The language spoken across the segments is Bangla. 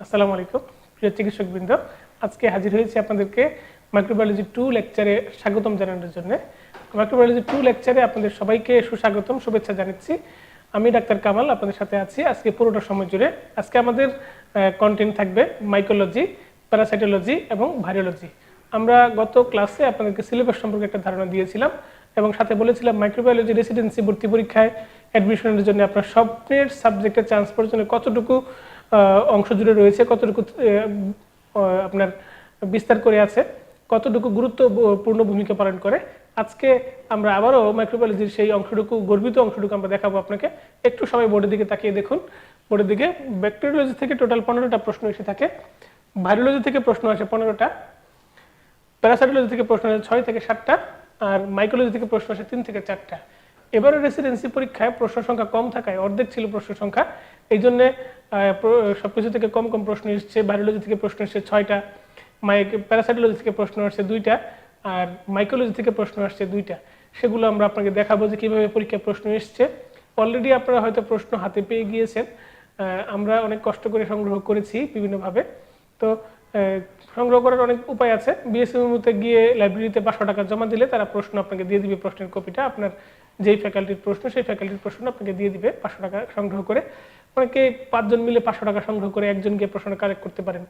আসসালামু আলাইকুম প্রিয় চিকিৎসকবৃন্দ, আজকে হাজির হয়েছি আপনাদেরকে মাইক্রোবায়োলজি 2 লেকচারে স্বাগতম জানানোর জন্য। মাইক্রোবায়োলজি 2 লেকচারে আপনাদের সবাইকে সুস্বাগতম, শুভেচ্ছা জানাচ্ছি। আমি ডাক্তার কামাল আপনাদের সাথে আছি আজকে পুরোটা সময় জুড়ে। আজকে আমাদের কন্টেন্ট থাকবে মাইকোলজি, প্যারাসাইটোলজি এবং ভাইরোলজি। আমরা গত ক্লাসে আপনাদেরকে সিলেবাস সম্পর্কে একটা ধারণা দিয়েছিলাম এবং সাথে বলেছিলাম মাইক্রোবায়োলজি রেসিডেন্সি ভর্তি পরীক্ষায় অ্যাডমিশনের জন্য আপনার স্বপ্নের সাবজেক্টে চান্স পাওয়ার জন্য কতটুকু অংশ জুড়ে রয়েছে, কতটুকু আপনার বিস্তার করে আছে, কতটুকু গুরুত্বপূর্ণ ভূমিকা পালন করে। আজকে আমরা আবারও মাইক্রোবায়োলজির সেই অংশটুকু, গর্বিত অংশটুকু আমরা দেখাবো আপনাকে। একটু সবাই বোর্ডের দিকে তাকিয়ে দেখুন। বোর্ডের দিকে ব্যাকটেরিওলজি থেকে টোটাল 15টা প্রশ্ন এসে থাকে, ভাইরোলজি থেকে প্রশ্ন আসে 15টা, প্যারাসাইটোলজি থেকে প্রশ্ন আসে 6 থেকে 7টা, আর মাইকোলজি থেকে প্রশ্ন আসে 3 থেকে 4টা। এবারে রেসিডেন্সি পরীক্ষায় প্রশ্ন সংখ্যা কম থাকায় অর্ধেক ছিল প্রশ্ন সংখ্যা, এই জন্যে সবকিছু থেকে কম কম প্রশ্ন এসছে। ভাইরোলজি থেকে প্রশ্ন এসছে 6টা, প্যারাসাইটোলজি থেকে প্রশ্ন আসছে 2টা, আর মাইকোলজি থেকে প্রশ্ন আসছে 2টা। সেগুলো আমরা আপনাকে দেখাবো যে কীভাবে পরীক্ষায় প্রশ্ন এসছে। অলরেডি আপনারা হয়তো প্রশ্ন হাতে পেয়ে গিয়েছেন, আমরা অনেক কষ্ট করে সংগ্রহ করেছি বিভিন্নভাবে। তো সংগ্রহ করার অনেক উপায় আছে। বিএসএমতে গিয়ে লাইব্রেরিতে 500 টাকা জমা দিলে তারা প্রশ্ন আপনাকে দিয়ে দিবে, প্রশ্নের কপিটা আপনার যেই ফ্যাকাল্টির প্রশ্ন সেই ফ্যাকাল্টির প্রশ্ন আপনাকে দিয়ে দিবে 500 টাকা সংগ্রহ করে। অনেকে 5 জন মিলে 500 টাকা সংগ্রহ করে একজন গিয়ে প্রশ্ন কালেক্ট করতে পারেন,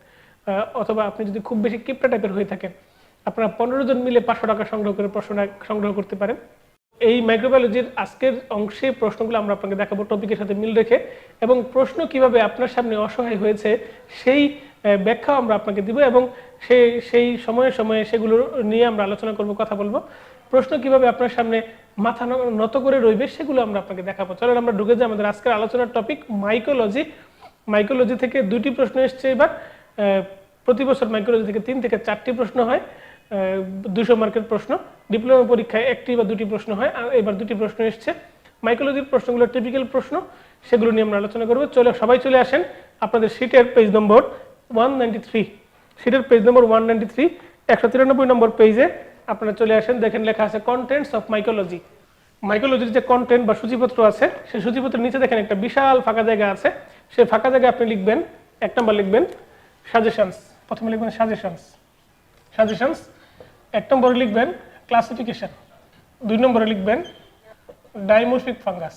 অথবা আপনি যদি খুব বেশি কিপটা টাইপের হয়ে থাকেন আপনারা 15 জন মিলে 500 টাকা সংগ্রহ করে প্রশ্ন সংগ্রহ করতে পারেন। এই মাইক্রোবায়োলজির আজকের অংশে প্রশ্নগুলো আমরা আপনাকে দেখাবো টপিকের সাথে মিল রেখে, এবং প্রশ্ন কিভাবে আপনার সামনে অসহায় হয়েছে সেই ব্যাখ্যা আমরা আপনাকে দিব, এবং সেই সময়ে সময়ে সেগুলো নিয়ে আমরা আলোচনা করব, কথা বলবো। প্রশ্ন কিভাবে আপনার সামনে মাথা নত করে রইবে সেগুলো আমরা আপনাকে দেখাবো। চলেন আমরা ঢুকে যাই আমাদের আজকের আলোচনার টপিক মাইকোলজি। মাইকোলজি থেকে 2টি প্রশ্ন এসছে এবার। প্রতি বছর মাইকোলজি থেকে 3 থেকে 4টি প্রশ্ন হয়, 200 মার্কের প্রশ্ন। ডিপ্লোমা পরীক্ষায় 1টি বা 2টি প্রশ্ন হয়, আর এবার 2টি প্রশ্ন এসছে। মাইকোলজির প্রশ্নগুলো টিপিক্যাল প্রশ্ন, সেগুলো নিয়ে আমরা আলোচনা করবো। সবাই চলে আসেন আপনাদের শীটের পেজ নম্বর 193, শীটের পেজ নম্বর 193, 193 নম্বর পেজে আপনারা চলে আসেন। দেখেন লেখা আছে কন্টেন্টস অফ মাইকোলজি। মাইকোলজির যে কন্টেন্ট বা সূচিপত্র আছে সেই সূচিপত্রের নিচে দেখেন একটা বিশাল ফাঁকা জায়গা আছে। সেই ফাঁকা জায়গায় আপনি লিখবেন, 1 নম্বর লিখবেন সাজেশনস, প্রথমে লিখবেন সাজেশনস, 1 নম্বরে লিখবেন ক্লাসিফিকেশন, 2 নম্বরে লিখবেন ডাইমরফিক ফাঙ্গাস,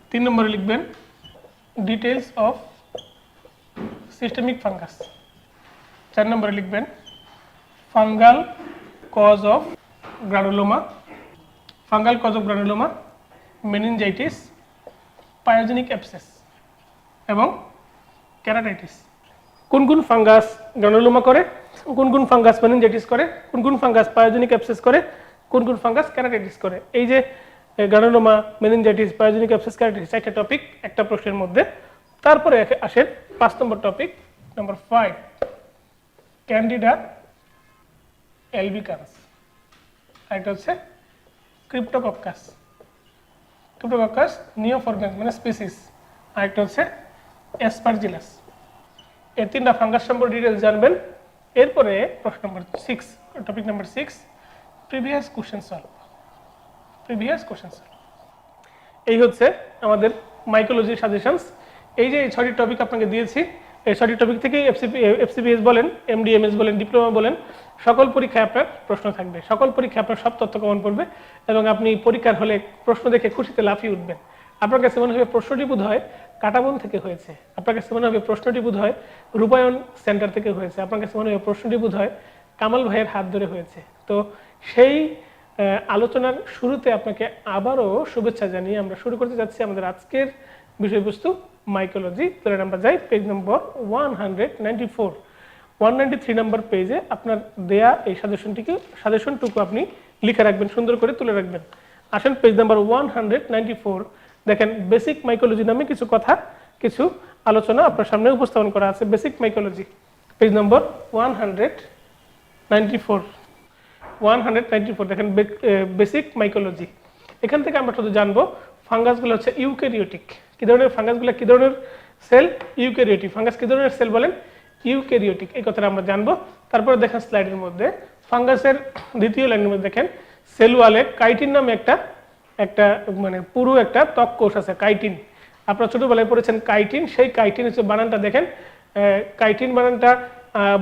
3 নম্বরে লিখবেন ডিটেলস অফ সিস্টেমিক ফাঙ্গাস, 4 নম্বরে লিখবেন fungal cause of granuloma, meningitis, pyogenic abscess এবং ক্যারাটাইটিস। কোন কোন ফাঙ্গাস গ্রানুলোমা করে, কোন কোন ফাঙ্গাস মেনিনজাইটিস করে, কোন কোন ফাঙ্গাস পায়োজেনিক অ্যাবসেস করে, কোন কোন ফাঙ্গাস ক্যারাটাইটিস করে। এই যে granuloma, meningitis, pyogenic abscess, keratitis, 4টা টপিক একটা প্রশ্নের মধ্যে। তারপরে আসেন 5 নম্বর টপিক, নম্বর 5, ক্যান্ডিডা অ্যালবিকান্স। আরেকটা হচ্ছে ক্রিপ্টোকক্কাস নিওফরমেন্স মানে স্পিসিস। আরেকটা হচ্ছে অ্যাসপারজিলাস। এই 3টা ফাঙ্গাস সম্পর্কে ডিটেলস জানবেন। এরপরে প্রশ্ন নম্বর 6, টপিক নম্বর 6, প্রিভিয়াস কোশ্চেন সলভ। এই হচ্ছে আমাদের মাইকোলজির সাজেশনস। এই যে 6টি টপিক আপনাকে দিয়েছি, এই 6টি টপিক থেকেই এফসিপিএস বলেন, এমডিএমএস বলেন, ডিপ্লোমা বলেন, সকল পরীক্ষায় আপনার প্রশ্ন থাকবে। সকল পরীক্ষায় আপনার সব তথ্য কমন পড়বে এবং আপনি পরীক্ষার হলে প্রশ্ন দেখে খুশিতে লাফিয়ে উঠবেন। আপনার কাছে মনে হবে প্রশ্নটি বোধ হয় কাটাবন থেকে হয়েছে, আপনার কাছে মনে হবে প্রশ্নটি বোধ হয় রূপায়ণ সেন্টার থেকে হয়েছে, আপনার কাছে মনে হবে প্রশ্নটি বোধ হয় কামাল ভাইয়ের হাত ধরে হয়েছে। তো সেই আলোচনার শুরুতে আপনাকে আবারও শুভেচ্ছা জানিয়ে আমরা শুরু করতে যাচ্ছি আমাদের আজকের বিষয়বস্তু মাইকোলজি। তাহলে আমরা যাই পেজ নম্বর 194, 193 নম্বর পেজে আপনার দেয়া এই সাজেশনটুকু আপনি লিখে রাখবেন, সুন্দর করে তুলে রাখবেন। আসেন পেজ নম্বর 194, দেখেন বেসিক মাইকোলজি নামে কিছু কথা, কিছু আলোচনা আপনার সামনে উপস্থাপন করা আছে। বেসিক মাইকোলজি, পেজ নম্বর 194, দেখেন বেসিক মাইকোলজি। এখান থেকে আমরা শুধু জানবো ফাঙ্গাসগুলো হচ্ছে ইউক্যারিওটিক। কি ধরনের ফাঙ্গাসগুলো, কি ধরনের সেল? ইউক্যারিওটিক। ফাঙ্গাস কি ধরনের সেল বলেন? ইউক্যারিওটিক। এই কথাটা আমরা জানবো। তারপরে দেখেন স্লাইডের মধ্যে ফাঙ্গাসের দ্বিতীয় লাইনের মধ্যে দেখেন সেল ওয়ালে কাইটিন নামে একটা মানে পুরো একটা ত্বক কোষ আছে, কাইটিন। আপনারা ছোটবেলায় পড়েছেন কাইটিন, সেই কাইটিন হচ্ছে বানানটা দেখেন কাইটিন বানানটা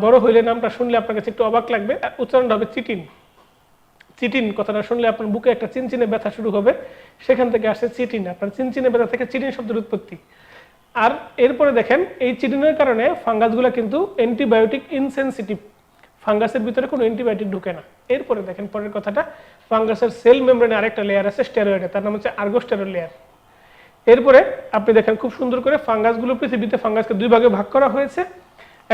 বড় হইলে নামটা শুনলে আপনার কাছে একটু অবাক লাগবে, উচ্চারণটা হবে চিটিন। চিটিন কথাটা শুনলে আপনার বুকে একটা চিনচিনে ব্যথা শুরু হবে, সেখান থেকে আসে চিটিন। আপনার চিনচিনে ব্যথা থেকে চিটিন শব্দের উৎপত্তি। আর এরপরে দেখেন এই চিটিনের কারণে ফাঙ্গাসগুলো কিন্তু অ্যান্টিবায়োটিক ইনসেনসিটিভ, ফাঙ্গাসের ভিতরে কোনো অ্যান্টিবায়োটিক ঢুকে না। এরপরে দেখেন পরের কথাটা, ফাঙ্গাসের সেল মেমব্রেনে আরেকটা লেয়ার আছে স্টেরয়েডে, তার নাম হচ্ছে আর্গোস্টেরয়েড লেয়ার। এরপরে আপনি দেখেন খুব সুন্দর করে ফাঙ্গাসগুলো, পৃথিবীতে ফাঙ্গাসকে দুই ভাগে ভাগ করা হয়েছে,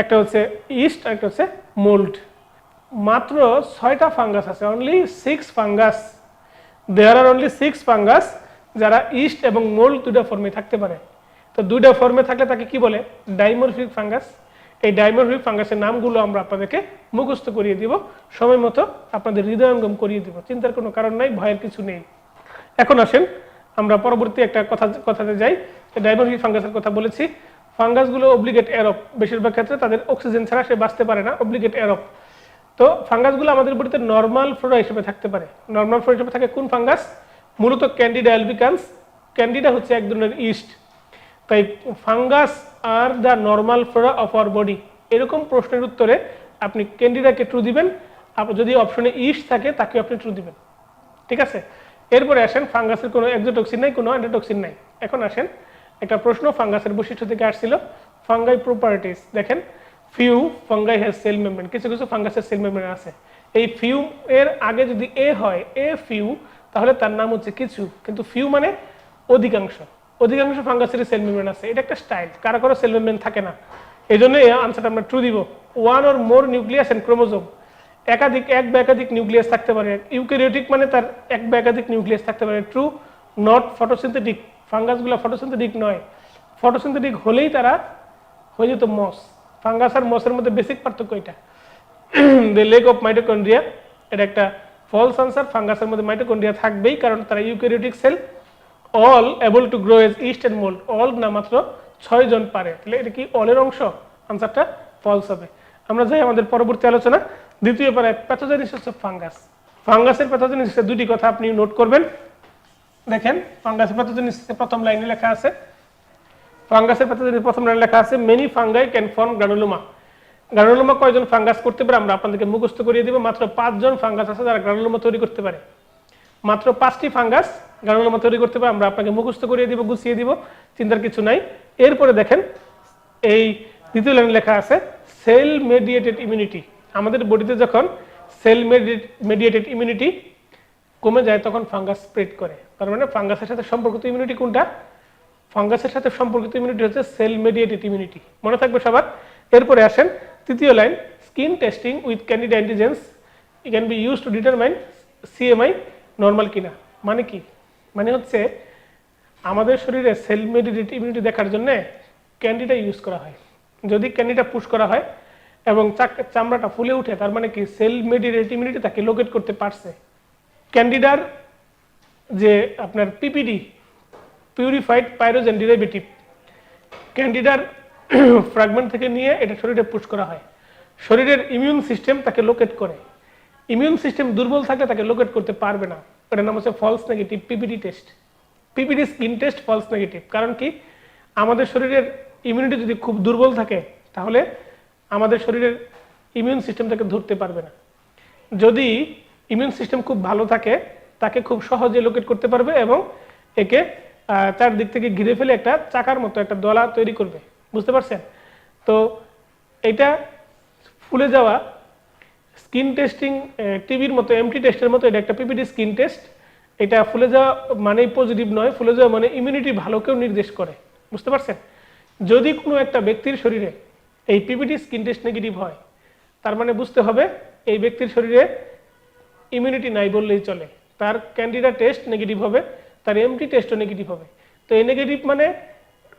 একটা হচ্ছে ইস্ট আর একটা হচ্ছে মোল্ড। মাত্র 6টা ফাঙ্গাস আছে, অনলি 6 ফাঙ্গাস, দেয়ার আর অনলি 6 ফাঙ্গাস যারা ইস্ট এবং মোল্ড দুইটা ফর্মে থাকতে পারে। তো দুইটা ফর্মে থাকলে তাকে কি বলে? Dimorphic fungus. এই ডাইমরফিক ফাঙ্গাসের নামগুলো আমরা আপনাদেরকে মুখস্থ করিয়ে দিব, সময় মতো আপনাদের হৃদয়ঙ্গম করিয়ে দিব, চিন্তার কোনো কারণ নাই, ভয়ের কিছু নেই। এখন আসেন আমরা পরবর্তী একটা কথাতে যাই। ডাইমরফিক ফাঙ্গাসের কথা বলেছি। ফাঙ্গাসগুলো অব্লিগেট অ্যারোব, বেশিরভাগ ক্ষেত্রে তাদের অক্সিজেন ছাড়া সে বাঁচতে পারে না, অব্লিগেট অ্যারোব। তো ফাঙ্গাসগুলো আমাদের বডিতে নর্মাল ফ্লোরা হিসেবে থাকতে পারে। নর্মাল ফ্লোরা হিসেবে থাকে কোন ফাঙ্গাস? মূলত ক্যান্ডিডা অ্যালবিকান্স। ক্যান্ডিডা হচ্ছে এক ধরনের ইস্ট। তাই fungus are the normal Flora of our body, এরকম প্রশ্নের উত্তরে আপনি ক্যান্ডিডাকে ট্রু দিবেন, যদি অপশনে ইস্ট থাকে তাকে আপনি ট্রু দিবেন। ঠিক আছে, এরপরে আসেন ফাঙ্গাসের কোনো এক্সোটক্সিন নাই, কোনো অ্যান্টিটক্সিন নাই। এখন আসেন একটা প্রশ্ন ফাঙ্গাসের বৈশিষ্ট্য থেকে আসছিল, ফাঙ্গাই প্রপার্টিস। দেখেন few fungi has cell membrane, কিছু কিছু ফাঙ্গাসের সেল মেমব্রেন আছে। এই ফিউ এর আগে যদি এ হয়, এ ফিউ, তাহলে তার নাম হচ্ছে কিছু, কিন্তু ফিউ মানে অধিকাংশ। অধিকাংশ ফাঙ্গাসের সেল মেমব্রেন আছে, এটা একটা স্টাইল, কারো কারো সেল মেমব্রেন থাকে না। এই জন্য এই আনসারটা আমরা ট্রু দিব। One or more nucleus and chromosome, এক বা একাধিক নিউক্লিয়াস থাকতে পারে। ইউক্যারিওটিক মানে তার এক বা একাধিক নিউক্লিয়াস থাকতে পারে। ট্রু। নট ফটোসিনথেটিক, ফাঙ্গাসগুলো ফটোসিনথেটিক নয়। ফটোসিনথেটিক হলেই তারা হয়ে যেত মস। ফাঙ্গাস আর মসের মধ্যে বেসিক পার্থক্য এটা। দ্য লেক অফ মাইটোকন্ড্রিয়া, এটা একটা ফলস আনসার। ফাঙ্গাসের মধ্যে মাইটোকন্ড্রিয়া থাকবেই, কারণ তারা eukaryotic cell. All able to grow as yeast and mould, all না মাত্র 6 জন পারে, তাহলে এটা কি অলের অংশ? আনসারটা ফলস হবে। আমরা যাই আমাদের পরবর্তী আলোচনা। দ্বিতীয় পারায় প্যাথোজেনেসিস অফ ফাঙ্গাস। ফাঙ্গাসের প্যাথোজেনেসিসের দুটি কথা আপনি নোট করবেন। দেখেন ফাঙ্গাসের প্যাথোজেনেসিসের প্রথম লাইনে লেখা আছে, ফাঙ্গাসের প্যাথোজেনেসিস প্রথম লাইনে লেখা আছে many fungi can form granuloma. Granuloma কয়জন ফাঙ্গাস করতে পারে আমরা আপনাদেরকে মুখস্থ করিয়ে দিব। মাত্র 5 জন ফাঙ্গাস আছে যারা গ্রানুলোমা তৈরি করতে পারে। মাত্র 5টি ফাঙ্গাস গ্রানুলোমা তৈরি করতে পারে, আমরা আপনাকে মুখস্থ করিয়ে দিব, গুছিয়ে দিব, চিন্তার কিছু নাই। এরপরে দেখেন এই দ্বিতীয় লাইনে লেখা আছে সেল মেডিয়েটেড ইমিউনিটি। আমাদের বডিতে যখন সেল মেডিয়েটেড ইমিউনিটি কমে যায় তখন ফাঙ্গাস স্প্রেড করে। তার মানে ফাঙ্গাসের সাথে সম্পর্কিত ইমিউনিটি কোনটা? ফাঙ্গাসের সাথে সম্পর্কিত ইমিউনিটি হচ্ছে সেল মেডিয়েটেড ইমিউনিটি, মনে থাকবে সবার। এরপরে আসেন তৃতীয় line, skin testing with Candida antigens can be use to determine CMI normal কিনা। মানে কি? মানে হচ্ছে আমাদের শরীরে সেল মেডিয়েটেড ইমিউনিটি দেখার জন্য ক্যান্ডিডা ইউজ করা হয়। যদি ক্যান্ডিডা পুশ করা হয় এবং চামড়াটা ফুলে উঠে, তার মানে কি সেল মেডিয়েটেড ইমিউনিটি তাকে লোকেট করতে পারছে। ক্যান্ডিডার যে আপনার পিপিডি, পিউরিফাইড পাইরোজেন ডেরিভেটিভ, ক্যান্ডিডার ফ্র্যাগমেন্ট থেকে নিয়ে এটা শরীরে পুশ করা হয়। শরীরের ইমিউন সিস্টেম তাকে লোকেট করে। ইমিউন সিস্টেম দুর্বল থাকলে তাকে লোকেট করতে পারবে না। এটার নাম হচ্ছে false negative PPD test. PPD skin test false negative. কারণ কি? আমাদের শরীরের ইমিউনিটি যদি খুব দুর্বল থাকে তাহলে আমাদের শরীরের ইমিউন সিস্টেম তাকে ধরতে পারবে না। যদি ইমিউন সিস্টেম খুব ভালো থাকে তাকে খুব সহজে লোকেট করতে পারবে এবং একে চারদিক থেকে ঘিরে ফেলে একটা চাকার মতো একটা দলা তৈরি করবে। বুঝতে পারছেন? তো এটা ফুলে যাওয়া স্কিন টেস্টিং টিভির মতো, এমটি টেস্টের মতো, এটা একটা পিপিডি স্কিন টেস্ট। এটা ফুলে যাওয়া মানেই পজিটিভ নয়, ফুলে যাওয়া মানে ইমিউনিটি ভালোকেও নির্দেশ করে। বুঝতে পারছেন? যদি কোনো একটা ব্যক্তির শরীরে এই পিপিডি স্কিন টেস্ট নেগেটিভ হয়, তার মানে বুঝতে হবে এই ব্যক্তির শরীরে ইমিউনিটি নাই বললেই চলে। তার ক্যান্ডিডা টেস্ট নেগেটিভ হবে, তার এমটি টেস্টও নেগেটিভ হবে। তো এই নেগেটিভ মানে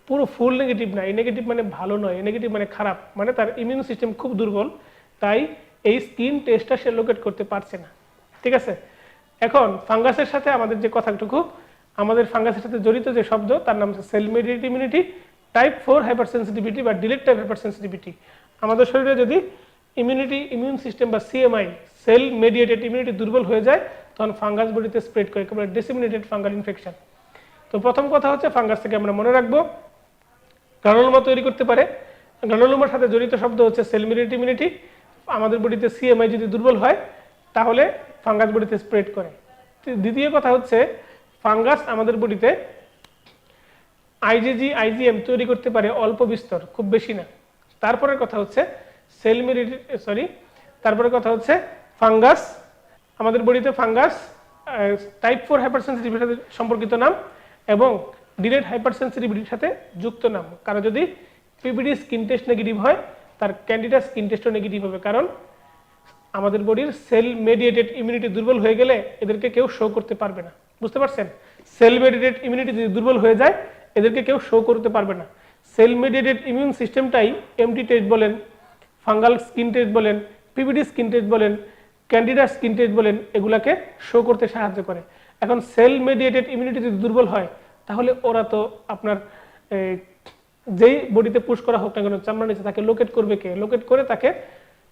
পুরো ফুল নেগেটিভ না, এই নেগেটিভ মানে ভালো নয়, এই নেগেটিভ মানে খারাপ, মানে তার ইমিউন সিস্টেম খুব দুর্বল, তাই এই স্কিন টেস্টটা সে লোকেট করতে পারছে না। ঠিক আছে? এখন ফাঙ্গাসের সাথে আমাদের যে কথাটুকু, আমাদের ফাঙ্গাসের সাথে জড়িত যে শব্দ, তার নাম হচ্ছে cell mediated immunity, type 4 hypersensitivity বা ডিলেট টাইপ হাইপার সেন্সিটিভিটি। আমাদের শরীরে যদি ইমিউন সিস্টেম বা সিএমআই, সেল মেডিয়েটেড ইমিউনিটি দুর্বল হয়ে যায়, তখন ফাঙ্গাস বডিতে স্প্রেড করে, একেবারে ডিসেমিনেটেড ফাঙ্গাল ইনফেকশন। তো প্রথম কথা হচ্ছে ফাঙ্গাস থেকে আমরা মনে রাখবো গ্রানুলোমা তৈরি করতে পারে গ্রানুলোমার সাথে জড়িত শব্দ হচ্ছে সেল মেডিয়েটেড ইমিউনিটি। আমাদের বডিতে সিএমআই যদি দুর্বল হয় তাহলে ফাঙ্গাস বডিতে স্প্রেড করে। দ্বিতীয় কথা হচ্ছে ফাঙ্গাস আমাদের বডিতে আইজিজি আইজিএম তৈরি করতে পারে অল্প বিস্তর, খুব বেশি না। তারপরের কথা হচ্ছে তারপরে কথা হচ্ছে ফাঙ্গাস আমাদের বডিতে ফাঙ্গাস টাইপ 4 হাইপারসেনসিটিভিটির সাথে সম্পর্কিত নাম এবং ডিলেড হাইপারসেনসিটিভিটির সাথে যুক্ত নাম। কারণ যদি পিপিডি স্কিন টেস্ট নেগেটিভ হয় তার ক্যান্ডিডা স্কিন টেস্টও নেগেটিভ হবে, কারণ আমাদের বডির সেল মেডিয়েটেড ইমিউনিটি দুর্বল হয়ে গেলে এদেরকে কেউ শো করতে পারবে না। বুঝতে পারছেন? সেল মেডিয়েটেড ইমিউনিটি যদি দুর্বল হয়ে যায় এদেরকে কেউ শো করতে পারবে না। সেল মেডিয়েটেড ইমিউন সিস্টেমটাই এমটি টেস্ট বলেন, ফাঙ্গাল স্কিন টেস্ট বলেন, পিপিডি স্কিন টেস্ট বলেন, ক্যান্ডিডা স্কিন টেস্ট বলেন, এগুলাকে শো করতে সাহায্য করে। এখন সেল মেডিয়েটেড ইমিউনিটি যদি দুর্বল হয় তাহলে ওরা তো আপনার যেই বডিতে পুশ করা হোক না কেন চামড়া নিচে তাকে লোকেট করবে কে? লোকেট করে তাকে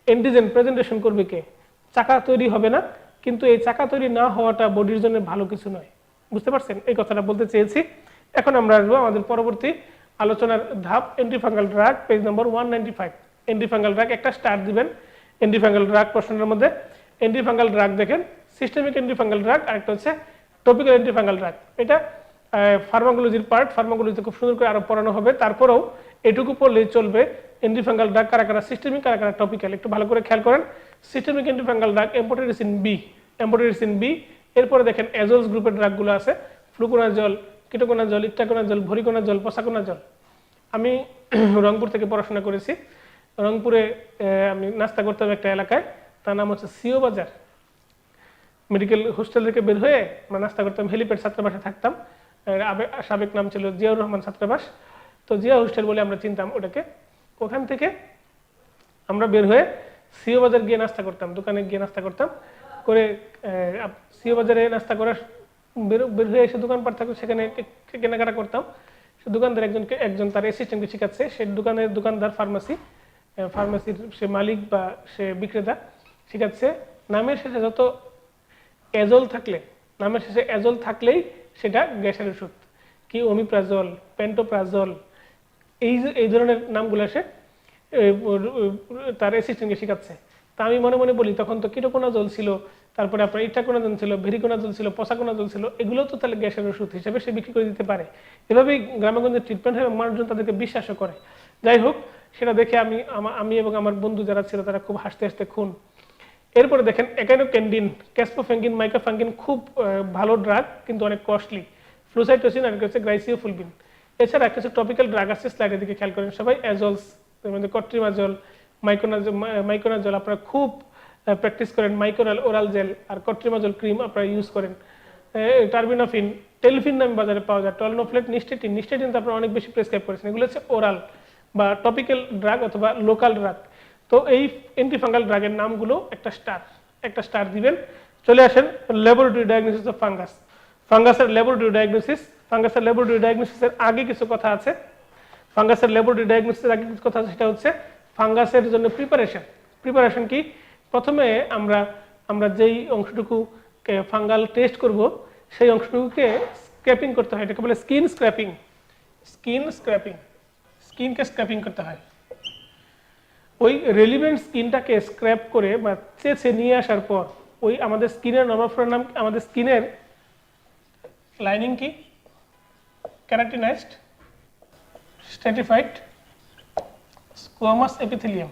অ্যান্টিজেন প্রেজেন্টেশন করবে কে? চাকা তৈরি হবে না, কিন্তু এই চাকা তৈরি না হওয়াটা বডির জন্য ভালো কিছু নয়। বুঝতে পারছেন? এই কথাটা বলতে চেয়েছি। এখন আমরা আসবো আমাদের পরবর্তী আলোচনার ধাপ, অ্যান্টিফাঙ্গাল ড্রাগ, পেজ নম্বর 195। অ্যান্টিফাঙ্গাল ড্রাগ একটা স্টার দিবেন অ্যান্টিফাঙ্গাল ড্রাগ প্রশ্নের মধ্যে। অ্যান্টিফাঙ্গাল ড্রাগ দেখেন, সিস্টেমিক অ্যান্টিফাঙ্গাল ড্রাগ, আরেকটা হচ্ছে টপিক্যাল অ্যান্টিফাঙ্গাল ড্রাগ। এটা ফার্মাকোলজির পার্ট, ফার্মাকোলজিতে খুব সুন্দর করে আরো পড়ানো হবে। তারপরেও এটুকু পড়লেই চলবে অ্যান্টিফাঙ্গাল ড্রাগ কারা কারা সিস্টেমিক, কারা কারা টপিক্যাল, একটু ভালো করে খেয়াল করেন। Systemic antifungal drug amphotericin B. এরপরে দেখেন অ্যাজোলস গ্রুপের ড্রাগগুলো আছে, fluconazole, ketoconazole, itraconazole, voriconazole, posaconazole. আমি রংপুর থেকে পড়াশোনা করেছি। রংপুরে আমি নাস্তা করতাম একটা এলাকায়, তার নাম হচ্ছে সিও বাজার। মেডিকেল হোস্টেল থেকে বের হয়ে আমরা নাস্তা করতাম, হেলিপ্যাড ছাত্রাবাসে থাকতাম। সাবেক নাম ছিল জিয়াউর রহমান ছাত্রাবাস, তো জিয়া হোস্টেল বলে আমরা চিনতাম ওটাকে। ওখান থেকে আমরা বের হয়ে সিও বাজার গিয়ে নাস্তা করতাম, দোকানে গিয়ে নাস্তা করতাম করে। সিও বাজারে নাস্তা করার বের হয়ে এসে দোকানপাট থাকতো, সেখানে কেনাকাটা করতাম। সে দোকানদার একজন তার অ্যাসিস্ট্যান্টকে শিখাচ্ছে, সে দোকানদার ফার্মাসির সে মালিক বা সে বিক্রেতা শিখাচ্ছে। নামের শেষে অ্যাজল থাকলেই সেটা গ্যাসের ওষুধ, কি ওমিপ্রাজল, পেন্টোপ্রাজল, এই ধরনের নামগুলো সে তার অ্যাসিস্ট্যান্টকে শিখাচ্ছে। তা আমি মনে মনে বলি তখন তো কিটোকোনাজল ছিল, তারপরে আপনার ইট্টাকোনাজল ছিল, ভেরিকোনাজল ছিল, পসাকোনাজল ছিল, এগুলো তো তাহলে গ্যাসের ওষুধ হিসেবে সে বিক্রি করে দিতে পারে। এভাবেই গ্রামেগঞ্জের ট্রিটমেন্ট হয় এবং মানুষজন তাদেরকে বিশ্বাসও করে। যাই হোক, সেটা দেখে আমি এবং আমার বন্ধু যারা ছিল তারা খুব হাসতে হাসতে খুন। এরপরে দেখেন একাইনোক্যান্ডিন, ক্যাসপোফ্যাঙ্গিন, মাইকাফ্যাঙ্গিন খুব ভালো ড্রাগ কিন্তু অনেক কস্টলি। ফ্লুসাইটোসিন আর হচ্ছে গ্লাইসিওফুলবিন। এছাড়া কিছু টপিক্যাল ড্রাগ আছে, স্লাইডের দিকে খেয়াল করেন সবাই। অ্যাজলস, কট্রিমাজল, মাইকোনাজল আপনারা খুব প্র্যাকটিস করেন। মাইকোনাল ওরাল জেল আর কট্রিমাজল ক্রিম আপনারা ইউজ করেন। টার্বিনাফিন, টেলফিন নামে বাজারে পাওয়া যায়। টলনোফ্লেট, নিস্টেটিন তো আপনারা অনেক বেশি প্রেসক্রাইব করেছেন। এগুলো হচ্ছে ওরাল বা টপিক্যাল ড্রাগ অথবা লোকাল ড্রাগ। তো এই অ্যান্টিফাঙ্গাল ড্রাগের নামগুলো একটা স্টার দিবেন। চলে আসেন ল্যাবরেটরি ডায়াগনোসিস অফ ফাঙ্গাস। ফাঙ্গাসের ল্যাবরেটরি ডায়াগনোসিসের আগে কিছু কথা আছে। সেটা হচ্ছে ফাঙ্গাসের জন্য প্রিপারেশন কি? প্রথমে আমরা যেই অংশটুকু ফাঙ্গাল টেস্ট করব সেই অংশটুকুকে স্ক্র্যাপিং করতে হয়, এটাকে বলে স্কিনকে স্ক্র্যাপিং করতে হয়। ওই রেলিভেন্ট স্কিনটাকে স্ক্র্যাপ করে বা চেঁচে নিয়ে আসার পর ওই আমাদের স্কিনের নর্মাল নাম, আমাদের স্কিনের লাইনিং কি? Keratinised stratified squamous epithelium.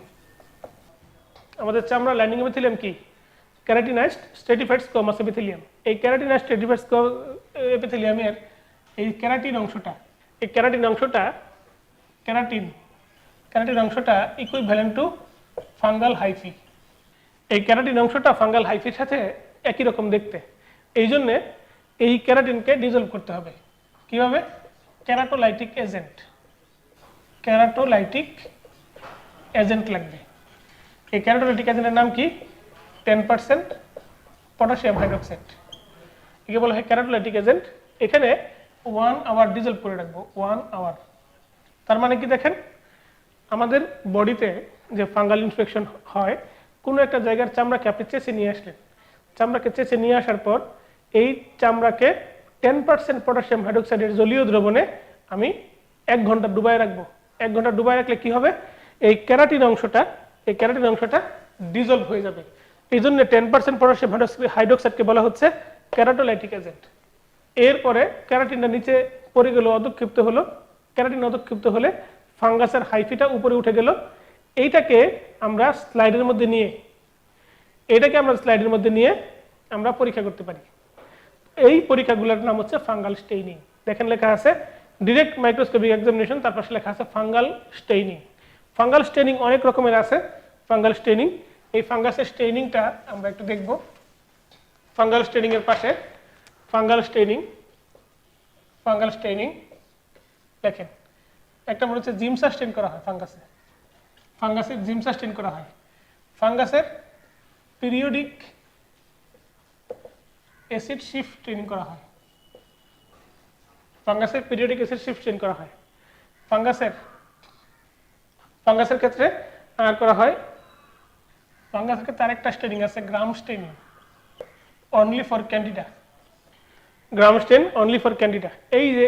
আমাদের চামড়া লাইনিং এপিথেলিয়াম কি? Keratinised stratified squamous epithelium. এই কেরাটিনাইজড স্ট্র্যাটিফাইড এপিথেলিয়ামের এই কেরাটিন অংশটা ইকুইভ্যালেন্ট টু ফাঙ্গাল হাইফি। এই ক্যারাটিন অংশটা ফাঙ্গাল হাইফির সাথে একই রকম দেখতে। এই জন্যে এই ক্যারাটিনকে ডিজলভ করতে হবে। কিভাবে? ক্যারাটোলাইটিক এজেন্ট লাগবে। এই ক্যারাটোলাইটিক এজেন্টের নাম কি? 10% পটাশিয়াম হাইড্রোক্সাইড, একে বলা হয় ক্যারাটোলাইটিক এজেন্ট। এখানে 1 আওয়ার ডিজলভ করে রাখবো, 1 আওয়ার। তার মানে কি দেখেন, আমাদের বডিতে যে ফাঙ্গাল ইনফেকশন হয়, কোনো একটা জায়গার চামড়াকে আপনি চেঁচে নিয়ে আসলেন, চামড়াকে চেঁচে নিয়ে আসার পর এই চামড়াকে 10% পটাশিয়াম হাইড্রোক্সাইডের জলীয় দ্রবণে আমি 1 ঘন্টা ডুবায় রাখবো। 1 ঘন্টা ডুবায় রাখলে কি হবে? এই ক্যারাটিন অংশটা ডিজলভ হয়ে যাবে। এই জন্য 10% পটাশিয়াম হাইড্রোক্সাইডকে বলা হচ্ছে ক্যারাটোলাইটিক এজেন্ট। এরপরে ক্যারাটিনটা নিচে পড়ে গেল, অধঃক্ষিপ্ত হলো। ক্যারাটিন অধঃক্ষিপ্ত হলে ফাঙ্গাসের হাইফিটা উপরে উঠে গেল। এইটাকে আমরা স্লাইডের মধ্যে নিয়ে আমরা পরীক্ষা করতে পারি। এই পরীক্ষাগুলোর নাম হচ্ছে ফাঙ্গাল স্টেইনিং। দেখেন লেখা আছে ডিরেক্ট মাইক্রোস্কোপিক এক্সামিনেশন, তার পাশে লেখা আছে ফাঙ্গাল স্টেইনিং। ফাঙ্গাল স্টেইনিং অনেক রকমের আছে। ফাঙ্গাল স্টেইনিং, এই ফাঙ্গাসের স্টেইনিংটা আমরা একটু দেখব। ফাঙ্গাল স্টেইনিং এর পাশে ফাঙ্গাল স্টেইনিং দেখেন, একটা মনে হচ্ছে জিমসা স্টেইন করা হয় ফাঙ্গাসের জিমসা স্টেইন করা হয়। ফাঙ্গাসের পিরিয়ডিক অ্যাসিড শিফট স্টেইন করা হয়। ফাঙ্গাসের ক্ষেত্রে আর করা হয়, ফাঙ্গাসের ক্ষেত্রে আরেকটা স্টেইনিং আছে, গ্রাম স্টেইনিং অনলি ফর ক্যান্ডিডা।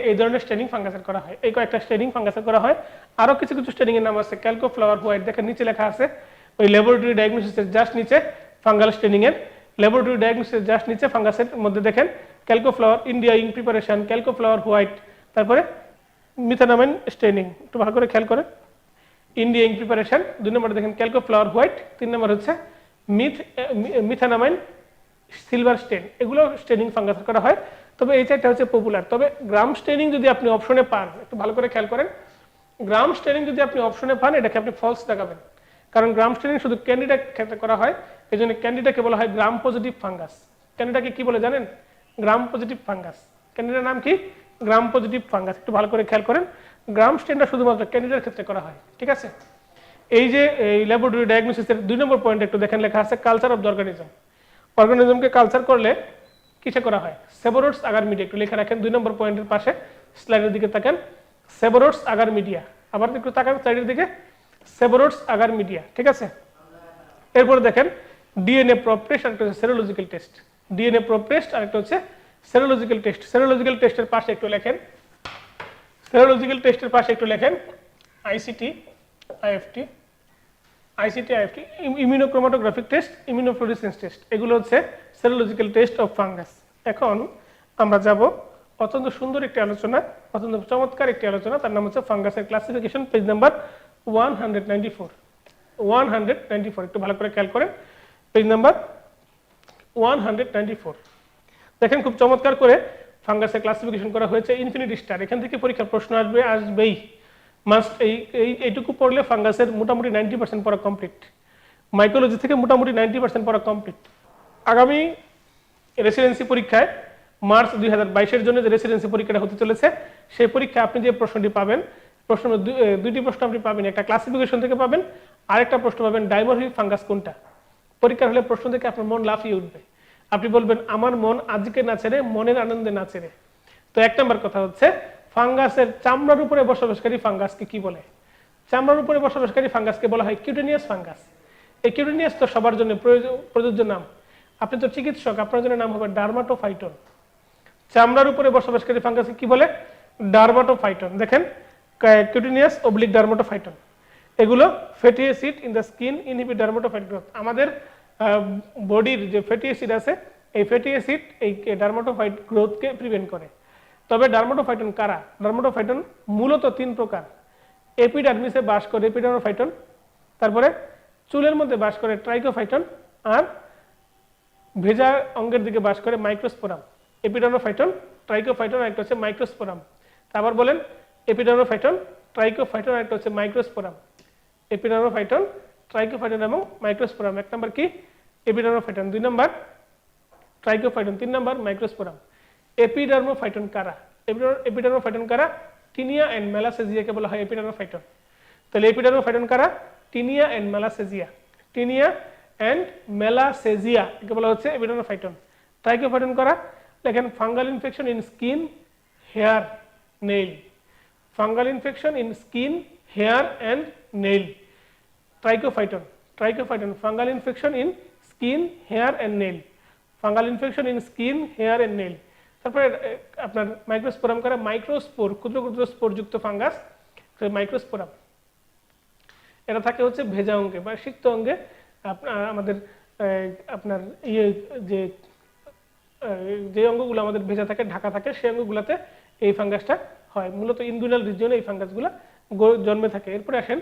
এই ধরনের স্টেইনিং ফাঙ্গাসের করা হয়। এই কয়েকটা স্টেইনিং ফাঙ্গাসের করা হয়। আরো কিছু স্টেইনিং এর নাম আছে ক্যালকো ফ্লাওয়ার হোয়াইট। দেখেন নিচে লেখা আছে, ওই ল্যাবরেটরি ডায়াগনোসিসের জাস্ট নিচে ফাঙ্গাল স্টেইনিং এর ল্যাবরেটরি ডায়াগনোসিসের জাস্ট নিচে ফাঙ্গাসের মধ্যে দেখেন calcofluor India ink preparation, calcofluor white, তারপরে মিথানামাইন স্টেইনিং। একটু ভালো করে খেয়াল করেন, ইন্ডিয়া ইঙ্ক প্রিপারেশন 2 নম্বরে দেখেন ক্যালকো ফ্লাওয়ার হোয়াইট, 3 নম্বর হচ্ছে মিথানামাইন সিলভার স্টেন। এগুলো স্টেইনিং ফাঙ্গাসের করা হয়। তবে এই চারটা হচ্ছে পপুলার। তবে গ্রাম স্টেইনিং যদি আপনি অপশনে পান, একটু ভালো করে খেয়াল করেন, গ্রাম স্টেইনিং যদি আপনি অপশনে পান এটাকে আপনি ফলস দেখাবেন, কারণ গ্রাম স্টেইনিং শুধু ক্যান্ডিডা ক্ষেত্রে করা হয়। এই জন্য ক্যান্ডিডাকে বলা হয় গ্রাম পজিটিভ ফাঙ্গাস। ক্যান্ডিডাকে কি বলে জানেন? Gram positive fungus. ক্যান্ডিডার নাম কি? Gram positive fungus. একটু ভালো করে খেয়াল করেন, গ্রাম স্টেইনটা শুধুমাত্র ক্যান্ডিডার ক্ষেত্রে করা হয়। ঠিক আছে, এই যে এই ল্যাবরেটরি ডায়াগনোসিসের 2 নম্বর পয়েন্ট একটু দেখেন, লেখা আছে কালচার অফ দ্য অর্গানিজমকে কালচার করলে কিসে করা হয়? সেবোরোডস আগার মিডিয়া। একটু লেখা রাখেন 2 নম্বর পয়েন্টের পাশে, স্লাইডের দিকে তাকান, সেবোরোডস আগার মিডিয়া। আবার একটু তাকান স্লাইডের দিকে, সেবোরোডস আগার মিডিয়া। ঠিক আছে, এরপরে দেখেন ডিএনএ প্রব টেস্ট আর একটা হচ্ছে serological test. DNA probe test আর একটা হচ্ছে সেরোলজিক্যাল টেস্ট। সেরোলজিক্যাল টেস্টের পাশে একটু লেখেন, ICT IFT, immunochromatographic test, immunofluorescence test. এগুলো হচ্ছে সেরোলজিক্যাল টেস্ট অফ ফাঙ্গাস। এখন আমরা যাব অত্যন্ত সুন্দর একটি আলোচনা, অত্যন্ত চমৎকার একটি আলোচনা, তার নাম হচ্ছে ফাঙ্গাসের ক্লাসিফিকেশন, পেজ নাম্বার 194। একটু ভালো করে খেয়াল করেন, পেজ নাম্বার 194। দেখেন খুব চমৎকার করে ফাঙ্গাসের ক্লাসিফিকেশন করা হয়েছে, ইনফিনিটি স্টার। এখান থেকে পরীক্ষার প্রশ্ন আসবেই মাস্ট। এইটুকু পড়লে ফাঙ্গাসের মোটামুটি 90% পড়া কমপ্লিট। মাইকোলজি থেকে মোটামুটি 90% পড়া কমপ্লিট। আগামী রেসিডেন্সি পরীক্ষায় মার্চ 2022-এর জন্য যে রেসিডেন্সি পরীক্ষাটা হতে চলেছে, সেই পরীক্ষায় আপনি যে প্রশ্নটি পাবেন, দুইটি প্রশ্ন আপনি পাবেন, একটা ক্লাসিফিকেশন থেকে পাবেন, আরেকটা প্রশ্ন পাবেন ডাইমরফিক ফাঙ্গাস কোনটা। পরীক্ষার হলে প্রশ্ন থেকে আপনার মন লাফিয়ে উঠবে, আপনি বলবেন আমার মন আজকে নাচে রে, মনের আনন্দে নাচে রে। তো 1 নম্বর কথা হচ্ছে ফাঙ্গাসের চামড়ার উপরে বসবাসকারী ফাঙ্গাসকে কি বলে? চামড়ার উপরে বসবাসকারী ফাঙ্গাসকে বলা হয় কিউটেনিয়াস ফাঙ্গাস। এই কিউটেনিয়াস তো সবার জন্য প্রযোজ্য নাম। আপনি তো চিকিৎসক, আপনার জন্য নাম হবে ডার্মাটোফাইটন। চামড়ার উপরে বসবাসকারী ফাঙ্গাসকে কি বলে? ডার্মাটোফাইটন। দেখেন কিউটেনিয়াস অবলিক ডার্মাটোফাইটন। এগুলো fatty acid in the skin inhibit dermatophyte growth. আমাদের বডির যে ফ্যাটি অ্যাসিড আছে, এই ফ্যাটি অ্যাসিড এই ডার্মাটোফাইট গ্রোথকে প্রিভেন্ট করে। তবে ডার্মাটোফাইটন কারা? ডার্মাটোফাইটন মূলত 3 প্রকার। এপিডার্মিসে বাস করে এপিডার্মোফাইটন, তারপরে চুলের মধ্যে বাস করে ট্রাইকোফাইটন, আর ভেজা অঙ্গের দিকে বাস করে মাইক্রোস্পোরাম। এপিডার্মোফাইটন, ট্রাইকোফাইটন, আর একটা হচ্ছে মাইক্রোস্পোরাম। আবার বলেন এপিডার্মোফাইটন, ট্রাইকোফাইটন, আর একটা হচ্ছে মাইক্রোস্পোরাম। এপিডার্মোফাইটন, ট্রাইকোফাইটন এবং মাইক্রোস্পোরাম। 1 নম্বর কি? এপিডার্মোফাইটন। 2 নম্বর ট্রাইকোফাইটন। 3 নম্বর মাইক্রোস্পোরাম। এপিডার্মোফাইটন কারা? এপিডার্মোফাইটন কারা? টিনিয়া এন্ড মেলাসেজিয়াকে বলা হয় এপিডার্মোফাইটন। তাহলে এপিডার্মোফাইটন কারা? Tinea and Malassezia. Tinea and Malassezia একে বলা হচ্ছে এপিডার্মোফাইটন। ট্রাইকোফাইটন কারা? দেখেন fungal infection in skin, hair, nail. Fungal infection in skin, hair and nail. Trichophyton, fungal infection in skin, hair and nail. Fungal infection in skin, hair and nail. তারপরে আপনার মাইক্রোস্পোরাম কারা? মাইক্রোস্পোর, ক্ষুদ্র ক্ষুদ্র স্পোরযুক্ত ফাঙ্গাস, মাইক্রোস্পোরাম। এটা থাকে হচ্ছে ভেজা অঙ্গে বা সিক্ত অঙ্গে। আমাদের আপনার ইয়ে যে যে অঙ্গগুলো আমাদের ভেজা থাকে, ঢাকা থাকে, সেই অঙ্গগুলোতে এই ফাঙ্গাসটা হয়। মূলত ইনগুইনাল রিজিয়নে এই ফাঙ্গাসগুলো জন্মে থাকে। এরপরে আসেন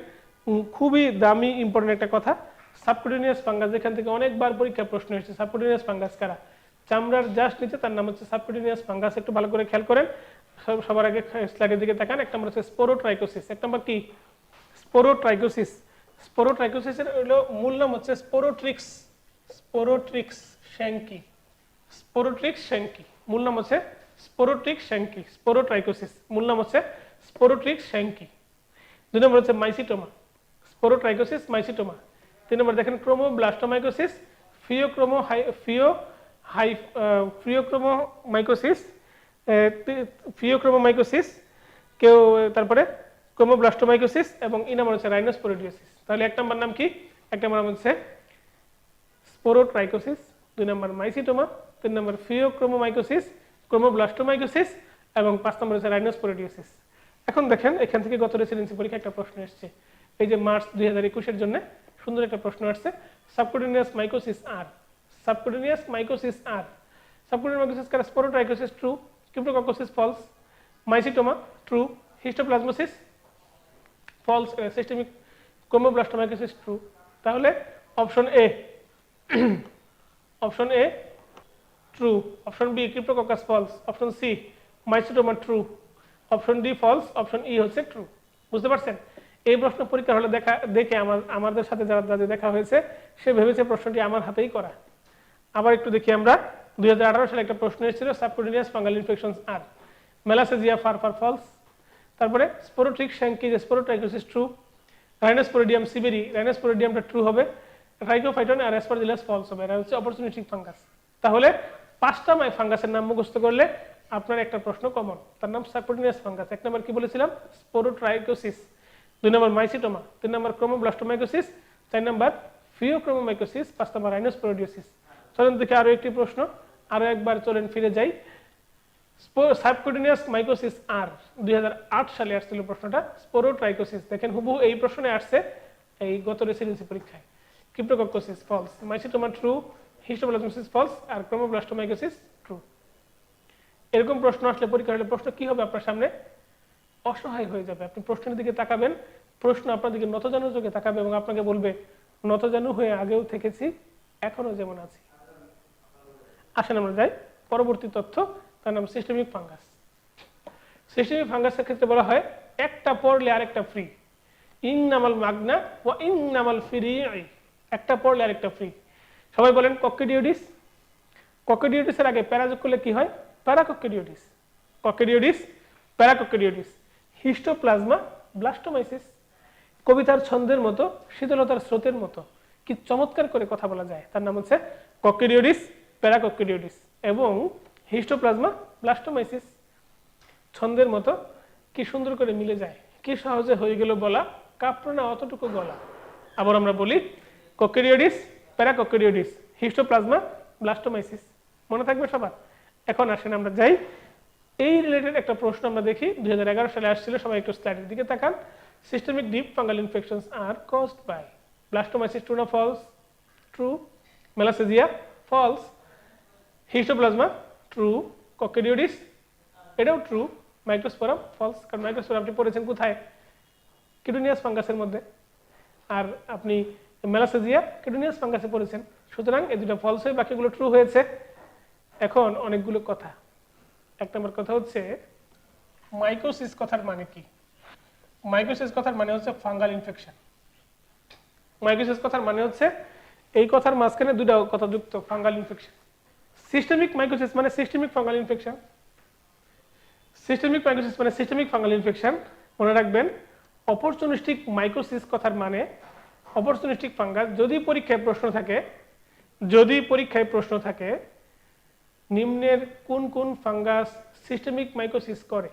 খুবই দামি ইম্পর্টেন্ট একটা কথা, সাবকুটেনিয়াস ফাঙ্গাস, যেখান থেকে অনেকবার পরীক্ষা প্রশ্ন এসেছে। সাবকুটেনিয়াস ফাঙ্গাস কারা? চামড়ার জাস্ট নিচে, তার নাম হচ্ছে সাবকুটেনিয়াস ফাঙ্গাস। একটু ভালো করে খেয়াল করেন, সবার আগে স্লাইডের দিকে তাকান। এক নম্বর হচ্ছে স্পোরোট্রাইকোসিস। এক নম্বর কি? স্পোরোট্রাইকোসিস। স্পোরোট্রাইকোসিসের হলো মূল নাম হচ্ছে স্পোরোট্রিক্স, স্পোরোট্রিক্স শ্যাঙ্কি, স্পোরোট্রিক্স শ্যাঙ্কি। মূল নাম হচ্ছে স্পোরোট্রিক্স শ্যাঙ্কি। স্পোরোট্রাইকোসিস মূল নাম হচ্ছে স্পোরোট্রিক্স শ্যাঙ্কি। 2 নম্বর হচ্ছে মাইসিটোমা, স্পোরোট্রাইকোসিস মাইসিটোমা। 3 নম্বর দেখেন ক্রোমোব্লাস্টোমাইকোসিস, ফিওক্রোমোমাইকোসিস, ফিওক্রোমোমাইকোসিস কেউ, তারপরে ক্রোমোব্লাস্টোমাইকোসিস এবং ই নম্বর হচ্ছে রাইনোস্পোরিডিওসিস। তাহলে 1 নম্বর নাম কি? 1 নম্বর নাম হচ্ছে স্পোরোট্রাইকোসিস, 2 নম্বর মাইসিটোমা, 3 নম্বর ফিওক্রোমোমাইকোসিস, ক্রোমোব্লাস্টোমাইকোসিস এবং 5 নম্বর হচ্ছে রাইনোস্পোরিডিওসিস। এখন দেখেন এখান থেকে গত রেসিডেন্সি পরীক্ষা একটা প্রশ্ন এসেছে, এই যে মার্চ 2021-এর জন্য সুন্দর একটা প্রশ্ন আসছে। সাবকুটেনিয়াস মাইকোসিস আর, সাবকুটেনিয়াস মাইকোসিস আর, সাবকুটেনিয়াস মাইকোসিস কার? Sporotrichosis true, cryptococcosis false, mycetoma true, histoplasmosis false, systemic chromoblastomycosis true. তাহলে option A, option A true, option B Cryptococcus false, option C mycetoma true, option D false, option E হচ্ছে ট্রু। বুঝতে পারছেন? এই প্রশ্ন পরীক্ষা হলে দেখে আমাদের সাথে যারা দেখা হয়েছে সে ভেবেছে প্রশ্নটি আমার হাতেই করা। আবার একটু দেখি আমরা, 2018 সালে একটা প্রশ্ন এসেছিল, সাবকুটেনিয়াস ফাঙ্গাল ইনফেকশনস আর, মেলাসেজিয়া ফারফার ফলস, তারপরে স্পোরোট্রিক্স শ্যাঙ্কি যে স্পোরোট্রাইকোসিস ট্রু, রাইনোস্পোরিডিয়াম সিবেরি, রাইনোস্পোরিডিয়ামটা ট্রু হবে, ট্রাইকোফাইটন আর অ্যাসপারজিলাস ফলস হবে। এটা হচ্ছে অপরচুনিস্টিক ফাঙ্গাস। তাহলে 5টা ফাঙ্গাসের নাম মুখস্থ করলে আপনার একটা প্রশ্ন কমন, তার নাম সাবকুটেনিয়াস ফাঙ্গাস। 1 নম্বর কি বলেছিলাম? স্পোরোট্রাইকোসিস, 2 নম্বর মাইসিটোমা, 3 নম্বর ক্রোমোব্লাস্টোমাইকোসিস, 4 নম্বর ফিওক্রোমোমাইকোসিস, 5 নম্বর রাইনোস্পোরিডিওসিস। চলেন দেখি আরো একটি প্রশ্ন, আরো একবার চলেন ফিরে যাই। সাবকুটেনিয়াস মাইকোসিস আর 2008 সালে আসছিল প্রশ্নটা, স্পোরোট্রাইকোসিস। দেখেন হুবহু এই প্রশ্নে আসছে এই গত রেসিডেন্সি পরীক্ষায়। ক্রিপ্টোকক্কোসিস false, mycetoma true, histoplasmosis false আর ক্রোমোব্লাস্টোমাইকোসিস ট্রু। এরকম প্রশ্ন আসলে পরীক্ষা হলে প্রশ্ন কি হবে আপনার সামনে? অসহায় হয়ে যাবে। আপনি প্রশ্নের দিকে তাকাবেন, প্রশ্ন আপনার দিকে নতজানু চোখে তাকাবে এবং আপনাকে বলবে নতজানু হয়ে আগেও থেকেছি, এখনো যেমন আছি। আসেন আমরা যাই পরবর্তী তথ্য, তার নাম সিস্টেমিক ফাঙ্গাস। সিস্টেমিক ফাঙ্গাসের ক্ষেত্রে বলা হয় একটা পড়লে আরেকটা ফ্রি, ইননামাল মাগনা ওয়া ইননামাল ফ্রি, একটা পড়লে আরেকটা ফ্রি। সবাই বলেন কক্সিডিওডিস। কক্সিডিওডিসের আগে প্যারা যোগ করলে কি হয়? প্যারাকক্সিডিওডিস, কক্সিডিওডিস, প্যারাকক্সিডিওডিস। হিস্টোপ্লাজমা ব্লাস্টোমাইসিস। কবিতার ছন্দের মতো, শীতলতার স্রোতের মতো কি চমৎকার করে কথা বলা যায়, তার নাম হচ্ছে কক্সিডিওডিস, প্যারাকক্সিডিওডিস এবং হিস্টোপ্লাজমা ব্লাস্টোমাইসিস। ছন্দের মতো কি সুন্দর করে মিলে যায়, কি সহজে হয়ে গেল বলা, কাঁপলো না অতটুকু গলা। আবার আমরা বলি কক্সিডিওডিস, প্যারাকক্সিডিওডিস, হিস্টোপ্লাজমা ব্লাস্টোমাইসিস। মনে থাকবে সবার? এখন আসেন আমরা যাই, এই রিলেটেড একটা প্রশ্ন আমরা দেখি, 2011 সালে আসছিল। সবাই একটু স্লাইডের দিকে তাকান। Systemic deep fungal infections are caused by blastomycosis, true না false? True. Malassezia false, Histoplasma true, Coccidioides এটাও ট্রু, মাইক্রোস্পোরাম ফলস, কারণ মাইক্রোস্পোরাম আপনি পড়েছেন কোথায়? কিডোনিয়াস ফাঙ্গাসের মধ্যে, আর আপনি মেলাসেজিয়া কিডোনিয়াস ফাঙ্গাসে পড়েছেন। সুতরাং এই দুটো ফলস হয়ে বাকিগুলো ট্রু হয়েছে। এখন অনেকগুলো কথা। 1 নম্বর কথা হচ্ছে মাইকোসিস কথার মানে কি? মাইকোসিস কথার মানে হচ্ছে ফাঙ্গাল ইনফেকশন। মাইকোসিস কথার মানে হচ্ছে এই কথার মাঝখানে দুটো কথা যুক্ত, ফাঙ্গাল ইনফেকশন। সিস্টেমিক মাইকোসিস মানে systemic fungal infection. Systemic mycosis মানে সিস্টেমিক ফাঙ্গাল ইনফেকশন। মনে রাখবেন অপরচুনিস্টিক মাইকোসিস কথার মানে অপরচুনিস্টিক ফাঙ্গাস। যদি পরীক্ষায় প্রশ্ন থাকে নিম্নের কোন কোন ফাঙ্গাস সিস্টেমিক মাইকোসিস করে,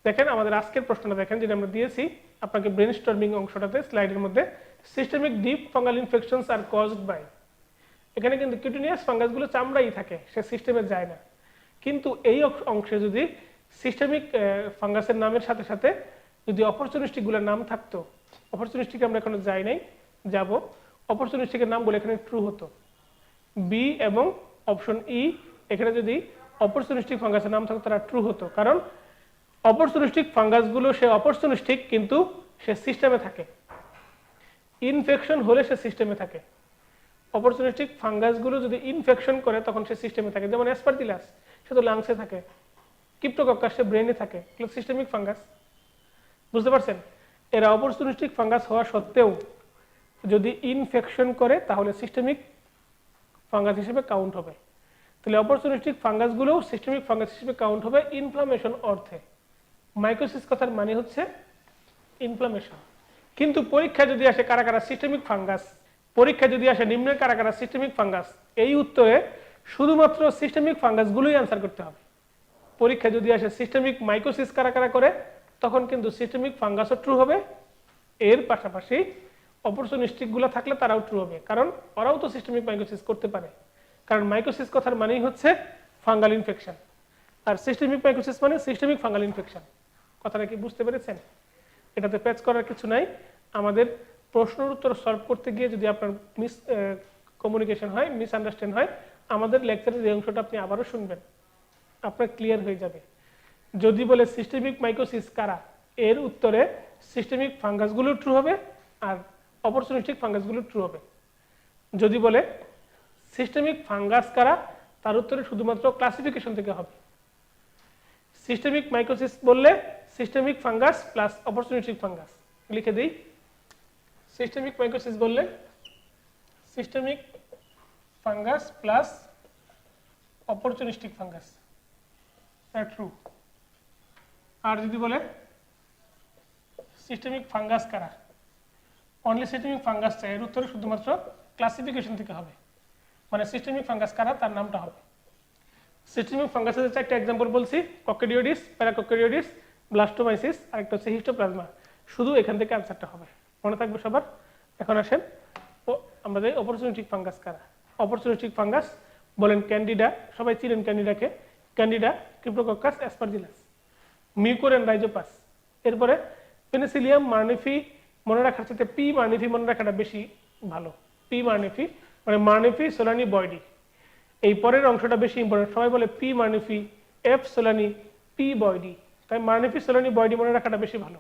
দেখেন আমাদের আজকের প্রশ্নটা দেখেন যেটা আমরা দিয়েছি আপনাকে ব্রেনস্টর্মিং অংশটাতে স্লাইডের মধ্যে, systemic deep fungal infections are caused by. এখানে কিন্তু কিউটেনিয়াস ফাঙ্গাসগুলো চামড়াই থাকে, সে সিস্টেমে যায় না। কিন্তু এই অংশে যদি সিস্টেমিক ফাঙ্গাসের নামের সাথে সাথে যদি অপরচুনিস্টিকগুলোর নাম থাকতো, অপরচুনিস্টিকে আমরা এখনো যাই নাই, যাব, অপরচুনিস্টিকের নামগুলো এখানে ট্রু হতো। বি এবং অপশন ই, এখানে যদি অপরচুনিস্টিক ফাঙ্গাসের নাম থাকতো তারা ট্রু হতো, কারণ অপরচুনিস্টিক ফাঙ্গাসগুলো সে অপরচুনিস্টিক কিন্তু সে সিস্টেমে থাকে, ইনফেকশন হলে সে সিস্টেমে থাকে। অপরচুনিস্টিক ফাঙ্গাসগুলো যদি ইনফেকশন করে তখন সে সিস্টেমে থাকে, যেমন অ্যাসপারজিলাস সে তো লাংসে থাকে, ক্রিপ্টোকক্কাস সে ব্রেনে থাকে, এগুলো সিস্টেমিক ফাঙ্গাস। বুঝতে পারছেন? এরা অপরচুনিস্টিক ফাঙ্গাস হওয়া সত্ত্বেও যদি ইনফেকশন করে তাহলে সিস্টেমিক ফাঙ্গাস হিসেবে কাউন্ট হবে। তাহলে অপরচুনিস্টিক ফাঙ্গাসগুলোও সিস্টেমিক ফাঙ্গাস হিসেবে কাউন্ট হবে ইনফ্লামেশন অর্থে। মাইকোসিস কথার মানে হচ্ছে ইনফ্লামেশন। কিন্তু পরীক্ষা যদি আসে কারা কারা সিস্টেমিক ফাঙ্গাস, পরীক্ষা যদি আসে নিম্নের কারা কারা সিস্টেমিক ফাঙ্গাস, এই উত্তরে শুধুমাত্র সিস্টেমিক ফাঙ্গাসগুলোই অ্যান্সার করতে হবে। পরীক্ষা যদি আসে সিস্টেমিক মাইকোসিস কারা কারা করে, তখন কিন্তু সিস্টেমিক ফাঙ্গাসও ট্রু হবে, এর পাশাপাশি অপরচুনিস্টিকগুলো থাকলে তারাও ট্রু হবে, কারণ ওরাও তো সিস্টেমিক মাইকোসিস করতে পারে। কারণ মাইকোসিস কথার মানেই হচ্ছে ফাঙ্গাল ইনফেকশন, আর সিস্টেমিক মাইকোসিস মানে সিস্টেমিক ফাঙ্গাল ইনফেকশন। কথাটা কি বুঝতে পেরেছেন? এটাতে প্যাচ করার কিছু নাই। আমাদের প্রশ্নের উত্তর সলভ করতে গিয়ে যদি আপনার মিস কমিউনিকেশন হয়, মিসআন্ডারস্ট্যান্ড হয়, আমাদের লেকচারের এই অংশটা আপনি আবারও শুনবেন, আপনার ক্লিয়ার হয়ে যাবে। যদি বলে সিস্টেমিক মাইকোসিস কারা, এর উত্তরে সিস্টেমিক ফাঙ্গাসগুলো ট্রু হবে আর অপরচুনিস্টিক ফাঙ্গাসগুলো ট্রু হবে। যদি বলে সিস্টেমিক ফাঙ্গাস কারা, তার উত্তরে শুধুমাত্র ক্লাসিফিকেশন থেকে হবে। সিস্টেমিক মাইকোসিস বললে systemic fungus plus opportunistic fungus লিখে দিই। সিস্টেমিক মাইকোসিস বললে systemic fungus plus opportunistic fungus, true. আর যদি বলে সিস্টেমিক ফাঙ্গাস কারা, অনলি সিস্টেমিক ফাঙ্গাস চাই, এর উত্তরে শুধুমাত্র ক্লাসিফিকেশন থেকে হবে, মানে সিস্টেমিক ফাঙ্গাস কারা তার নামটা হবে। সিস্টেমিক ফাঙ্গাসের চারটা এক্সাম্পল বলছি, ককেডিওডিস, প্যারাককেডিওডিস, ব্লাস্টোমাইসিস, আর একটা হচ্ছে হিস্টোপ্লাজমা। শুধু এখান থেকে আনসারটা হবে, মনে থাকবে সবার। এখন আসেন আমরা যাই অপরচুনিস্টিক ফাঙ্গাস কারা। অপরচুনিস্টিক ফাঙ্গাস বলেন ক্যান্ডিডা, সবাই চিনেন ক্যান্ডিডাকে, ক্যান্ডিডা, ক্রিপ্টোকক্কাস, অ্যাসপারজিলাস, মিউকোরিয়ান রাইজোপাস। এরপরে পেনিসিলিয়াম মার্নিফি, মনে রাখার সাথে পি মার্নিফি মনে রাখাটা বেশি ভালো। পি মার্নিফি মানে মার্নিফি সোলানি বয়ডি, এই পরের অংশটা বেশি ইম্পর্টেন্ট। সবাই বলে পি মার্নিফি, এফ সোলানি, পি বয়ডি, তাই মার্নিফি সোলানি বয়ডি মনে রাখাটা বেশি ভালো।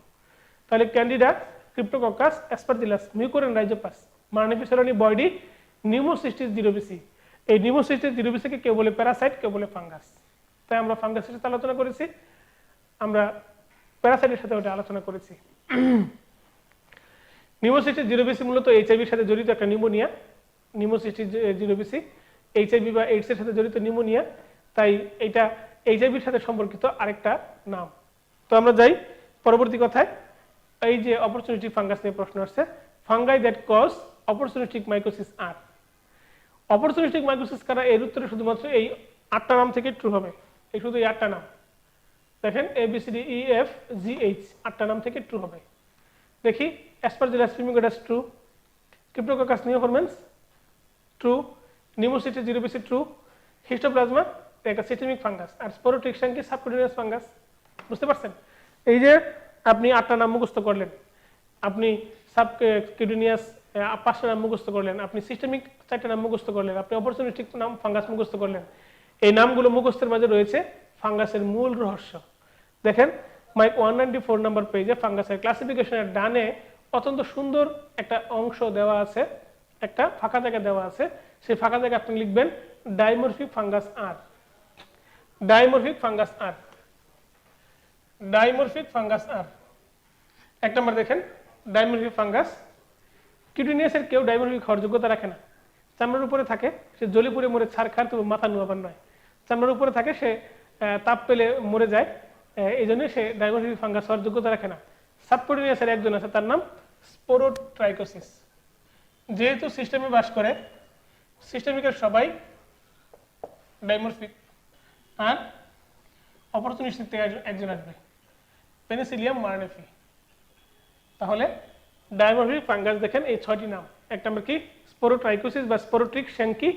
তাহলে candida, Cryptococcus, Aspergillus, মিউকোরিয়ান Rhizopus, মার্নিফি সোলানি বয়ডি, pneumocystis জিরোবিসি। এই নিউমোসিস্টিস জিরোবিসিকে কেউ বলে প্যারাসাইট, কেউ বলে ফাঙ্গাস। তাই আমরা ফাঙ্গাসের সাথে আলোচনা করেছি, আমরা প্যারাসাইটের সাথে ওটা আলোচনা করেছি। নিউমোসিস্টিস জিরোবিসি মূলত এইচআইভির সাথে জড়িত একটা নিউমোনিয়া। নিউমোসিস্টিস জিরোবিসি এইচআইভি বা এইডস এর সাথে জড়িত নিউমোনিয়া, তাই এটা এইচআইভির সাথে সম্পর্কিত আরেকটা নাম। তো আমরা যাই পরবর্তী কথায়। এই যে অপরচুনিস্টিক ফাঙ্গাস নিয়ে প্রশ্ন আসছে, fungi that cause opportunistic mycosis are. Opportunistic mycosis কারা, এর উত্তরে শুধুমাত্র এই 8টা নাম থেকে ট্রু হবে, এই শুধু এই 8টা নাম দেখেন, ABCD EF GH, 8টা নাম থেকে ট্রু হবে। দেখি, Aspergillus fumigatus true, Cryptococcus neoformans true, Pneumocystis jirovecii true, Histoplasma একটা সিস্টেমিক ফাঙ্গাস, আর স্পোরোট্রিকশন কি সাবকিউটেনিয়াস ফাঙ্গাস। বুঝতে পারছেন? এই যে আপনি 8টা নাম মুখস্থ করলেন, আপনি সাবকিউটেনিয়াস 5টা নাম মুখস্থ করলেন, আপনি সিস্টেমিক 4টা নাম মুখস্থ করলেন, আপনি অপরচুনিস্টিক নাম ফাঙ্গাস মুখস্থ করলেন। এই নামগুলো মুখস্থের মাঝে রয়েছে ফাঙ্গাসের মূল রহস্য। দেখেন মাইক 194 নম্বর পেজে ফাঙ্গাসের ক্লাসিফিকেশনের ডানে অত্যন্ত সুন্দর একটা অংশ দেওয়া আছে, একটা ফাঁকা জায়গা দেওয়া আছে। সেই ফাঁকা জায়গায় আপনি লিখবেন ডাইমরফিক ফাঙ্গাস আর। ডাইমরফিক ফাঙ্গাস আর, ডাইমরফিক ফাঙ্গাস আর। 1 নম্বর দেখেন, ডাইমরফিক ফাঙ্গাস। কিউটিনিয়াসের কেউ ডাইমরফিক হওয়ার যোগ্যতা রাখে না, চামড়ার উপরে থাকে, সে জ্বলে পুড়ে মরে ছাড় খার, তবু মাথা নুয়াবার নয়। চামড়ার উপরে থাকে, সে তাপ পেলে মরে যায়, এই জন্য সে ডাইমরফিক ফাঙ্গাস হওয়ার যোগ্যতা রাখে না। সাবকিউটেনিয়াসের একজন আছে, তার নাম স্পোরোট্রাইকোসিস। যেহেতু সিস্টেমে বাস করে, সিস্টেমিকের সবাই ডাইমরফিক, আর অপরচুনিস্টিক থেকে একজন আসবে, পেনিসিলিয়াম মার্নিফি। তাহলে ডাইমরফিক ফাঙ্গাস দেখেন এই 6টি নাম। 1 নম্বর কি স্পোরোট্রাইকোসিস বা স্পোরোট্রিক শ্যাঙ্কি,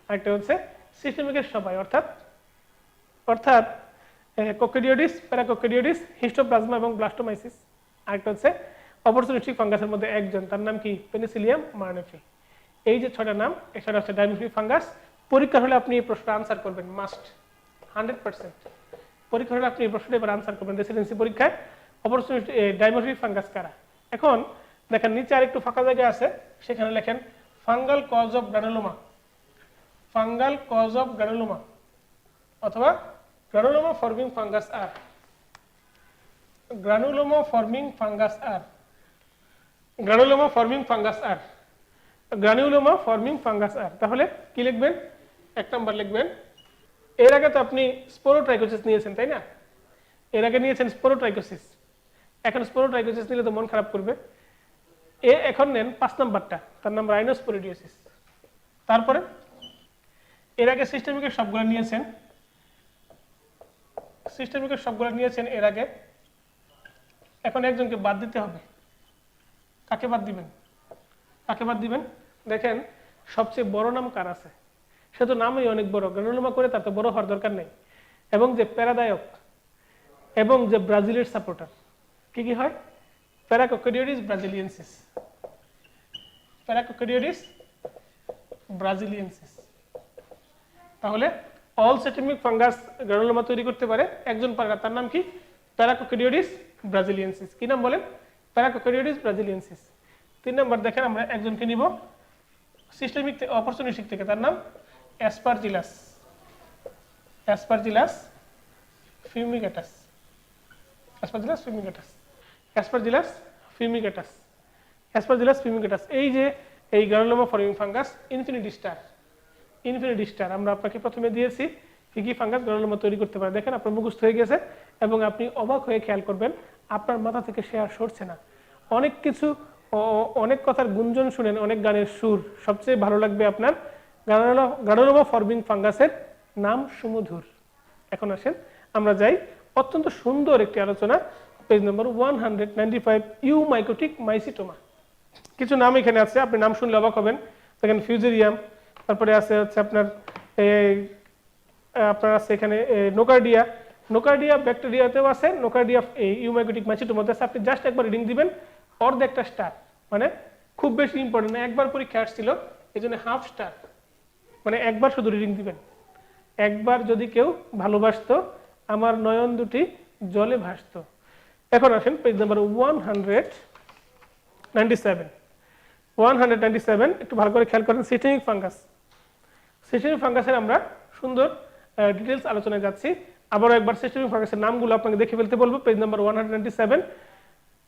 আরেকটা হচ্ছে সিস্টেমিকের সবাই অর্থাৎ ককেডিওডিস, প্যারাককেডিওডিস, হিস্টোপ্লাজমা এবং ব্লাস্টোমাইসিস। আরেকটা হচ্ছে অপরচুনিস্টিক ফাঙ্গাসের মধ্যে একজন, তার নাম কি পেনিসিলিয়াম মার্নেফি। এই যে 6টা নাম, এছাড়া হচ্ছে ডাইমোফিলিক ফাঙ্গাস। পরীক্ষা হলে আপনি এই প্রশ্নটা আনসার করবেন, মাস্ট 100%। পরীক্ষা হলে আপনি এই প্রশ্নটা এবার আনসার করবেন রেসিডেন্সি পরীক্ষায়। অপরচুনিটি ডাইমোফিলিক ফাঙ্গাস কারা। এখন দেখেন নিচে আরেকটু ফাঁকা জায়গা আছে, সেখানে লেখেন fungal cause of granuloma, fungal cause of granuloma অথবা granuloma forming fungus are, granuloma forming fungus are, granuloma forming fungus are, granuloma forming fungus are. তাহলে কি লিখবেন? 1 নম্বর লিখবেন, এর আগে তো আপনি স্পোরোট্রাইকোসিস নিয়েছেন তাই না? এর আগে নিয়েছেন স্পোরোট্রাইকোসিস, এখন স্পোরোট্রাইকোসিস নিলে তো মন খারাপ করবে। এখন নেন 5 নম্বরটা, তার নাম রাইনোস্পোরিডিওসিস। তারপরে এর আগে সিস্টেমিকের সবগুলো নিয়েছেন, সিস্টেমিকের সবগুলো নিয়েছেন এর আগে। এখন একজনকে বাদ দিতে হবে। কাকে বাদ দিবেন? কাকে বাদ দিবেন? দেখেন সবচেয়ে বড় নাম কার আছে? সে তো নামই অনেক বড়, গ্রানুলোমা করে তার তো বড় হওয়ার দরকার নেই। এবং যে প্যারাদায়ক এবং যে ব্রাজিলের সাপোর্টার, কি কি হয়? প্যারাকোকেডিওডিস ব্রাজিলিয়েন্সিস, প্যারাকোকেডিওডিস ব্রাজিলিয়েন্সিস। তাহলে অল সিস্টেমিক ফাঙ্গাস গ্রানুলোমা তৈরি করতে পারে, একজন পারে না, তার নাম কি? প্যারাকোকেডিওডিস ব্রাজিলিয়েন্সিস। কি নাম বলেন? প্যারাকোকেডিওডিস ব্রাজিলিয়েন্সিস। 3 নম্বর দেখেন আমরা একজনকে নিব সিস্টেমিক অপরচুনিস্টিক থেকে, তার নাম Aspergillus, Aspergillus fumigatus, Aspergillus fumigatus, Aspergillus fumigatus, Aspergillus fumigatus. এই যে এই granuloma forming fungus infinity star, infinity star আমরা আপনাকে প্রথমে দিয়েছি কি কি ফাঙ্গাস গ্রানুলোমা তৈরি করতে পারে। দেখেন আপনার মুখস্থ হয়ে গেছে এবং আপনি অবাক হয়ে খেয়াল করবেন আপনার মাথা থেকে সে আর সরছে না। অনেক কিছু, অনেক কথার গুঞ্জন শুনেন, অনেক গানের সুর, সবচেয়ে ভালো লাগবে আপনার গ্রানুলোমা ফর্মিং ফাঙ্গাসের নাম সুমধুর। এখন আসেন আমরা যাই অত্যন্ত সুন্দর একটি আলোচনা, পেজ নম্বর 195, ইউমাইকোটিক মাইসিটোমা। কিছু নাম এখানে আছে, আপনি নাম শুনলে অবাক হবেন। দেখেন ফিউজেরিয়াম, তারপরে আছে হচ্ছে আপনার আছে এখানে নোকার্ডিয়া, নোকার্ডিয়া ব্যাকটেরিয়াতেও আছে, নোকার্ডিয়া ইউমাইকোটিক মাইসিটোমাতে আছে। আপনি জাস্ট একবার রিডিং দিবেন, অর্ধেকটা স্টার, মানে খুব বেশি ইম্পর্টেন্ট না, একবার পরীক্ষা আসছিল এই জন্য হাফ স্টার, মানে একবার শুধু রিডিং দিবেন। একবার যদি কেউ ভালোবাসতো আমার নয়ন দুটি জলে ভাসতো। এখন আসেন পেজ নাম্বার 197, 197 একটু ভালো করে খেয়াল করেন। সিস্টেমিক ফাঙ্গাস, সিস্টেমিক ফাঙ্গাসের আমরা সুন্দর ডিটেলস আলোচনায় যাচ্ছি। আবারও একবার সিস্টেমিক ফাঙ্গাসের নামগুলো আপনাকে দেখে ফেলতে বলবো। পেজ নাম্বার 197,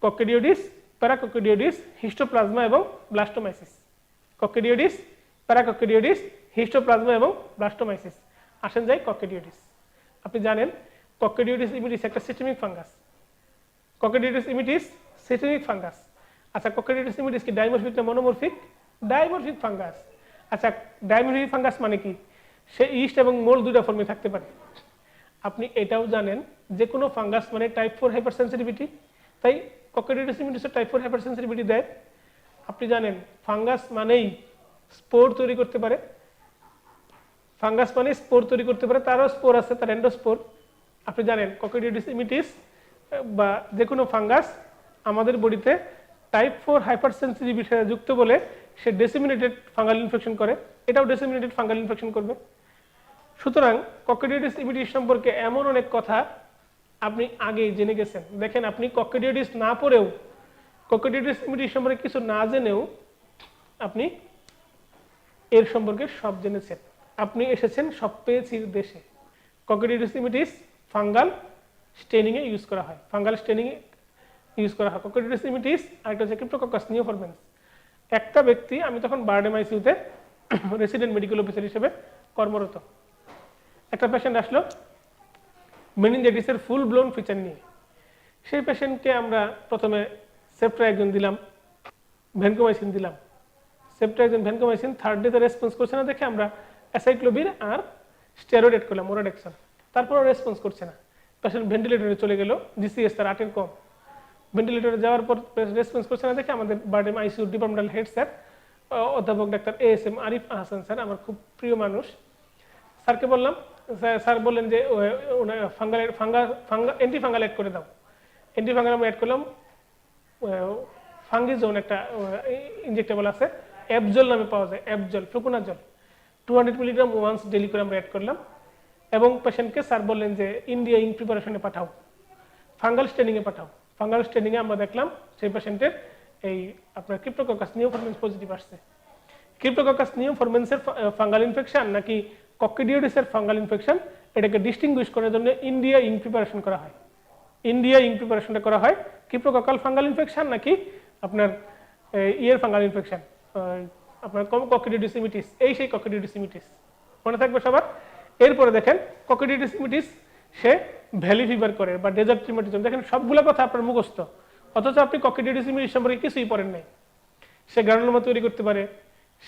ককেডিওডিস, প্যারাকোকেডিওডিস, হিস্টোপ্লাজমা এবং ব্লাস্টোমাইসিস। ককেডিওডিস, প্যারাকোকেডিওডিস, হিস্টোপ্লাজমা এবং ব্লাস্টোমাইসিস। আসেন যাই ককেডিওডিস। আপনি জানেন ককেডিওডিস ইমিডিস একটা systemic fungus, Coccidioides immitis systemic fungus. আচ্ছা ককেডিওডিস ইমিডিস কি ডাইমরফিক না মনোমরফিক? Dimorphic fungus. আচ্ছা ডাইমরফিক ফাঙ্গাস মানে কি? সে ইস্ট এবং মোল্ড দুইটা ফর্মে থাকতে পারে। আপনি এটাও জানেন যে কোনো ফাঙ্গাস মানে টাইপ 4 হাইপারসেনসিটিভিটি, তাই ককেডিওডিস ইমিডিসও টাইপ 4 হাইপারসেনসিটিভিটি দেয়। আপনি জানেন ফাঙ্গাস মানেই স্পোর তৈরি করতে পারে, ফাঙ্গাস মানে স্পোর তৈরি করতে পারে, তারও স্পোর আছে, তার এন্ডোস্পোর। আপনি জানেন ককেডিওডিস ইমিডিস বা যে কোনো ফাঙ্গাস আমাদের বডিতে টাইপ 4 হাইপারসেনসিটিভিটি যুক্ত বলে সে ডিসেমিনেটেড ফাঙ্গাল ইনফেকশন করে, এটাও ডিসেমিনেটেড ফাঙ্গাল ইনফেকশন করবে। সুতরাং ককেডিওডিস ইমিডিস সম্পর্কে এমন অনেক কথা আপনি আগেই জেনে গেছেন। দেখেন আপনি ককেডিওডিস না পড়েও, ককেডিওডিস ইমিডিস সম্পর্কে কিছু না জেনেও আপনি এর সম্পর্কে সব জেনেছেন। আপনি এসেছেন সব পেয়েছি দেশে। ককেডিওডিস ইমিডিস ফাঙ্গাল স্টেনিং এ ইউজ করা হয়, ফাঙ্গাল স্টেনিং এ ইউজ করা হয় ককেডিওডিস ইমিডিস। আরেকটা হচ্ছে ক্রিপ্টোকক্কাস নিওফরমেন্স। একটা ব্যক্তি, আমি তখন বারডেম আইসিইউতে রেসিডেন্ট মেডিকেল অফিসার হিসেবে কর্মরত, একটা পেশেন্ট আসলো মেনিনজাইটিসের ফুল ব্লোন ফিচার নিয়ে। সেই পেশেন্টকে আমরা প্রথমে সেপ্ট্রাইজন দিলাম, ভ্যানকোমাইসিন দিলাম। সেপ্ট্রাইজন ভ্যানকোমাইসিন থার্ড ডেতে রেসপন্স করছে না দেখে আমরা অ্যাসাইক্লোভির আর স্টেরয়েড এড করলাম, ওরাডেক্সন। তারপরও রেসপন্স করছে না, পেশেন্ট ভেন্টিলেটরে চলে গেল, জিসিএস তার 8-এর কম। ভেন্টিলেটরে যাওয়ার পর রেসপন্স করছে না দেখে আমাদের BIRDEM ICU departmental head sir অধ্যাপক doctor ASM Arif Ahsan sir, আমার খুব প্রিয় মানুষ, স্যারকে বললাম। স্যার বললেন যে অ্যান্টি ফাঙ্গাল অ্যাড করে দাও। অ্যান্টি ফাঙ্গাল আমি অ্যাড করলাম, ফাঙ্গিজোন একটা ইনজেক্টেবল আছে, অ্যাবজল নামে পাওয়া যায়, অ্যাবজল ফ্লুকোনাজল 200 মিলিগ্রাম ওয়ান্স ডেলি করে আমরা অ্যাড করলাম এবং পেশেন্টকে স্যার বললেন যে ইন্ডিয়া ইঙ্ক প্রিপারেশনে পাঠাও, ফাঙ্গাল স্টেনিংয়ে পাঠাও। ফাঙ্গাল স্টেনিংয়ে আমরা দেখলাম সেই পেশেন্টের এই আপনার ক্রিপ্টোককাস নিওফরমেন্স পজিটিভ আসছে। ক্রিপ্টোককাস নিওফরমেন্সের ফাঙ্গাল ইনফেকশন নাকি কক্সিডিওডিসের ফাঙ্গাল ইনফেকশন, এটাকে ডিস্টিংগুইশ করার জন্য ইন্ডিয়া ইঙ্ক প্রিপারেশন করা হয়। ইন্ডিয়া ইঙ্ক প্রিপারেশনটা করা হয় ক্রিপ্টোককাল ফাঙ্গাল ইনফেকশন নাকি আপনার ইয়ের ফাঙ্গাল ইনফেকশন, আপনার কক্সিডিওডিস ইমিটিস, এই সেই কক্সিডিওডিস ইমিটিস মনে থাকবে সবার। এরপরে দেখেন কক্সিডিওডিস ইমিটিস সে ভ্যালি ফিভার করে বা ডেজার্ট রিউমাটিজম, দেখেন সবগুলো কথা আপনার মুখস্থ, অথচ আপনি কক্সিডিওডিস ইমিটিস সম্পর্কে কিছুই পড়েন নাই। সে গ্রানুলোমা তৈরি করতে পারে,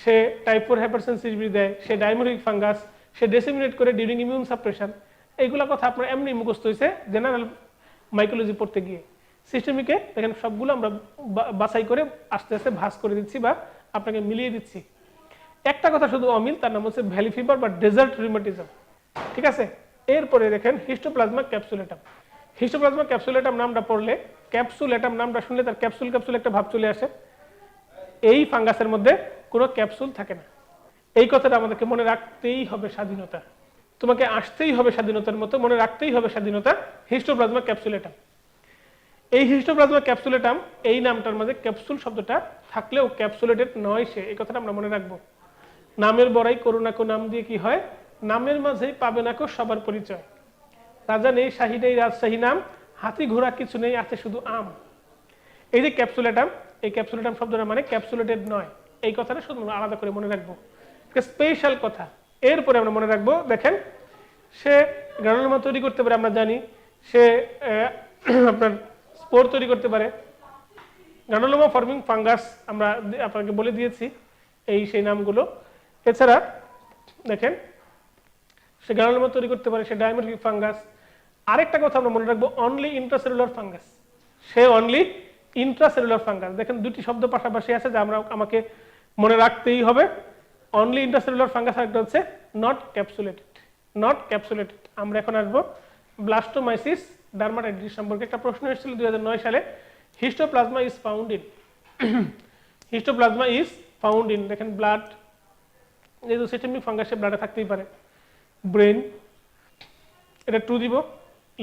সে টাইপ 4 হাইপারসেনসিটিভিটি দেয়, সে ডাইমোরিক ফাঙ্গাস, সে ডিসেমিনেট করে ডিউরিং ইমিউন সাপ্রেশন, এইগুলা কথা আপনার এমনি মুখস্থ হয়েছে জেনারেল মাইকোলজি পড়তে গিয়ে। সিস্টেমিকে দেখেন সবগুলো আমরা বাছাই করে আস্তে আস্তে ভাঁজ করে দিচ্ছি বা আপনাকে মিলিয়ে দিচ্ছি। একটা কথা শুধু অমিল, তার নাম হচ্ছে ভ্যালি ফিভার বা ডেজার্ট রিউমাটিজম, ঠিক আছে। এরপরে দেখেন হিস্টোপ্লাজমা ক্যাপসুলেটাম। হিস্টোপ্লাজমা ক্যাপসুলেটাম নামটা পড়লে, ক্যাপসুলেটাম নামটা শুনলে তার ক্যাপসুল ক্যাপসুল একটা ভাব চলে আসে। এই ফাঙ্গাসের মধ্যে কোনো ক্যাপসুল থাকে না, এই কথাটা আমাদেরকে মনে রাখতেই হবে। স্বাধীনতা তোমাকে আসতেই হবে, স্বাধীনতার মতো মনে রাখতেই হবে স্বাধীনতা। হিস্টোপ্লাজমা ক্যাপসুলেটাম, এই হিস্টোপ্লাজমা ক্যাপসুলেটাম এই নামটার মাঝে ক্যাপসুল শব্দটা থাকলেও ক্যাপসুলেটেড নয় সে, এই কথাটা আমরা মনে রাখবো। নামের বড়াই করুণা কো নাম দিয়ে কি হয়, নামের মাঝেই পাবে না কো সবার পরিচয়। রাজা নেই, শাহী নেই, রাজশাহী নাম, হাতি ঘোড়া কিছু নেই, আছে শুধু আম। এই যে ক্যাপসুলেটাম, এই ক্যাপসুলেটাম শব্দটা মানে ক্যাপসুলেটেড নয়, এই কথাটা শুধু আলাদা করে মনে রাখবো, স্পেশাল কথা। এরপরে আমরা মনে রাখবো দেখেন সে গ্রানুলোমা তৈরি করতে পারে, আমরা জানি সে আপনার স্পোর তৈরি করতে পারে। গ্রানুলোমা ফর্মিং ফাঙ্গাস আমরা আপনাকে বলে দিয়েছি এই সেই নামগুলো। এছাড়া দেখেন সে গ্রানুলোমা তৈরি করতে পারে, সে ডাইমোরিক ফাঙ্গাস। আরেকটা কথা আমরা মনে রাখবো, অনলি ইন্ট্রাসেলুলার ফাঙ্গাস, সে অনলি ইন্ট্রাসেলুলার ফাঙ্গাস। দেখেন দুটি শব্দ পাশাপাশি আছে যা আমাকে মনে রাখতেই হবে, অনলি ইন্ট্রাসেলুলার ফাঙ্গাস, আর একটা হচ্ছে নট ক্যাপসুলেটেড। নট ক্যাপসুলেটেড। আমরা এখন আসবো ব্লাস্টোমাইসিস ডার্মাটাইটিস সম্পর্কে। একটা প্রশ্ন এসেছিল 2009 সালে, histoplasma is found in, histoplasma is found in, দেখেন ব্লাড, যেহেতু সিস্টেমিক ফাঙ্গাসে ব্লাডে থাকতেই পারে, ব্রেন এটা ট্রু দিব,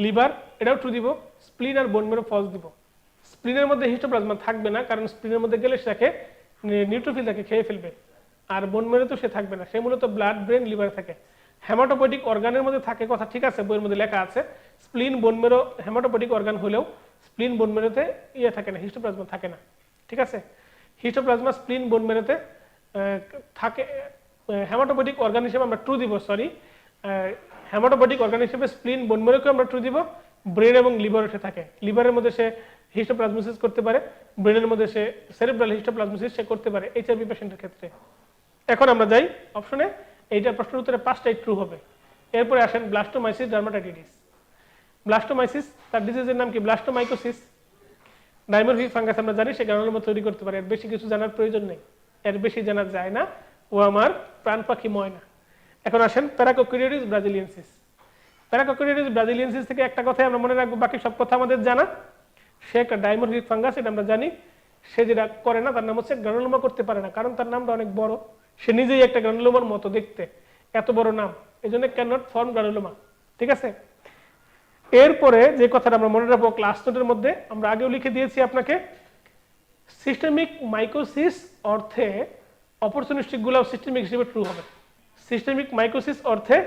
লিভার এটাও ট্রু দিব, স্প্লিন আর বোন মেরো ফলস দিব। স্প্লিনের মধ্যে হিস্টোপ্লাজমা থাকবে না, কারণ স্প্লিনের মধ্যে গেলে সেটাকে নিউট্রোফিল তাকে খেয়ে ফেলবে, আর বোন মেরো তো সে থাকবে না, সে মূলত ব্লাড ব্রেন লিভারে থাকে। হেমাটোপয়েটিক অর্গানের মধ্যে থাকে কথা ঠিক আছে, বইয়ের মধ্যে লেখা আছে স্প্লিন বোন মেরো হেমাটোপয়েটিক অর্গান হলেও স্প্লিন বোন মেরোতে ইয়ে থাকে না, হিস্টোপ্লাজমা থাকে না, ঠিক আছে। হিস্টোপ্লাজমা স্প্লিন বোন মেরোতে থাকে, হেমাটোপয়েটিক অর্গান হিসেবে আমরা ট্রু দিব, সরি, হেমাটোপয়েটিক অর্গান হিসেবে স্প্লিন বোন মেরোকে আমরা ট্রু দিব। ব্রেন এবং লিভারে থাকে, লিভারের মধ্যে সে হিস্টোপ্লাজমোসিস করতে পারে, ব্রেনের মধ্যে সে সেরেব্রাল হিস্টোপ্লাজমোসিস সে করতে পারে এইচআইভি পেশেন্টের ক্ষেত্রে। এখন আমরা যাই অপশনে, এইটা প্রশ্নের উত্তরে 5টাই ট্রু হবে। এরপরে আসেন ব্লাস্টোমাইসিস ডার্মাটাইটিস। ব্লাস্টোমাইসিস তার ডিজিজের নাম কি, ব্লাস্টোমাইকোসিস। ডাইমোরিক ফাঙ্গাস আমরা জানি সে গ্রানুলোমা তৈরি করতে পারে, এর বেশি কিছু জানার প্রয়োজন নেই, এর বেশি জানা যায় না, ও আমার প্রাণ পাখি ময়না। এখন আসেন প্যারাকোক্রিওডিস ব্রাজিলিয়েন্সিস। প্যারাকোক্রিওডিস ব্রাজিলিয়েন্সিস থেকে একটা কথাই আমরা মনে রাখবো, বাকি সব কথা আমাদের জানা। সে একটা ডাইমোরিক ফাঙ্গাস, এটা আমরা জানি। সে যেটা করে না তার নাম হচ্ছে গ্রানুলোমা করতে পারে না, কারণ তার নামটা অনেক বড়, সে নিজেই একটা গ্রানুলোমার মতো দেখতে, এত বড় নাম, এই জন্য ক্যান নট ফর্ম গ্রানুলোমা, ঠিক আছে। এরপরে যে কথাটা আমরা মনে রাখবো ক্লাস নোটের মধ্যে আমরা আগেও লিখে দিয়েছি আপনাকে, সিস্টেমিক মাইকোসিস অর্থে অপরচুনিস্টিক গুলো সিস্টেমিক হিসেবে ট্রু হবে। সিস্টেমিক মাইকোসিস অর্থে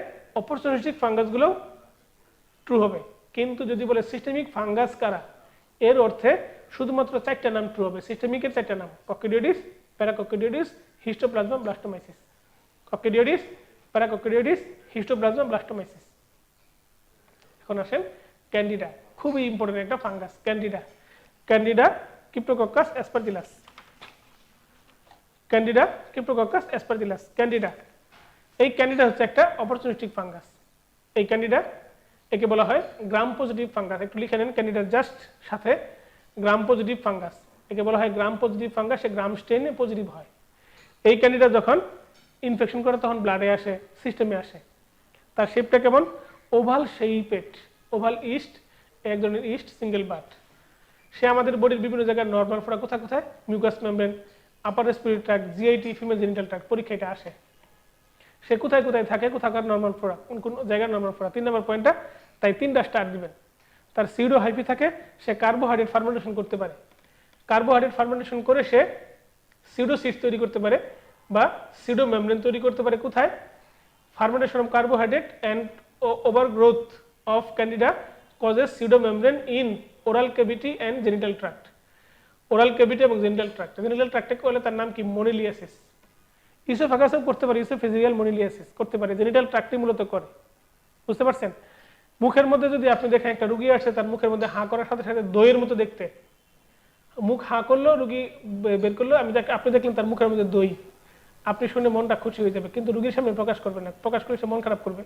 অপরচুনিস্টিক ফাঙ্গাস গুলো ট্রু হবে, কিন্তু যদি বলে সিস্টেমিক ফাঙ্গাস কারা, এর অর্থে শুধুমাত্র 4টা নাম ট্রু হবে। সিস্টেমিকের 4টা নাম, কক্সিডিওডিস, প্যারাকক্সিডিওডিস, হিস্টোপ্লাজমা, ব্লাস্টোমাইসিস। কক্সিডিওডিস, প্যারাকক্সিডিওডিস, হিস্টোপ্লাজমা, ব্লাস্টোমাইসিস। এখন আসেন ক্যান্ডিডা, খুবই ইম্পর্টেন্ট একটা fungus Candida. Candida Cryptococcus Aspergillus. Candida Cryptococcus Aspergillus, Candida. এই ক্যান্ডিডা হচ্ছে একটা অপরচুনিস্টিক ফাঙ্গাস। এই ক্যান্ডিডা একে বলা হয় গ্রাম পজিটিভ ফাঙ্গাস। একটু লিখে নেন ক্যান্ডিডার জাস্ট সাথে গ্রাম পজিটিভ ফাঙ্গাস, একে বলা হয় গ্রাম পজিটিভ ফাঙ্গাস, সে গ্রাম স্টেনে পজিটিভ হয়। এই ক্যান্ডিডা যখন ইনফেকশন করে তখন ব্লাডে আসে, সিস্টেমে আসে। তার শেপটা কেমন, ওভাল শেপেড, ওভাল ইস্ট, এক ধরনের ইস্ট সিঙ্গেল বাট। সে আমাদের বডির বিভিন্ন জায়গায় নর্মাল ফোড়া কোথায় কোথায়, mucus membrane, upper respiratory tract, GIT, female genital tract, পরীক্ষা এটা আসে। সে কোথায় কোথায় থাকে, কোথাকার নর্মাল ফোড়া, কোন কোন জায়গার নর্মাল ফোড়া, 3 নম্বর পয়েন্টটা, তাই 3টা স্টার দিবেন। তার সিউডো হাইফি থাকে, সে কার্বোহাইড্রেট ফার্মেন্টেশন করতে পারে, কার্বোহাইড্রেট ফার্মেন্টেশন করে সে সিউডোসিস্ট তৈরি করতে পারে বা সিউডো মেমব্রেন তৈরি করতে পারে। কোথায়? Fermentation of carbohydrate and overgrowth of Candida causes pseudo membrane in oral cavity and genital tract. Oral cavity এবং জেনিটাল ট্র্যাক্ট, জেনিটাল ট্র্যাক্টে বলে তার নাম কি, মোনিলিয়াসিস। ইসোফাগাসও করতে পারে, ইসোফেজিয়াল মোনিলিয়াসিস করতে পারে, জেনিটাল ট্র্যাক্টই মূলত করে। বুঝতে পারছেন? মুখের মধ্যে যদি আপনি দেখেন একটা রুগী আসছে, তার মুখের মধ্যে হাঁ করার সাথে সাথে দইয়ের মতো দেখতে, মুখ হাঁ করলো, রুগী বের করলো, আপনি দেখলেন তার মুখের মধ্যে দই, আপনি শুনে মনটা খুশি হয়ে যাবে, কিন্তু রুগীর সামনে প্রকাশ করবে না, প্রকাশ করে সে মন খারাপ করবে।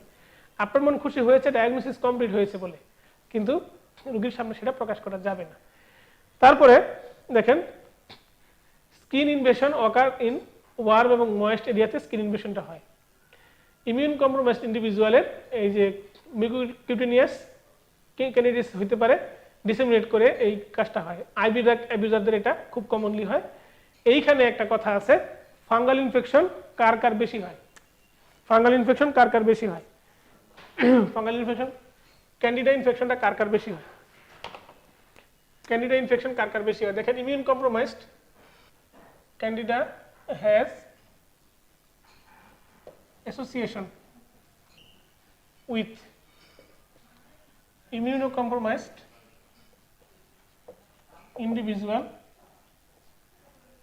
আপনার মন খুশি হয়েছে, ডায়াগনোসিস কমপ্লিট হয়েছে বলে, কিন্তু রুগীর সামনে সেটা প্রকাশ করা যাবে না। তারপরে দেখেন skin invasion occur in warm এবং ময়েস্ট এরিয়াতে স্কিন ইনভেশনটা হয়। ইমিউন কম্প্রোমাইজড ইন্ডিভিজুয়ালের এই যে মিউকোকিউটেনিয়াস ক্যান্ডিডিয়াস হইতে পারে, ডিসেমিনেট করে এই কাজটা হয়। আইভি ড্রাগ অ্যাবিউজারদের এটা খুব কমনলি হয়। এইখানে একটা কথা আছে, ফাঙ্গাল ইনফেকশন কার কার বেশি হয়, ফাঙ্গাল ইনফেকশন কার কার বেশি হয়, ফাঙ্গাল ইনফেকশন ক্যান্ডিডা ইনফেকশনটা কার কার বেশি হয়, ক্যান্ডিডা ইনফেকশন কার কার বেশি হয়। দেখেন immune compromised candida has association with immunocompromised individual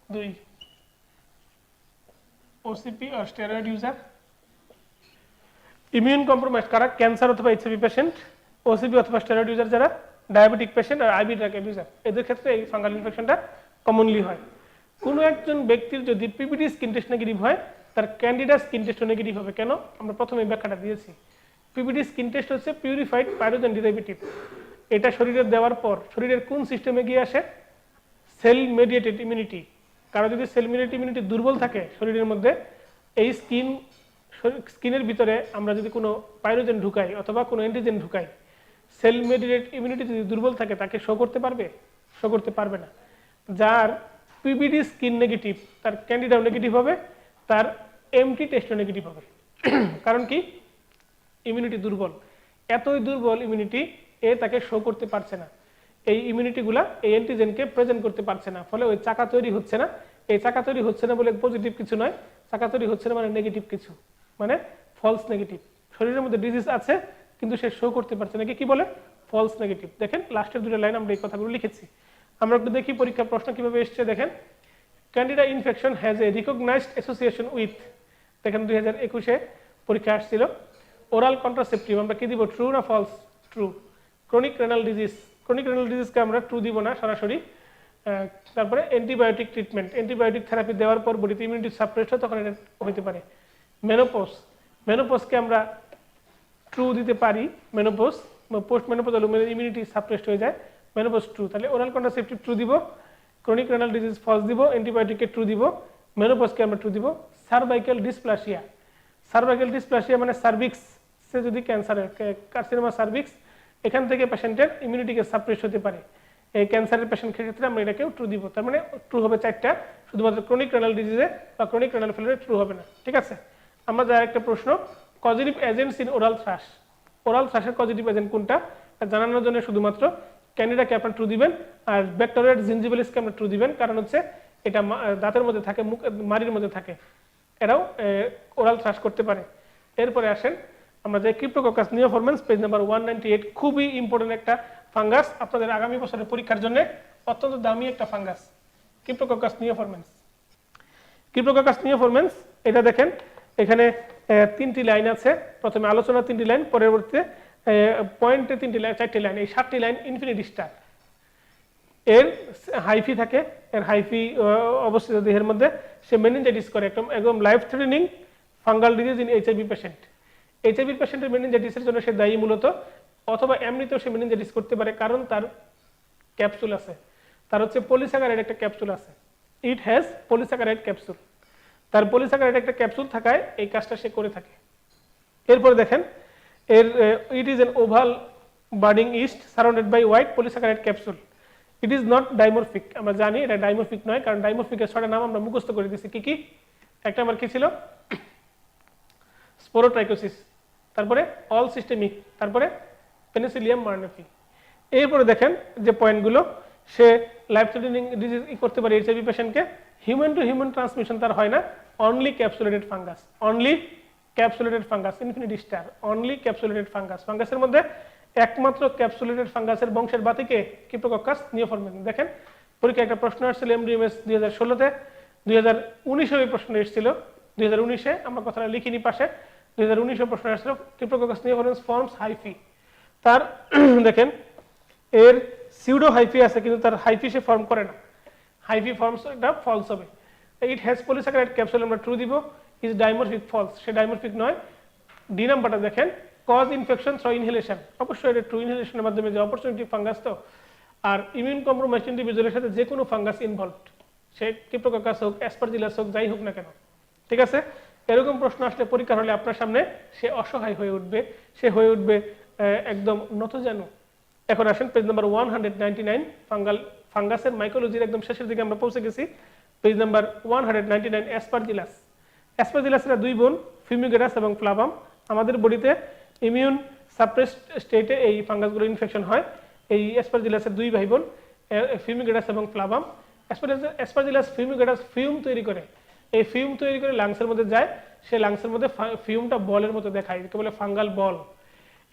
2 OCP or steroid user। Immune compromise কারা, ক্যান্সার অথবা এইচআইভি পেশেন্ট, ওসিপি অথবা স্টেরয়েড ইউজার যারা, ডায়াবেটিক পেশেন্ট আর আইভি ড্রাগ অ্যাবিউজার, এদের ক্ষেত্রে এই ফাঙ্গাল ইনফেকশনটা কমনলি হয়। কোনো একজন ব্যক্তির যদি পিপিডি স্কিন টেস্ট নেগেটিভ হয়, তার ক্যান্ডিডা স্কিন টেস্টও নেগেটিভ হবে। কেন? আমরা প্রথমে ব্যাখ্যাটা দিয়েছি। পিপিডি স্কিন টেস্ট হচ্ছে পিউরিফাইড পাইরোজেন ডেরিভেটিভ। এটা শরীরে দেওয়ার পর শরীরের কোন সিস্টেমে গিয়ে আসে? Cell mediated immunity. কারো যদি সেল মেডিয়েটেড ইমিউনিটি দুর্বল থাকে শরীরের মধ্যে, এই স্কিনের ভিতরে আমরা যদি কোনো পাইরোজেন ঢুকাই অথবা কোনো অ্যান্টিজেন ঢুকাই, সেল মেডিয়েটেড ইমিউনিটি যদি দুর্বল থাকে তাকে শো করতে পারবে? শো করতে পারবে না। যার পিপিডি স্কিন নেগেটিভ, তার ক্যান্ডিডাও নেগেটিভ হবে, তার এমটি টেস্টও নেগেটিভ হবে। কারণ কি? ইমিউনিটি দুর্বল। এতই দুর্বল ইমিউনিটি, তাকে শো করতে পারছে না, এই ইমিউনিটিগুলা এই অ্যান্টিজেনকে প্রেজেন্ট করতে পারছে না, ফলে ওই চাকা তৈরি হচ্ছে না। এই চাকা তৈরি হচ্ছে না বলে পজিটিভ কিছু নয়, চাকা তৈরি হচ্ছে না মানে নেগেটিভ কিছু, মানে ফলস নেগেটিভ। শরীরের মধ্যে ডিজিজ আছে কিন্তু সে শো করতে পারছে না, কি বলে? False negative. দেখেন লাস্টের 2টা লাইন আমরা এই কথাগুলো লিখেছি। আমরা একটু দেখি পরীক্ষার প্রশ্ন কিভাবে এসছে। দেখেন Candida infection has a recognised association with, দেখেন 2021-এ পরীক্ষা আসছিল, ওরাল কন্ট্রাসেপটিভ, আমরা কি দিব? ট্রু না false? True. Chronic renal disease, chronic renal ডিজিজকে আমরা ট্রু দিব না সরাসরি। তারপরে অ্যান্টিবায়োটিক ট্রিটমেন্ট, অ্যান্টিবায়োটিক থেরাপি দেওয়ার পর বডিতে ইমিউনিটি সাপ্রেসড হয়, তখন এটা হতে পারে। মেনোপজ, মেনোপজকে আমরা ট্রু দিতে পারি, menopause post menopause immunity suppressed হয়ে যায়, মেনোপজ ট্রু। তাহলে ওরাল কন্ট্রাসেপটিভ ট্রু দিব, ক্রনিক রেনাল ডিজিজ ফলস দিব, অ্যান্টিবায়োটিককে ট্রু দিব, মেনোপজকে আমরা ট্রু দিব। সার্ভাইকাল ডিসপ্লাসিয়া, সার্ভাইকাল ডিসপ্লাসিয়া মানে সার্ভিক্স সে যদি ক্যান্সারের কার্সিনোমা সার্ভিক্স, এখান থেকে পেশেন্টের ইমিউনিটিকে সাপ্রেস হতে পারে। এই ক্যান্সারের পেশেন্টের ক্ষেত্রে আমরা এটাকেও ট্রু দিব। তার মানে ট্রু হবে 4টা, শুধুমাত্র ক্রনিক রেনাল ডিজিজে বা ক্রনিক রেনাল ফেলিয়ারে ট্রু হবে না। ঠিক আছে, আমরা যার একটা প্রশ্ন, causative agents in oral thrush, oral থ্রাশের পজিটিভ এজেন্ট কোনটা জানানোর জন্য শুধুমাত্র ক্যান্ডিডাকে আপনার ট্রু দিবেন, আর ব্যাকটেরিয়াল জিঞ্জিভিলিসকে আমরা ট্রু দিবেন, কারণ হচ্ছে এটা দাঁতের মধ্যে থাকে, মাড়ির মধ্যে থাকে, এরাও ওরাল থ্রাশ করতে পারে। এরপরে আসেন আমরা যে ক্রিপ্টোককাস নিওফরমেন্স, পেজ নাম্বার 198, খুবই ইম্পর্টেন্ট একটা ফাঙ্গাস, আপনাদের আগামী বছরের পরীক্ষার জন্য অত্যন্ত দামি একটা ফাঙ্গাস, ক্রিপ্টোককাস নিওফরমেন্স। ক্রিপ্টোককাস নিওফরমেন্স, এটা দেখেন এখানে 3টি লাইন আছে, প্রথমে আলোচনা 3টি লাইন, পরবর্তীতে পয়েন্টে 3টি লাইন, 4টি লাইন, এই 7টি লাইন ইনফিনিটি স্টার। এর হাইফি থাকে, এর হাইফি অবস্থিত দেহের মধ্যে, সে মেনিনজাইটিস করে, একদম life threatening fungal disease in HIV patient. HIV পেশেন্টের মেনিনজাইটিসের জন্য সে দায়ী মূলত, অথবা এমনিতেও সে মেনিনজাইটিস করতে পারে, কারণ তার ক্যাপসুল আছে, তার হচ্ছে পলিস্যাকারাইড একটা ক্যাপসুল আছে, ইট হ্যাজ পলিস্যাকারাইড ক্যাপসুল, তার পলিস্যাকারাইড একটা ক্যাপসুল থাকায় এই কাজটা সে করে থাকে। এরপরে দেখেন এর it is an oval budding yeast surrounded by white polysaccharide capsule. It is not dimorphic, আমরা জানি এটা ডাইমরফিক নয়, কারণ ডাইমরফিকের 6টা নাম আমরা মুখস্থ করে দিয়েছি। কি কি? এক নাম্বার কি ছিল? স্পোরোট্রাইকোসিস, তারপরে অল সিস্টেমিক, তারপরে পেনিসিলিয়াম মার্নেফি। এরপরে দেখেন যে পয়েন্টগুলো, সে লাইফ থ্রেটেনিং ডিজিজ করতে পারে এইচআইভি পেশেন্টকে, হিউম্যান টু হিউম্যান ট্রান্সমিশন তার হয় না, only capsulated fungus, only capsulated fungus, infinity star, only capsulated fungus. ফাঙ্গাসের মধ্যে একমাত্র ক্যাপসুলেটেড ফাঙ্গাসের বংশের বাতিকে ক্রিপ্টোকক্কাস নিওফর্মিন। দেখেন পরীক্ষায় একটা প্রশ্ন আসছিল এমডিএমএস 2016-তে, 2019-এও এই প্রশ্ন এসেছিল, 2019-এ আমরা কথাটা লিখিনি পাশে, 2019-এ প্রশ্ন আসছিল ক্রিপ্টোকক্কাস নিওফর্মিন ফর্মস হাইফি। তার দেখেন এর সিউডো হাইফি আছে, কিন্তু তার হাইফি সে ফর্ম করে না, হাইফি ফর্মস এটা ফলস হবে। ইট হ্যাজ পলিস্যাকারাইড ক্যাপসুল, আমরা ট্রু দিব। ইজ ডাইমরফিক, ফলস, সে ডাইমরফিক নয়। ডি নাম্বারটা দেখেন, কজ ইনফেকশন থ্রু ইনহেলেশন, অবশ্যই এটা ট্রু ইনহেলেশনের মাধ্যমে, যে অপরচুনিটি ফাঙ্গাস তো। আর ইমিউন কম্প্রোমাইজড ইন্ডিভিজুয়ালের সাথে যে কোনো ফাঙ্গাস ইনভলভড, সে ক্রিপ্টোকক্কাস হোক, অ্যাসপারজিলাস হোক, যাই হোক না কেন, ঠিক আছে? এরকম প্রশ্ন আসলে পরীক্ষা হলে আপনার সামনে সে অসহায় হয়ে উঠবে, সে হয়ে উঠবে একদম নতজানু। এখন আসেন পেজ নাম্বার 199, ফাঙ্গাসের মাইকোলজির একদম শেষের দিকে আমরা পৌঁছে গেছি। Page number 199, Aspergillus. অ্যাসপারজিলাসের দুই বোন, ফিউমিগেরাস এবং ফ্লাভাম। আমাদের বডিতে ইমিউন সাপ্রেসড স্টেটে এই ফাঙ্গাসগুলো ইনফেকশন হয়। এই অ্যাসপারজিলাসের দুই ভাই বোন, ফিউমিগেরাস এবং ফ্লাভাম। অ্যাসপারজিলাস ফিউমিগেরাস ফিউম তৈরি করে, এই ফিউম তৈরি করে লাংসের মধ্যে যায়, সে লাংসের মধ্যে ফিউমটা বলের মতো দেখায়, একে বলে ফাঙ্গাল বল।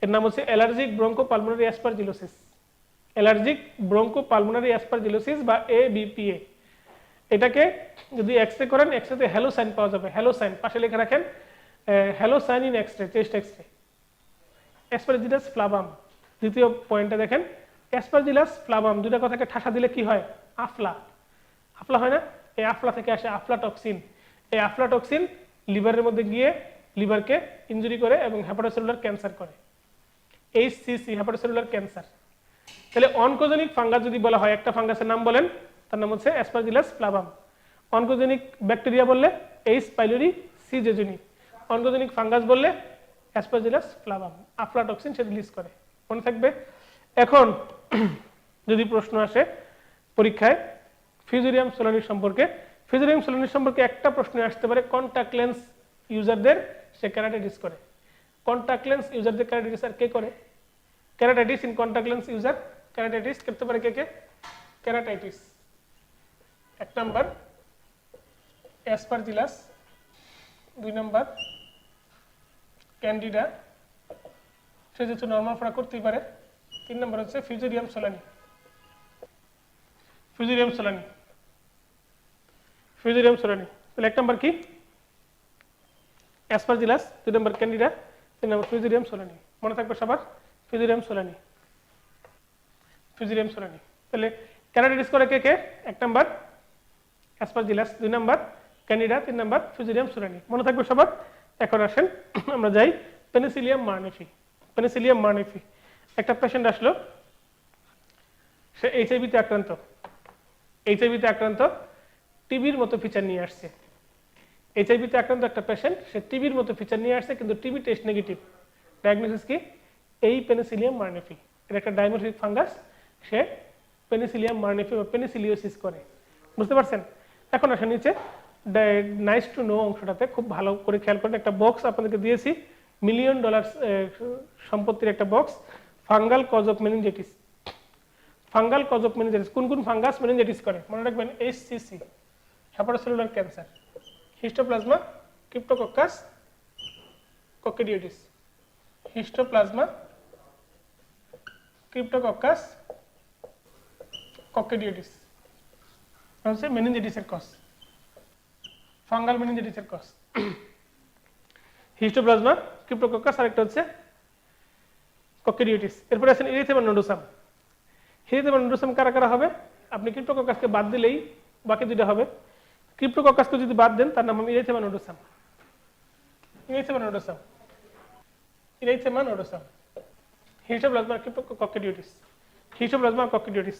এর নাম হচ্ছে allergic bronchopulmonary aspergillosis, allergic bronchopulmonary aspergillosis বা এবিপিএ। এটাকে যদি এক্সরে করেন, এক্সরেতে হ্যালো সাইন পাওয়া যাবে, হ্যালো সাইন পাশে লিখে রাখেন, halo sign in X-ray, chest X-ray. Aspergillus flavus, দ্বিতীয় পয়েন্টটা দেখেন, অ্যাসপারজিলাস ফ্লাভাম দুটা কথাকে ঠাসা দিলে কি হয়? আফলা, আফলা হয় না? এই আফলা থেকে আসে আফলাটক্সিন। এই আফলাটক্সিন লিভারের মধ্যে গিয়ে লিভারকে ইনজুরি করে এবং হেপাটোসেলুলার ক্যান্সার করে, এইচসিসি, হেপাটোসেলুলার ক্যান্সার। তাহলে অনকোজেনিক ফাঙ্গাস যদি বলা হয়, একটা ফাঙ্গাসের নাম বলেন, তার নাম হচ্ছে অ্যাসপারজিলাস ফ্লাভাম। অনকোজেনিক ব্যাকটেরিয়া বললে H pylori C jejuni, oncogenic fungus বললে অ্যাসপারজিলাস ফ্লাভাম। আফলাটক্সিন সে রিলিজ করে, মনে থাকবে। এখন যদি প্রশ্ন আসে পরীক্ষায় ফিউজেরিয়াম সোলানি সম্পর্কে, ফিউজেরিয়াম সোলানি সম্পর্কে একটা প্রশ্ন আসতে পারে, কন্টাক্ট লেন্স ইউজারদের সে ক্যারাটাইটিস করে। কন্টাক্ট লেন্স ইউজারদের ক্যারাটাইটিস আর কে করে? Keratitis in contact lens user, keratitis করতে পারে কে কে? ক্যারাটাইটিস এক নাম্বার অ্যাসপারজিলাস, দুই নাম্বার ক্যান্ডিডা, সে যেহেতু নর্মাল ফোড়া করতেই পারে, তিন নাম্বার হচ্ছে ফিউজেরিয়াম সোলানি, ফিউজেরিয়াম সোলানি, ফিউজেরিয়াম সোলানি। তাহলে এক নাম্বার কি? অ্যাসপারজিলাস, দুই নাম্বার ক্যান্ডিডা, তিন নাম্বার ফিউজেরিয়াম সোলানি। মনে থাকবে সবার? Fusarium সোলানি, fusarium সোলানি। তাহলে ক্যারাটাইটিস করে কে কে? এক নাম্বার অ্যাসপারজিলাস, দুই নাম্বার ক্যান্ডিডা, তিন নাম্বার ফিউজেরিয়াম সোলানি। মনে থাকবে সবার? এখন আসেন আমরা যাই পেনিসিলিয়াম মার্নেফি। পেনিসিলিয়াম মার্নেফি, একটা পেশেন্ট আসলো, সে এইচআইভিতে আক্রান্ত, এইচআইভিতে আক্রান্ত, টিবির মতো ফিচার নিয়ে আসছে। এইচআইভিতে আক্রান্ত একটা পেশেন্ট, সে টিবির মতো ফিচার নিয়ে আসছে, কিন্তু টিবি টেস্ট নেগেটিভ। ডায়াগনোসিস কি? এই পেনিসিলিয়াম মার্নেফি, এটা একটা ডাইমরফিক ফাঙ্গাস, সে পেনিসিলিয়াম মার্নেফি বা পেনিসিলিওসিস করে। বুঝতে পারছেন? এখন আসেন নিচে নাইস টু নো অংশটাতে খুব ভালো করে খেয়াল করেন। একটা বক্স আপনাদেরকে দিয়েছি, $1 মিলিয়ন সম্পত্তির একটা box, fungal cause of meningitis. Fungal cause of meningitis, কোন কোন ফাঙ্গাস মেনিনজাইটিস করে? মনে রাখবেন, HCC, hepatocellular cancer, Histoplasma, Cryptococcus, Coccidioides, Histoplasma, Cryptococcus, Coccidioides হচ্ছে মেনিনজাইটিসের কজ, ফাঙ্গাল মেনিনজাইটিসের কজ। হিস্টোপ্লাজমা, ক্রিপ্টোকক্কাস, আরেকটা হচ্ছে ককিডিওটিস। এরপরে আছেন ইরিথেমা নোডোসাম। ইরিথেমা নোডোসাম কারা কারা হবে? আপনি ক্রিপ্টোকক্কাসকে বাদ দিলেই বাকি দুইটা হবে। ক্রিপ্টোকক্কাসকে যদি বাদ দেন, তার নাম হবে erythema nodosum, erythema nodosum, erythema nodosum. Histoplasma, Coccidioides, Histoplasma, Coccidioides.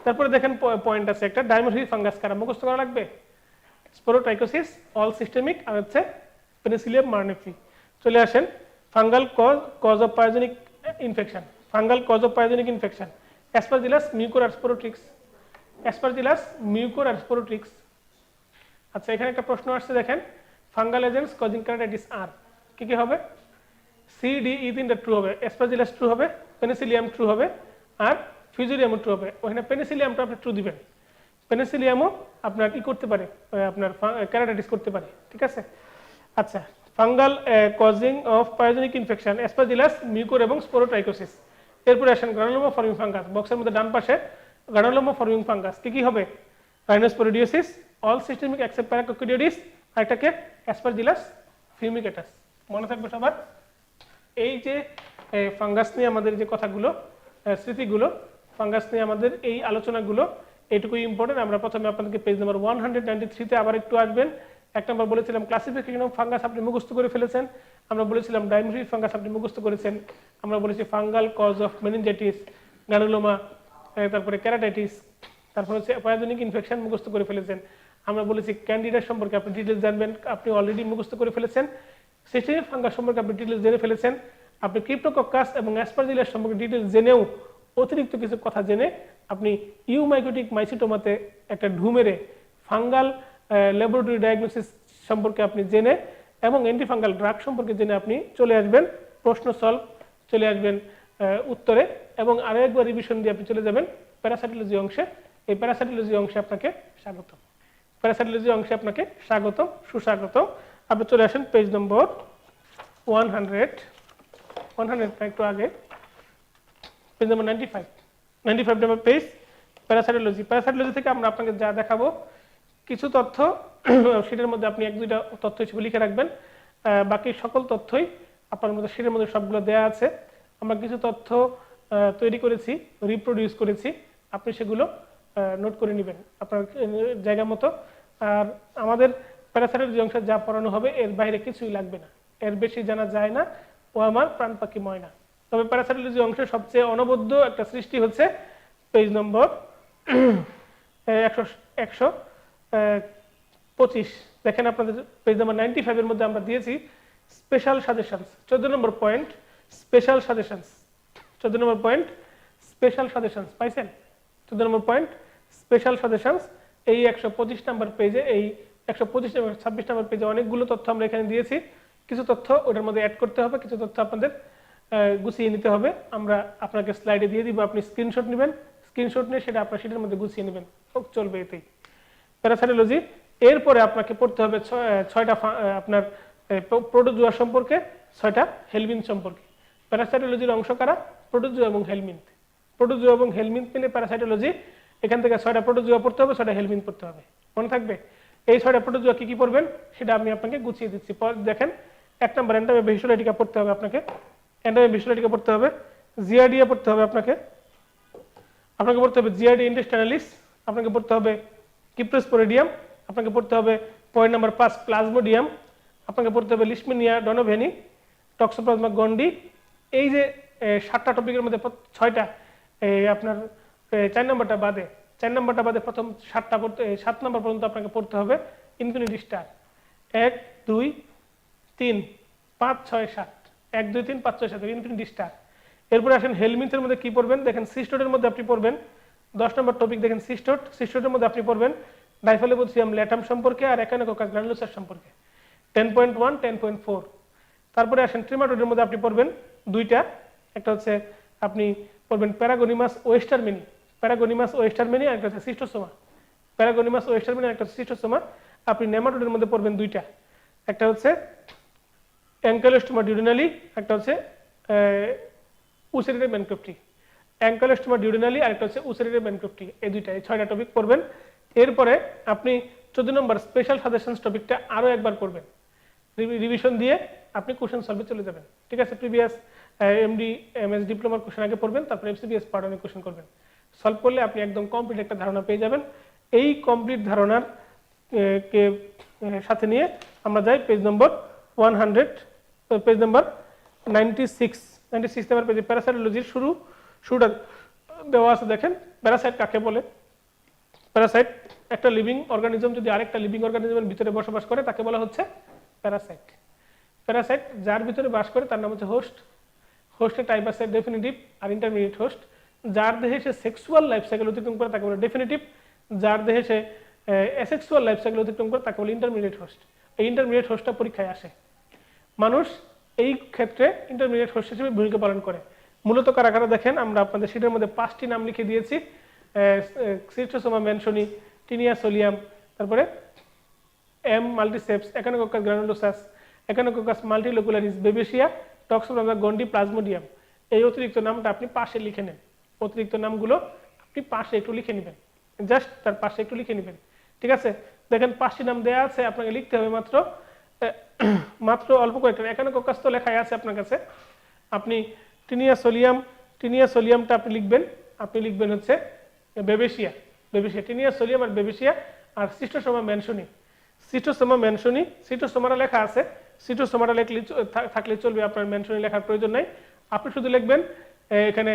তারপরে দেখেন পয়েন্ট আছে একটা, ডাইমরফিক ফাঙ্গাস কারা? মুখস্থ করা লাগবে, স্পোরোট্রাইকোসিস, অল সিস্টেমিক, আর হচ্ছে পেনিসিলিয়াম মার্নেফি। চলে আসেন fungal cause of pyogenic infection, fungal cause of pyogenic infection, Aspergillus, Mucor আর স্পোরোট্রিক্স। অ্যাসপারজিলাস, মিউকোর আর স্পোরোট্রিক্স। আচ্ছা, এখানে একটা প্রশ্ন আসছে দেখেন, ফাঙ্গাল এজেন্টস কজিং কেরাটাইটিস আর কি কি হবে? সি ডি ই তিনটা ট্রু হবে, অ্যাসপারজিলাস ট্রু হবে, পেনিসিলিয়াম ট্রু হবে, আর ফিউজেরিয়ামও ট্রু হবে। ওখানে পেনিসিলিয়ামটা আপনি ট্রু দিবেন, পেনিসিলিয়ামও আপনার কি করতে পারে, আপনার কেরাটাইটিস করতে পারে, ঠিক আছে। আচ্ছা, fungal causing of pyogenic infection Aspergillus, Mucor এবং স্পোরোট্রাইকোসিস। এরপরে আসেন গ্রানুলোমা ফর্মিং ফাঙ্গাস, বক্সের মধ্যে ডান পাশে গ্রানুলোমা ফর্মিং ফাঙ্গাস কি কি হবে? রাইনোস্পোরিডিওসিস, অল সিস্টেমিক অ্যাক্সেপ্ট প্যারাকোকিডিওডিস, আর এটাকে অ্যাসপারজিলাস ফিউমিগেটাস। মনে থাকবে সবার। এই যে ফাঙ্গাস নিয়ে আমাদের যে কথাগুলো, স্মৃতিগুলো, ফাঙ্গাস নিয়ে আমাদের এই আলোচনাগুলো, এইটুকুই ইম্পর্টেন্ট। আমরা প্রথমে আপনাদেরকে পেজ নাম্বার 193-তে আবার একটু আসবেন। এক নম্বর বলেছিলাম ক্লাসিফিকেশন অফ ফাঙ্গাস আপনি মুখস্থ করে ফেলেছেন। আমরা বলেছিলাম ডাইমেট্রিক ফাঙ্গাস আপনি মুখস্থ করেছেন। আমরা বলেছি fungal cause of meningitis, granuloma, তারপরে ক্যারাটাইটিস, তারপর হচ্ছে পায়োজেনিক ইনফেকশন মুখস্থ করে ফেলেছেন। আমরা বলেছি ক্যান্ডিডা সম্পর্কে আপনি ডিটেলস জানবেন, আপনি অলরেডি মুখস্থ করে ফেলেছেন। সিস্টেমিক ফাঙ্গাস সম্পর্কে আপনি ডিটেলস জেনে ফেলেছেন। আপনি ক্রিপ্টোকক্কাস এবং অ্যাসপারজিলাস সম্পর্কে ডিটেলস জেনেও অতিরিক্ত কিছু কথা জেনে আপনি ইউমাইকোটিক মাইসিটোমাতে একটা ঢু মেরে ফাঙ্গাল ল্যাবরেটরি ডায়াগনোসিস সম্পর্কে আপনি জেনে এবং অ্যান্টিফাঙ্গাল ড্রাগ সম্পর্কে জেনে আপনি চলে আসবেন প্রশ্ন সলভ, চলে আসবেন উত্তরে, এবং আরও একবার রিভিশন দিয়ে আপনি চলে যাবেন প্যারাসাইটোলজি অংশে। এই প্যারাসাইটোলজি অংশে আপনাকে স্বাগত, প্যারাসাইটোলজি অংশে আপনাকে স্বাগত, সুস্বাগত। আপনি চলে আসেন পেজ নম্বর 100 একটু আগে, পেজ নম্বর 95 নম্বর পেজ, প্যারাসাইটোলজি। প্যারাসাইটোলজি থেকে আমরা আপনাকে যা দেখাবো কিছু তথ্য সেটার মধ্যে আপনি 1-2টা তথ্য হিসেবে লিখে রাখবেন, বাকি সকল তথ্যই আপনার মধ্যে সেটার মধ্যে সবগুলো দেয়া আছে। আমরা কিছু তথ্য তৈরি করেছি, রিপ্রোডিউস করেছি, আপনি সেগুলো নোট করে নেবেন আপনার জায়গা মতো। আর আমাদের প্যারাসাইটোলজি অংশে যা পড়ানো হবে এর বাইরে কিছুই লাগবে না, এর বেশি জানা যায় না, ও আমার প্রাণ পাখি ময়না। তবে প্যারাসাইটোলজি অংশের সবচেয়ে অনবদ্য একটা সৃষ্টি হচ্ছে পেজ নম্বর 125। দেখেন আপনাদের পেজ নম্বর 95-এর মধ্যে আমরা দিয়েছি স্পেশাল সাজেশনস, 14 নম্বর পয়েন্ট স্পেশাল সাজেশনস, 14 নম্বর পয়েন্ট স্পেশাল সাজেশনস পাইছেন? 14 নম্বর পয়েন্ট স্পেশাল সাজেশনস। এই 125 নম্বর পেজে, এই 125 এবং 26 নম্বর পেজে অনেকগুলো তথ্য আমরা এখানে দিয়েছি। কিছু তথ্য ওটার মধ্যে অ্যাড করতে হবে, কিছু তথ্য আপনাদের গুছিয়ে নিতে হবে। আমরা আপনাকে স্লাইডে দিয়ে দিব, আপনি স্ক্রিনশট নেবেন, স্ক্রিনশট নিয়ে সেটা আপনার সেটার মধ্যে গুছিয়ে নেবেন, চলবে এতেই। প্যারাসাইটোলজি। এরপরে আপনাকে পড়তে হবে 6টা আপনার প্রোটোজোয়া সম্পর্কে, 6টা হেলমিন্থ সম্পর্কে। প্যারাসাইটোলজির অংশ কারা? প্রোটোজোয়া এবং হেলমিন্থ। প্রোটোজোয়া এবং হেলমিন্থ মিলে প্যারাসাইটোলজি। এখান থেকে 6টা প্রোটোজোয়া পড়তে হবে, 6টা হেলমিন্থ পড়তে হবে, মনে থাকবে। এই 6টা প্রোটোজোয়া কি কি পড়বেন সেটা আমি আপনাকে গুছিয়ে দিচ্ছি। দেখেন, 1 নম্বর এন্ডামে ভিসুয়ালাইটিকা পড়তে হবে আপনাকে, এন্ডামে ভিসুয়ালাইটিকা পড়তে হবে। জিআরডিএ পড়তে হবে আপনাকে পড়তে হবে জিআরডি ইন্টেস্টাইনালিস, আপনাকে পড়তে হবে কিপ্রোস্পোরিডিয়াম, আপনাকে পড়তে হবে পয়েন্ট নাম্বার 5 প্লাজমোডিয়াম, আপনাকে পড়তে হবে লিশমিনিয়া ডনোভেনি, টক্সোপ্লাজমা গন্ডি। এই যে 7টা টপিকের মধ্যে 6টা আপনার 4 নম্বরটা বাদে প্রথম 7টা পড়তে 7 নম্বর পর্যন্ত আপনাকে পড়তে হবে ইনফিনিটি স্টার। 1 2 3 5 6 7, 1 2 3 5 6 7 infinity star. এরপরে আসেন হেলমিন্থের মধ্যে কি পড়বেন, দেখেন সিস্টোটের মধ্যে আপনি পড়বেন 10 নম্বর টপিক, দেখেন সিস্টোটের মধ্যে আপনি পড়বেন ডাইফেলোপোথিয়াম ল্যাটাম সম্পর্কে আর একানোকোকাস গ্রানুলোসাস সম্পর্কে 10.1 10.4। তারপরে আসেন ট্রিমাটোডের মধ্যে আপনি পড়বেন 2টা, একটা হচ্ছে আপনি পড়বেন প্যারাগোনিমাস ওয়েস্টারমেনি, আর একটা হচ্ছে সিস্টোসোমা। প্যারাগোনিমাস ওয়েস্টারমেনি আর একটা হচ্ছে সিস্টোসোমা। আপনি নেমাটোডের মধ্যে পড়বেন 2টা, একটা হচ্ছে অ্যাঙ্কাইলোস্টোমা ডিউডেনালি, একটা হচ্ছে উসেরিডে ব্যানক্রপ্টি। অ্যাঙ্কাইলোস্টোমা ডিউডেনালি আর একটা হচ্ছে উসেরিডে ব্যানক্রপ্টি, এই 2টা, এই 6টা টপিক পড়বেন। এরপরে আপনি 14 নম্বর স্পেশাল সাজেশনস টপিকটা আরো একবার করবেন, রিভিশন দিয়ে আপনি কোশ্চেন সলভে চলে যাবেন, ঠিক আছে। প্রিভিয়াস এমডি এমএস ডিপ্লোমার কোশ্চেন আগে পড়বেন, তারপর এফসিবিএস পার্টনের কোশ্চেন করবেন। সলভ করলে আপনি একদম কমপ্লিট একটা ধারণা পেয়ে যাবেন। এই কমপ্লিট ধারণার কে সাথে নিয়ে আমরা যাই পেজ নম্বর 96 নম্বর পেজে প্যারাসাইটোলজির শুরুটা দেওয়া আছে। দেখেন প্যারাসাইট কাকে বলে। প্যারাসাইট একটা লিভিং অর্গানিজম যদি আরেকটা লিভিং অর্গানিজমের ভিতরে বসবাস করে তাকে বলা হচ্ছে প্যারাসাইট। প্যারাসাইট যার ভিতরে বাস করে তার নাম হচ্ছে হোস্ট। হোস্টের টাইপ আছে ডেফিনিটিভ আর ইন্টারমিডিয়েট হোস্ট। যার দেহে সে সেক্সুয়াল লাইফ সাইকেল অতিক্রম করে তাকে বলে ডেফিনিটিভ, যার দেহে সে অ্যাসেক্সুয়াল লাইফ সাইকেল অতিক্রম করে তাকে বলে ইন্টারমিডিয়েট হোস্ট। এই ইন্টারমিডিয়েট হোস্টটা পরীক্ষায় আসে। মানুষ এই ক্ষেত্রে ইন্টারমিডিয়েট হোস্ট হিসেবে ভূমিকা পালন করে। মূলত কারা কারা দেখেন, আমরা আপনাদের শীটের মধ্যে 5টি নাম লিখে দিয়েছি। সিস্টোসোমা ম্যানসনি, টিনিয়া সোলিয়াম, তারপরে এম মাল্টিসেপস, একানোকোকাস গ্রানুলোসাস, একানোকোকাস মাল্টিলোকুলারিস, বেবেশিয়া, টক্সোপ্লাজমা গন্ডি, প্লাজমোডিয়াম। এই অতিরিক্ত নামটা আপনি পাশে লিখে নেন। অতিরিক্ত নামগুলো আপনি পাশে একটু লিখে নেবেন, জাস্ট তার পাশে একটু লিখে নেবেন, ঠিক আছে? দেখেন 5টি নাম দেওয়া আছে, আপনাকে লিখতে হবে মাত্র অল্প কয়েকটা। একানোকোকাস তো লেখাই আছে আপনার কাছে। আপনি টিনিয়া সোলিয়ামটা আপনি লিখবেন হচ্ছে বেবেশিয়া, টিনিয়া সোলিয়াম আর বেবেশিয়া। আর সিস্টোসোমা ম্যানসনি, সিস্টোসোমাটা লেখা আছে, সিস্টোসোমাটা লিখলে থাকলে চলবে, আপনার ম্যানসনি লেখার প্রয়োজন নাই। আপনি শুধু লিখবেন এখানে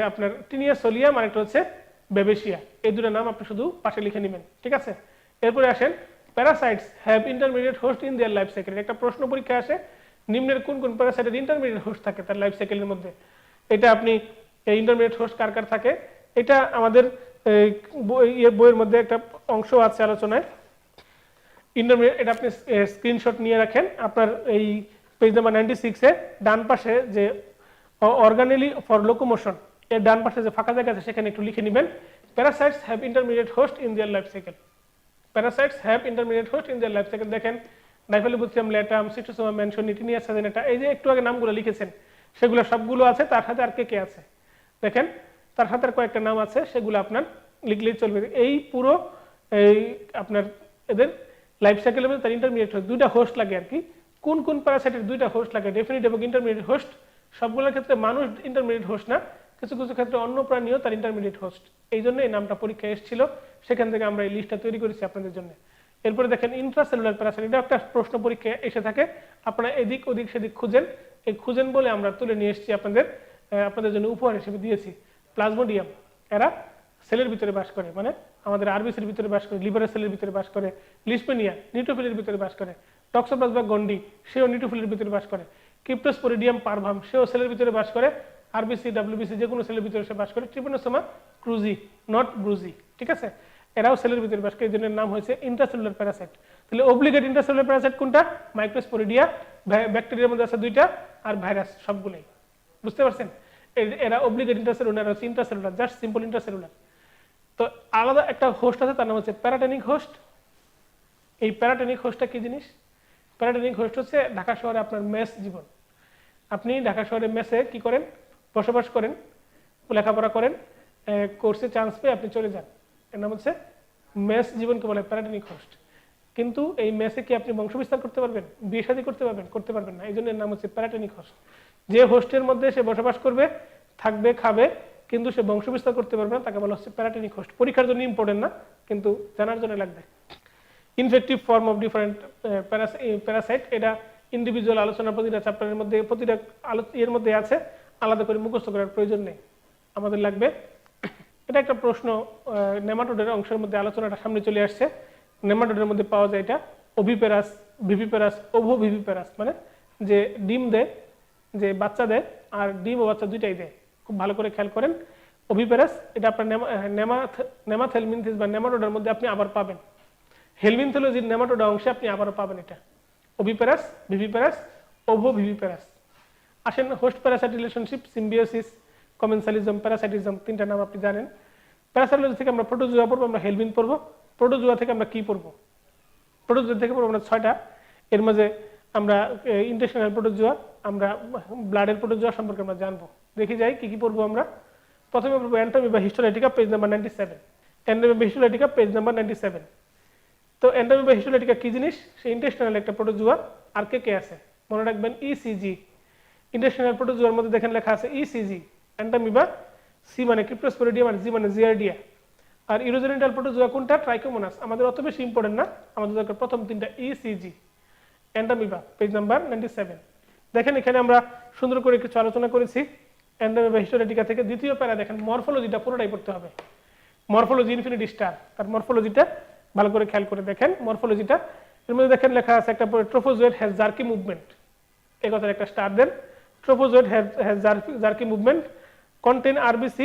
আপনার টিনিয়া সোলিয়াম আর একটা হচ্ছে বেবেশিয়া, এই দুটো নাম আপনি শুধু পাশে লিখে নেবেন, ঠিক আছে? এরপরে আসেন, parasites have intermediate host in their life cycle. একটা প্রশ্ন পরীক্ষা আসে, নিম্নের কোন কোন প্যারাসাইটের ইন্টারমিডিয়েট হোস্ট থাকে তার লাইফ সাইকেলের মধ্যে। এটা আপনি ইন্টারমিডিয়েট হোস্ট কার কার থাকে, এটা আমাদের বইয়ের মধ্যে একটা অংশ আছে আলোচনায়। ইন্টারমিডিয়েট, এটা আপনি স্ক্রিনশট নিয়ে রাখেন। আপনার এই পেজ নাম্বার 96-এ ডান পাশে যে অর্গানেলি ফর লোকোমোশন, এর ডান পাশে যে ফাঁকা জায়গা আছে সেখানে একটু লিখে নেবেন, parasites have intermediate host in their life cycle. Parasites have intermediate host in their life cycle. দেখেন ডাইফেলিবোথ্রিয়াম ল্যাটাম, সিস্টোসোমা ম্যানসনি, টিনিয়া সাজেনেটা, এই যে একটু আগে নামগুলো লিখেছেন সেগুলো সবগুলো আছে। তার সাথে আর কে কে আছে দেখেন, তার সাথে আর কয়েকটা নাম আছে, সেগুলো আপনার লিখলেই চলবে। এই পুরো আপনার এদের লাইফ সাইকেলের মধ্যে তার ইন্টারমিডিয়েট হোস্ট, দুইটা হোস্ট লাগে আর কি। কোন কোন প্যারাসাইটের দুইটা হোস্ট লাগে, ডেফিনিট এবং ইন্টারমিডিয়েট হোস্ট। সবগুলোর ক্ষেত্রে মানুষ ইন্টারমিডিয়েট হোস্ট না, কিছু কিছু ক্ষেত্রে অন্য প্রাণীও তার ইন্টারমিডিয়েট হোস্ট। এই জন্য এই নামটা পরীক্ষায় এসেছিল, সেখান থেকে আমরা এই লিস্টটা তৈরি করেছি আপনাদের জন্য। এরপরে দেখেন ইন্ট্রাসেলুলার প্যারাসাইট, এটা একটা প্রশ্ন পরীক্ষায় এসে থাকে। আপনারা এদিক ওদিক সেদিক খুঁজেন বলে আমরা তুলে নিয়ে এসেছি আপনাদের জন্য উপহার হিসেবে দিয়েছি। প্লাজমোডিয়াম, এরা সেলের ভিতরে বাস করে, মানে আমাদের আরবিসির ভিতরে বাস করে, লিভারের সেলের ভিতরে বাস করে। লিসপেনিয়া নিউট্রোফিলের ভিতরে বাস করে। টক্সোপ্লাজমা গন্ডি, সেও নিউট্রোফিলের ভিতরে বাস করে। ক্রিপ্টোস্পোরিডিয়াম পারভাম, সেও সেলের ভিতরে বাস করে। আরবিসি, ডাব্লিউবিসি যে কোনো সেলের ভিতরে সে বাস করে। ট্রিপোনোসোমা ক্রুজি, নট ব্রুজি, ঠিক আছে? এরাও সেলের ভিতরে বাস করে, এই জন্য নাম হয়েছে ইন্ট্রাসেলুলার প্যারাসাইট। তাহলে অব্লিগেট ইন্ট্রাসেলুলার প্যারাসাইট কোনটা? মাইক্রোস্পোরিডিয়া, ব্যাকটেরিয়ার মধ্যে আছে দুইটা, আর ভাইরাস, সবগুলোই। বুঝতে পারছেন? এরা অব্লিগেট ইন্ট্রাসেলুলার, হচ্ছে ইন্ট্রাসেলুলার, জাস্ট সিম্পল ইন্ট্রাসেলুলার। তো আলাদা একটা হোস্ট আছে, তার নাম হচ্ছে প্যারাটেনিক হোস্ট। এই প্যারাটেনিক হোস্টটা কি জিনিস? প্যারাটেনিক হোস্ট হচ্ছে ঢাকা শহরে আপনার মেস জীবন। আপনি ঢাকা শহরে মেসে কি করেন? বসবাস করেন, লেখাপড়া করেন, কোর্সে চান্স পেয়ে আপনি চলে যান, এর নাম হচ্ছে মেস জীবনকে বলে প্যারাটেনিক হোস্ট। কিন্তু এই মেসে কি আপনি বংশবিস্তার করতে পারবেন, বিয়ে শাদী করতে পারবেন না, এই জন্য এর নাম হচ্ছে প্যারাটেনিক হোস্ট। যে হোস্টের মধ্যে সে বসবাস করবে, থাকবে, খাবে, কিন্তু সে বংশবিস্তার করতে পারবে না, তাকে বলা হচ্ছে প্যারাটেনিক হোস্ট। পরীক্ষার জন্য ইম্পর্টেন্ট না, কিন্তু জানার জন্য লাগবে। Infective form of different Parasite, এটা ইন্ডিভিজুয়াল আলোচনার প্রতিটা চ্যাপ্টারের মধ্যে, প্রতিটা এর মধ্যে আছে, আলাদা করে মুখস্থ করার প্রয়োজন নেই, আমাদের লাগবে। এটা একটা প্রশ্ন, নেমাটোডের অংশের মধ্যে আলোচনাটা সামনে চলে আসছে। নেমাটোডের মধ্যে পাওয়া যায় এটা ওভিপ্যারাস, ভিভিপ্যারাস, ওভো ভিভিপ্যারাস, মানে যে ডিম দেয়, যে বাচ্চা দেয়, আর ডিম ও বাচ্চা দুইটাই দেয়। খুব ভালো করে খেয়াল করেন, ওভিপ্যারাস এটা আপনার নেমাথেলমিনথিস বা নেমাটোডার মধ্যে আপনি আবার পাবেন। হেলমিনথোলজির নেমাটোডা অংশে আপনি আবারও পাবেন এটা, ওভিপ্যারাস, ভিভিপ্যারাস, ওভো ভিভিপ্যারাস। আসেন host Parasite relationship, Symbiosis, commensalism, প্যারাসাইটিজম, তিনটা নাম আপনি জানেন। প্যারাসাইটোলজি থেকে আমরা প্রোটোজোয়া পড়বো, আমরা হেলমিন পড়বো। প্রোটোজোয়া থেকে আমরা কি পড়বো? প্রোটোজোয়া থেকে পড়বো আমরা 6টা। এর মাঝে আমরা ইন্টেস্টাইনাল প্রোটোজোয়া, আমরা ব্লাডের প্রোটোজোয়া সম্পর্কে আমরা জানবো। দেখি যাই কি কি পড়বো আমরা। প্রথমে পড়বো Entamoeba histolytica, page number 97। Entamoeba histolytica, page number 97। তো অ্যান্টামিবা হিস্টোলাইটিকা কি জিনিস? সে ইন্টেস্টাইনাল একটা প্রোটোজোয়া। আর কে কে আছে মনে রাখবেন? ইসিজি। ইন্টেস্টাইনাল প্রোটোজোয়ার মধ্যে দেখেন লেখা আছে ইসিজি। অ্যান্টামিবা, সি মানে ক্রিপ্টোস্পোরিডিয়াম আর জি মানে জিয়ারডিয়া। আর ইউরোজেনিটাল প্রোটোজোয়া কোনটা? ট্রাইকোমোনাস। আমাদের অত বেশি ইম্পর্টেন্ট না, আমাদের দরকার প্রথম তিনটা, ইসিজি। Entamoeba, page number 97। দেখেন এখানে আমরা সুন্দর করে কিছু আলোচনা করেছি অ্যান্টামিবা হিস্টোলাইটিকা থেকে। দ্বিতীয় প্যারা দেখেন, মরফোলজিটা পুরোটাই পড়তে হবে। মরফোলজি ইনফিনিটি স্টার, তার মরফোলজিটা ভালো করে খেয়াল করে দেখেন। মরফোলজিটা এর মধ্যে দেখেন লেখা আছে একটা ট্রোফোজয়েড হ্যাজ জার্কি মুভমেন্ট, এই কথার একটা স্টার দেন। Trophozoite has jerky movement, contain RBC,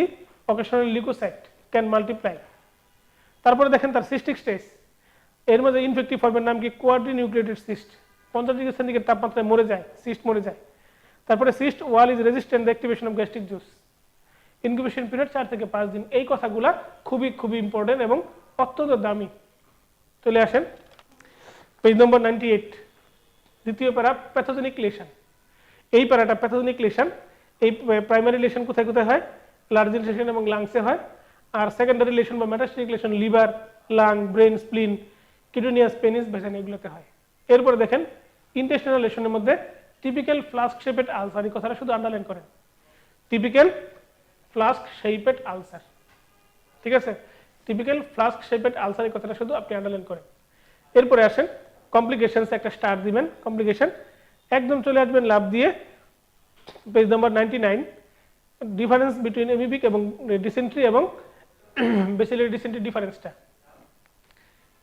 occasional leukocyte, can multiply. তারপরে দেখেন তার সিস্টিক স্টেজ, এর মধ্যে ইনফেক্টিভ ফর্মের নাম কি কোয়াড্রিনিউক্লিয়েটেড সিস্ট, 50 ডিগ্রি সেন্টিগ্রেড তাপমাত্রায় মরে যায়, সিস্ট মরে যায়। তারপরে cyst wall is resistant the activation of gastric juice, incubation period 4 থেকে 5 দিন। এই কথাগুলা খুবই খুবই ইম্পর্টেন্ট এবং অত্যন্ত দামি। চলে আসেন পেজ নম্বর 98, দ্বিতীয় প্যারা প্যাথোজেনিক লেশন। এই প্যারাটা প্যাথোজেনিক লেশন, এই প্রাইমারি লেশন কোথায় কোথায় হয়, লার্জ লেশন এবং লাংসে হয়, আর সেকেন্ডারি লেশন বা metastatic lesion liver, lung, brain, spleen, kidneys, penis, ভেসেন এগুলোতে হয়। এরপরে দেখেন ইন্টেস্টিনাল লেশনের মধ্যে টিপিক্যাল ফ্লাস্ক শেপেড আলসার, এই কথাটা শুধু আন্ডারলাইন করেন, টিপিক্যাল ফ্লাস্ক শেপেড আলসার, ঠিক আছে, টিপিক্যাল ফ্লাস্ক শেপেড আলসার এই কথাটা শুধু আপনি আন্ডারলাইন করেন। এরপরে আসেন কমপ্লিকেশনস, একটা স্টার দিবেন কমপ্লিকেশন, একদম চলে আসবেন লাভ দিয়ে page number 99, difference between amoebic এবং ডিসেন্ট্রি এবং বেসিলারি ডিসেন্ট্রি ডিফারেন্সটা।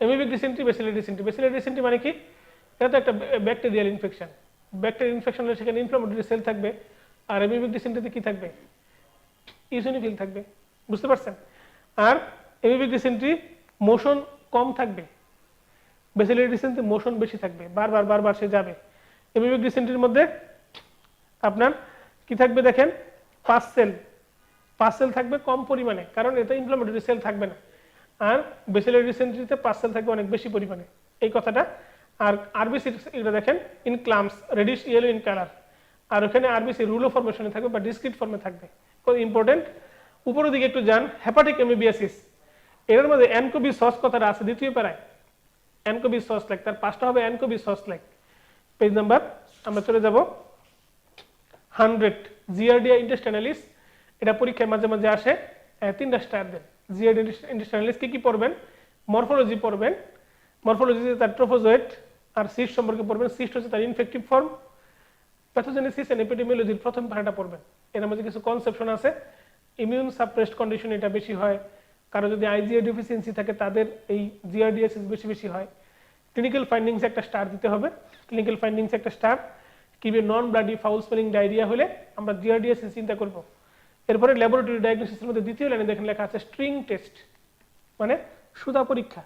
Amoebic dysentery, bacillary dysentery. Bacillary dysentery মানে কি, এটা তো একটা ব্যাকটেরিয়াল ইনফেকশন, ব্যাকটেরিয়াল ইনফেকশন হলে সেখানে ইনফ্লামেটরি সেল থাকবে, আর এমিবিক ডিসেন্ট্রিতে কি থাকবে, ইওসিনোফিল থাকবে, বুঝতে পারছেন। আর এমিবিক ডিসেন্ট্রি মোশন কম থাকবে, বেসিলারি ডিসেন্ট্রি মোশন বেশি থাকবে, বারবার বারবার সে যাবে। এমিবিক ডিসেন্ট্রির মধ্যে আপনার কি থাকবে দেখেন, পাস সেল থাকবে কম পরিমাণে, কারণ এতে ইনফ্লামেটরি সেল থাকবে না। আর বেসিলারি ডিসেন্ট্রিতে পাস সেল থাকবে অনেক বেশি পরিমাণে, এই কথাটা। আর আরবিসি এটা দেখেন in clumps, reddish yellow in colour, আর ওখানে আরবিসি রুলো ফরমেশনে থাকবে বা ডিসক্রিট ফর্মে থাকবে, ইম্পর্টেন্ট। উপরের দিকে একটু যান, হেপাটিক এমিবিয়াসিস, এর মধ্যে অ্যানকোবি সস কথাটা আছে দ্বিতীয় প্যারায়, অ্যানকোবি সস লাইক, তার পাঁচটা হবে অ্যানকোবি সস লাইক। পেজ নাম্বার আমরা চলে যাব 100, জিয়ার্ডিয়া ইন্টেস্টাইনালিস, এটা পরীক্ষায় মাঝে মাঝে আসে, 3টা স্টার দেন। জিয়ার্ডিয়া ইন্টেস্টাইনালিস কি কি পড়বেন, মরফোলজি পড়বেন, মরফোলজিতে তার ট্রোফোজোয়েট আর সিস্ট সম্পর্কে পড়বেন, সিস্ট হচ্ছে তার ইনফেক্টিভ ফর্ম, প্যাথোজেনেসিস এন্ড এপিডেমিওলজির প্রথম প্যারাটা পড়বেন। এর মধ্যে কিছু কনসেপশন আছে, ইমিউন সাপ্রেসড কন্ডিশন এটা বেশি হয়, কারো যদি আইজিএ ডেফিসিয়েন্সি থাকে তাদের এই জিআরডিএসিস বেশি বেশি হয়। ক্লিনিক্যাল ফাইন্ডিংস একটা স্টার দিতে হবে, ক্লিনিক্যাল ফাইন্ডিংস একটা স্টার, কিভাবে নন ব্লাডি ফাউল স্মেলিং ডায়রিয়া হলে আমরা জিআরডিএসিস চিন্তা করব। এরপরে ল্যাবরেটরি ডায়াগনোসিসের মধ্যে দ্বিতীয় লাইনে দেখেন লেখা আছে স্ট্রিং টেস্ট, মানে সুতা পরীক্ষা।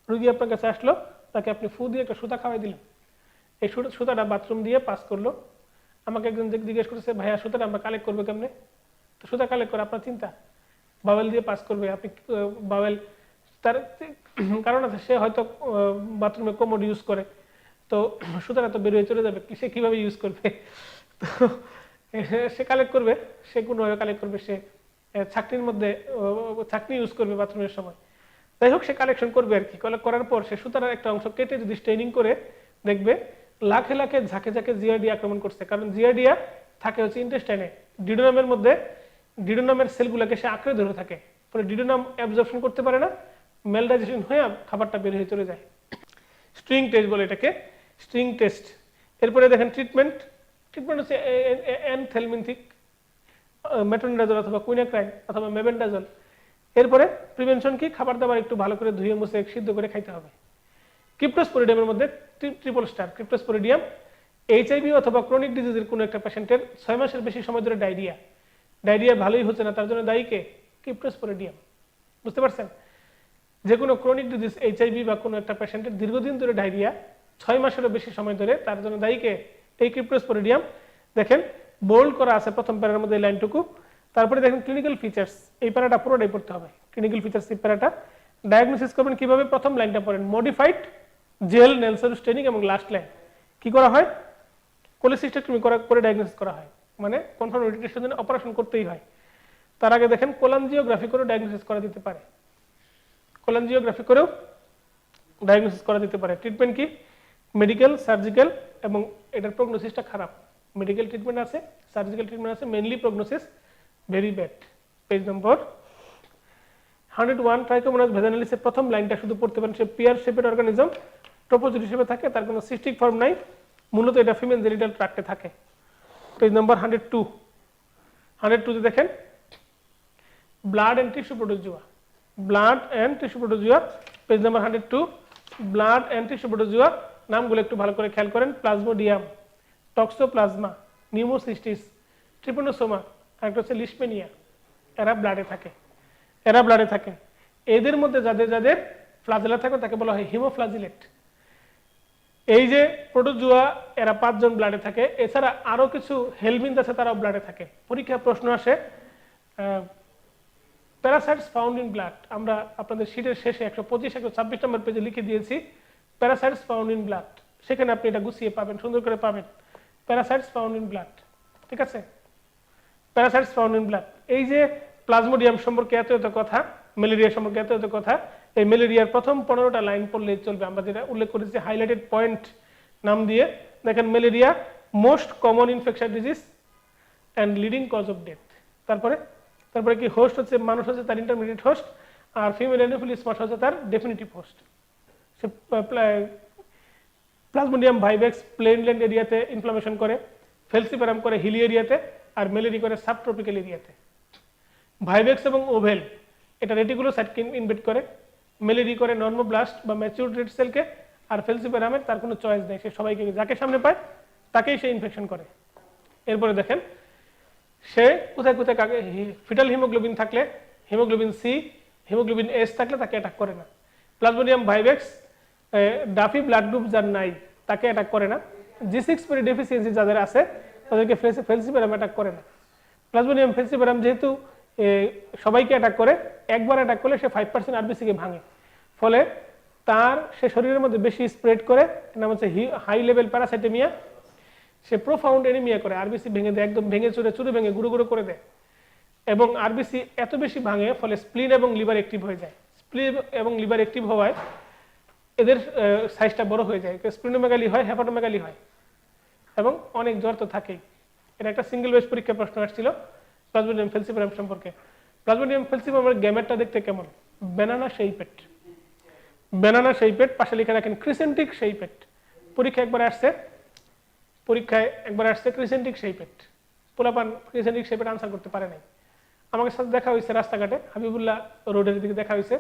রোগী আপনার কাছে আসলো, তাকে আপনি ফু দিয়ে একটা সুতা খাওয়াই দিলেন, এই সুতাটা বাথরুম দিয়ে পাস করলো, আমাকে একজন জিজ্ঞেস করেছে ভাইয়া সুতাটা আমরা কালেক্ট করবো কেমনে, তো সুতা কালেক্ট করে আপনার চিন্তা, বাওয়েল দিয়ে পাস করবে, আপনি বাওয়েল, তার কারণ আছে, সে হয়তো বাথরুমে কোমোড ইউজ করে, তো সুতরাং তো বেরিয়ে চলে যাবে, সে কিভাবে ইউজ করবে, তো সে কালেক্ট করবে, সে কোনোভাবে কালেক্ট করবে, সে ছাকনির মধ্যে ছাকনি ইউজ করবে বাথরুমের সময়, যাই হোক সে কালেকশন করবে আর কি। কালেক্ট করার পর সে সুতার একটা অংশ কেটে যদি স্টেনিং করে দেখবে লাখে লাখে ঝাঁকে ঝাঁকে জিআরডিয়া আক্রমণ করছে, কারণ জিআরডিয়া থাকে হচ্ছে ইন্টেস্টাইনে, ডিডোনামের মধ্যে, ডিডোনামের সেলগুলোকে সে আঁকড়ে ধরে থাকে, ফলে ডিডোনাম অ্যাবজর্পশন করতে পারে না, মেলডাইজেশন হয়ে খাবারটা বের হয়ে চলে যায়। স্ট্রিং টেস্ট বলে এটাকে, স্ট্রিং টেস্ট। এরপরে দেখেন ট্রিটমেন্ট, ট্রিটমেন্ট হচ্ছে এনথেলমিনথিক, মেট্রোনিডাজল অথবা কুইনাক্রাইন অথবা মেবেন্ডাজল। এরপরে প্রিভেনশন কি, খাবার দাবার একটু ভালো করে ধুয়ে মুছে সিদ্ধ করে খাইতে হবে। ক্রিপ্টোস্পোরিডিয়ামের মধ্যে ট্রিপল স্টার, ক্রিপ্টোস্পোরিডিয়াম এইচআইভি অথবা ক্রনিক ডিজিজের কোনো একটা পেশেন্টের 6 মাসের বেশি সময় ধরে ডায়রিয়া ভালোই হচ্ছে না, তার জন্য দায়ী কে, ক্রিপ্টোস্পোরিডিয়াম, বুঝতে পারছেন। যে কোনো ক্রনিক ডিজিজ এইচআইভি বা কোনো একটা পেশেন্টের দীর্ঘদিন ধরে ডায়রিয়া 6 মাসেরও বেশি সময় ধরে, তার জন্য দায়ী কে, এই ক্রিপ্টোস্পোরিডিয়াম। দেখেন বোল্ড করা আছে প্রথম প্যারার মধ্যে এই লাইনটুকু। তারপরে দেখেন ক্লিনিক্যাল ফিচার্স, এই প্যারাটা পুরোটাই পড়তে হবে, ক্লিনিক্যাল ফিচার্স এই প্যারাটা। ডায়াগনোসিস করবেন কিভাবে, প্রথম লাইনটা পড়েন, মডিফাইড জেল নেলসন স্টেনিং, এবং লাস্ট লাইন কি করা হয়, কোলেসিস্টেক্টমি করে ডায়াগনোসিস করা হয়, মানে কনফার্ম রিটেশনের জন্য অপারেশন করতেই হয়। তার আগে দেখেন কোলানজিওগ্রাফি করে ডায়াগনোসিস করা দিতে পারে, কোলানজিওগ্রাফি করেও ডায়াগনোসিস করা দিতে পারে। ট্রিটমেন্ট কি, মেডিকেল, সার্জিক্যাল, এবং এটার প্রগনোসিসটা খারাপ। মেডিকেল ট্রিটমেন্ট আছে, সার্জিক্যাল ট্রিটমেন্ট আছে, mainly prognosis very bad. Page number 101, Trichomonas ভেজানালিসের প্রথম লাইনটা শুধু পড়তে পারেন, সে পিয়ার শেপেড অর্গানিজম, ট্রোপোজোইড হিসেবে থাকে, তার কোনো সিস্টিক ফর্ম নাই, মূলত এটা ফিমেল জেনিটাল ট্র্যাক্টে থাকে। পেজ নম্বর 102, 102 তে দেখেন blood and tissue protozoa, blood and tissue protozoa, page number 102, blood and tissue protozoa. নামগুলো একটু ভালো করে খেয়াল করেন, প্লাজমোডিয়াম, টক্সোপ্লাজমা, নিউমোসিস্টিস, ট্রিপোনোসোমা, আর একটা হচ্ছে লিশমেনিয়া, এরা ব্লাডে থাকে, এরা ব্লাডে থাকে। এদের মধ্যে যাদের যাদের ফ্লাজেলা থাকে তাকে বলা হয় হিমোফ্লাজিলেট। এই যে প্রোটোজোয়া এরা 5 জন ব্লাডে থাকে, এছাড়া আরো কিছু হেলমিন্থ আছে তারাও ব্লাডে থাকে। পরীক্ষা প্রশ্ন আসে প্যারাসাইটস ফাউন্ড ইন ব্লাড, আমরা আপনাদের শীটের শেষে 125 126 নম্বর পেজে লিখে দিয়েছি প্যারাসাইটস ফাউন্ড ইন ব্লাড, সেখানে আপনি এটা গুছিয়ে পাবেন, সুন্দর করে পাবেন প্যারাসাইটস ফাউন্ড ইন ব্লাড। ঠিক আছে, প্যারাসাইটস ফাউন্ড ইন ব্লাড। এই যে প্লাজমোডিয়াম সম্পর্কে এত এত কথা, ম্যালেরিয়া সম্পর্কে এত এত কথা, এই ম্যালেরিয়ার প্রথম 15টা লাইন পড়লেই চলবে। আমরা যেটা উল্লেখ করেছি হাইলাইটেড পয়েন্ট নাম দিয়ে, দেখেন malaria most common infection disease and leading cause of death. তারপরে কি হোস্ট হচ্ছে মানুষ, হচ্ছে তার ইন্টারমিডিয়েট হোস্ট, আর ফিমেল অ্যানোফিলিস মাস হচ্ছে তার ডেফিনিটিভ হোস্ট। সে প্লাজমোডিয়াম ভাইভেক্স প্লেনল্যান্ড এরিয়াতে ইনফ্লামেশন করে, ফেলসিপারাম করে হিলি এরিয়াতে, আর ম্যালেরি করে সাবট্রপিক্যাল এরিয়াতে। ভাইভেক্স এবং ওভেল এটা রেটিকুলোসাইটকে ইনভেট করে, ম্যালেরি করে নর্মোব্লাস্ট বা ম্যাচিউর রেড সেলকে, আর ফেলসিপারামের তার কোনো চয়েস নেই, সে সবাইকে যাকে সামনে পায় তাকেই সে ইনফেকশন করে। এরপরে দেখেন সে কোথায় কোথায় কাকে ফিটাল হিমোগ্লোবিন থাকলে, হিমোগ্লোবিন সি, হিমোগ্লোবিন এস থাকলে তাকে অ্যাটাক করে না। Plasmodium vivax Duffy blood group যার নাই তাকে অ্যাটাক করে না। G6 ডেফিসিয়েন্সি যাদের আছে তাদেরকে ফেলসিপারাম অ্যাটাক করে না। প্লাজমোডিয়াম ফেলসিপারাম যেহেতু সবাইকে অ্যাটাক করে, একবার অ্যাটাক করলে সে 5% আরবিসিকে ভাঙে, ফলে সে শরীরের মধ্যে বেশি স্প্রেড করে, নাম হচ্ছে হাই লেভেল প্যারাসাইটেমিয়া। সে প্রোফাউন্ড এনিমিয়া করে, আরবিসি ভেঙে দেয়, একদম ভেঙে চুরে ভেঙে গুঁড়ো গুঁড়ো করে দেয়। এবং আরবিসি এত বেশি ভাঙে ফলে স্প্লিন এবং লিভার অ্যাক্টিভ হয়ে যায়। স্প্লিন এবং লিভার অ্যাক্টিভ হওয়ায় এদের সাইজটা বড় হয়ে যায়, স্প্লিনোমেগালি হয়, হেপাটোমেগালি হয়, এবং অনেক জ্বর তো থাকেই। এটা একটা সিঙ্গেল বেস পরীক্ষা প্রশ্ন আসছিল প্লাজমোডিয়াম ফেলসিপারাম সম্পর্কে। প্লাজমোডিয়াম ফেলসিপারামের গ্যামেটটা দেখতে কেমন? ব্যানানা শেইপেড, ব্যানানা শেইপেড, পাশে লিখে রাখেন ক্রিসেন্টিক শেইপেড। পরীক্ষায় একবার আসছে ক্রিসেন্টিক শেইপেড, পোলাপান ক্রিসেন্টিক শেইপেড আনসার করতে পারে নাই। আমাকে সাথে দেখা হয়েছে রাস্তাঘাটে, হাবিবুল্লাহ রোডের দিকে দেখা হয়েছে,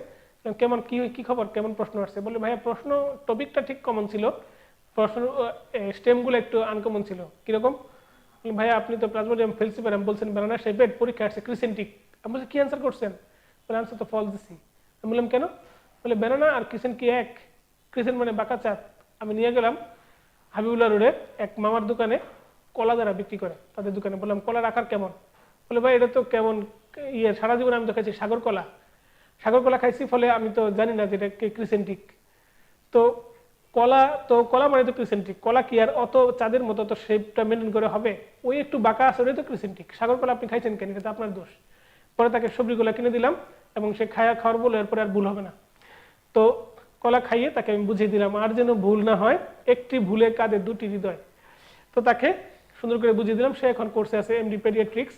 কেমন কি খবর, কেমন প্রশ্ন আসছে? বলে ভাইয়া প্রশ্ন টপিকটা ঠিক কমন ছিল, প্রশ্ন স্টেমগুলো একটু আনকমন ছিল। কিরকম? ভাইয়া আপনি তো প্লাজমোডিয়াম ফেলসিপারাম বলছেন, ব্যানানা শেইপেড, পরীক্ষা আসছে ক্রিসেন্টিক। আমি বলছি কি অ্যান্সার করছেন? বলে আনসার তো ফলস দিছি। আমি বললাম কেন? বলে ব্যানানা আর ক্রিসেন্ট কি এক? ক্রিসেন্ট মানে বাঁকা চাঁদ। আমি নিয়ে গেলাম হাবিবুল্লাহ রোডে এক মামার দোকানে, কলা যারা বিক্রি করে তাদের দোকানে, বললাম কলার আকার কেমন? বলে ভাই এটা তো কেমন সারা জীবন আমি তো খাইছি সাগর কলা খাইছি, ফলে আমি তো জানি না যে এটা ক্রিসেন্টিক। তো কলা মানে তো ক্রিসেন্টিক, কলা কি আর অত চাঁদের মতো তো শেপটা মেনটেন করে হবে? ওই একটু বাঁকা আছে, ওই তো ক্রিসেন্টিক। সাগর কলা আপনি খাইছেন কেন? এটা তো আপনার দোষ। পরে তাকে সবজিগুলো কিনে দিলাম এবং সে খাওয়ার বলে এরপরে আর ভুল হবে না। তো কলা খাইয়ে তাকে আমি বুঝিয়ে দিলাম, আর যেন ভুল না হয়, একটি ভুলে কাঁদে দুটি হৃদয়। তো তাকে সুন্দর করে বুঝিয়ে দিলাম, সে এখন কোর্সে আছে এমডি পেডিয়াট্রিক্স।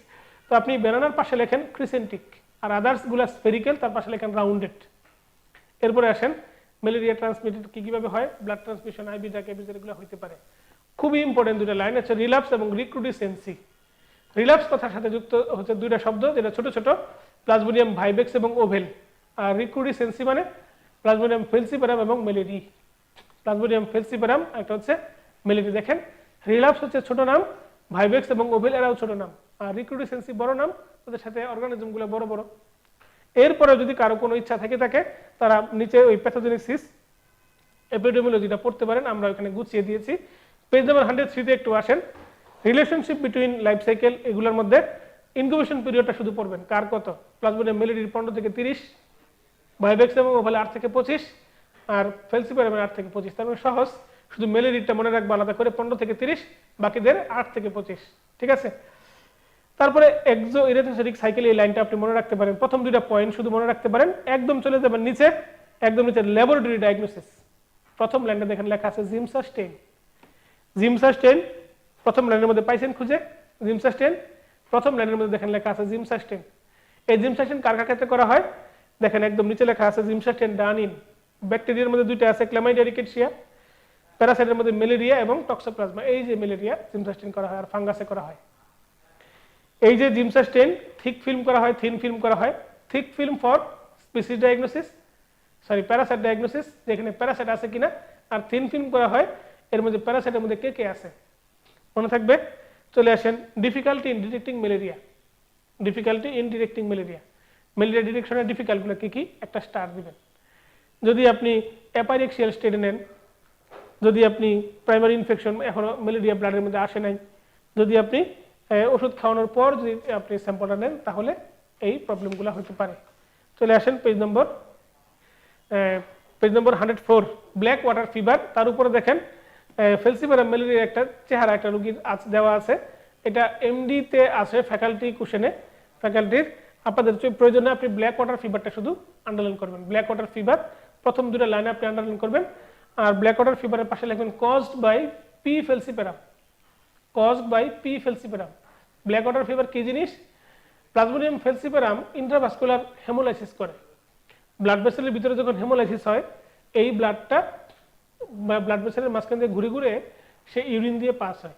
তো আপনি ব্যানানার পাশে লেখেন ক্রিসেন্টিক, আর আদার্স গুলা স্ফেরিক্যাল, তার পাশে লেখেন রাউন্ডেড। এরপরে আসেন ম্যালেরিয়া ট্রান্সমিটেড কিভাবে হয়, ব্লাড ট্রান্সমিশন, আইভি ড্রাগ, এগুলো হইতে পারে। খুবই ইম্পর্টেন্ট দুটো লাইন আছে, রিল্যাপস এবং রিক্রুডিসেন্সি। রিল্যাপস কথার সাথে যুক্ত হচ্ছে দুইটা শব্দ, যেটা ছোট ছোট, প্লাজমোডিয়াম ভাইভেক্স এবং ওভেল। আর রিক্রুডিসেন্সি মানে প্লাজমোডিয়াম ফেলসিপারাম এবং ম্যালেরি। প্লাজমোডিয়াম ফেলসিপারাম একটা হচ্ছে ম্যালেরি। দেখেন রিল্যাপস হচ্ছে ছোট নাম, ভাইভেক্স এবং ওভেল এরাও ছোট নাম, আর রিক্রুডিসেন্সি বড় নাম, ওদের সাথে অর্গানিজমগুলো বড় বড়। এরপরে যদি কারো কোনো ইচ্ছা থাকে তারা নিচে ওই প্যাথোজেনেসিস এপিডেমিওলজিটা পড়তে পারেন, আমরা ওখানে গুছিয়ে দিয়েছি। পেজ নাম্বার 103 একটু আসেন, রিলেশনশিপ বিটুইন লাইফ সাইকেল, এগুলোর মধ্যে ইনকিউবেশন পিরিয়ডটা শুধু পড়বেন, কার কত? প্লাজমোডিয়াম ম্যালেরির 15 থেকে 30, ভাইভেক্স এবং ওভেল 8 থেকে 25, আর ফেলসিপারামের 8 থেকে 25। তার মানে সহজ, শুধু ম্যালেরিয়াটা মনে রাখবো আলাদা করে 15 থেকে 30, বাকিদের 8 থেকে 25। ঠিক আছে? তারপরে এক্সো ইরেথোসেটিক সাইকেল, এই লাইনটা আপনি মনে রাখতে পারেন, প্রথম দুইটা পয়েন্ট শুধু মনে রাখতে পারেন। একদম চলে যাবেন নিচে, একদম নিচে ল্যাবরেটরি ডায়াগনোসিস, প্রথম লাইনটা দেখেন লেখা আছে জিমসাস্টেইন। জিমসাস্টেইন প্রথম লাইনের মধ্যে পাইছেন খুঁজে, জিমসাস্টেইন প্রথম লাইনের মধ্যে দেখেন লেখা আছে জিমসাস্টেইন। এই জিমসাস্টেইন কার কার ক্ষেত্রে করা হয়? দেখেন একদম নিচে লেখা আছে জিমসাস্টেইন ডান ইন ব্যাকটেরিয়ার মধ্যে দুইটা আছে, ক্ল্যামাইডিয়া রিকেটসিয়া, প্যারাসাইটের মধ্যে ম্যালেরিয়া এবং টক্সোপ্লাজমা। এই যে ম্যালেরিয়া জিমসাস্টেইন করা হয়, আর ফাঙ্গাসে করা হয়। এই যে জিমসাস্টেইন থিক ফিল্ম করা হয়, থিন ফিল্ম করা হয়। Thick film for species diagnosis, Parasite diagnosis, যেখানে প্যারাসাইট আছে কিনা, আর থিন ফিল্ম করা হয় এর মধ্যে প্যারাসাইটের মধ্যে কে কে আছে মনে থাকবে। চলে আসেন difficulty in detecting malaria, difficulty in detecting malaria. Malaria ডিটেকশনের ডিফিকাল্টগুলো কি কি একটা স্টার দিবেন। যদি আপনি অ্যাপাইরেক্সিয়াল স্টেটে নেন, যদি আপনি প্রাইমারি ইনফেকশন এখনো ম্যালেরিয়া ব্লাডের মধ্যে আসে নাই, যদি আপনি ওষুধ খাওয়ানোর পর যদি আপনি স্যাম্পলটা নেন, তাহলে এই প্রবলেমগুলো হতে পারে। চলে আসেন পেজ নম্বর 104, ব্ল্যাক ওয়াটার ফিভার। তার উপরে দেখেন ফেলসিপারাম ম্যালেরিয়ার একটা চেহারা একটা রোগীর দেওয়া আছে। এটা এমডিতে আছে ফ্যাকাল্টি কোশ্চেনে, ফ্যাকাল্টির। আপনাদের প্রয়োজনে আপনি ব্ল্যাক ওয়াটার ফিভারটা শুধু আন্ডারলাইন করবেন। ব্ল্যাক ওয়াটার ফিভার প্রথম দুটো লাইনে আপনি আন্ডারলাইন করবেন, আর ব্ল্যাক ওয়াটার ফিভারের পাশে লিখবেন caused by P falciparum, caused by P falciparum. Black water fever কি জিনিস? প্লাজমোডিয়াম ফেলসিপারাম ইন্ট্রাভাস্কুলার হেমোলাইসিস করে। ব্লাড ভেসেলের ভিতরে যখন হেমোলাইসিস হয়, এই ব্লাডটা ব্লাড ভেসেলের মাঝখান দিয়ে ঘুরে ঘুরে সে ইউরিন দিয়ে পাস হয়।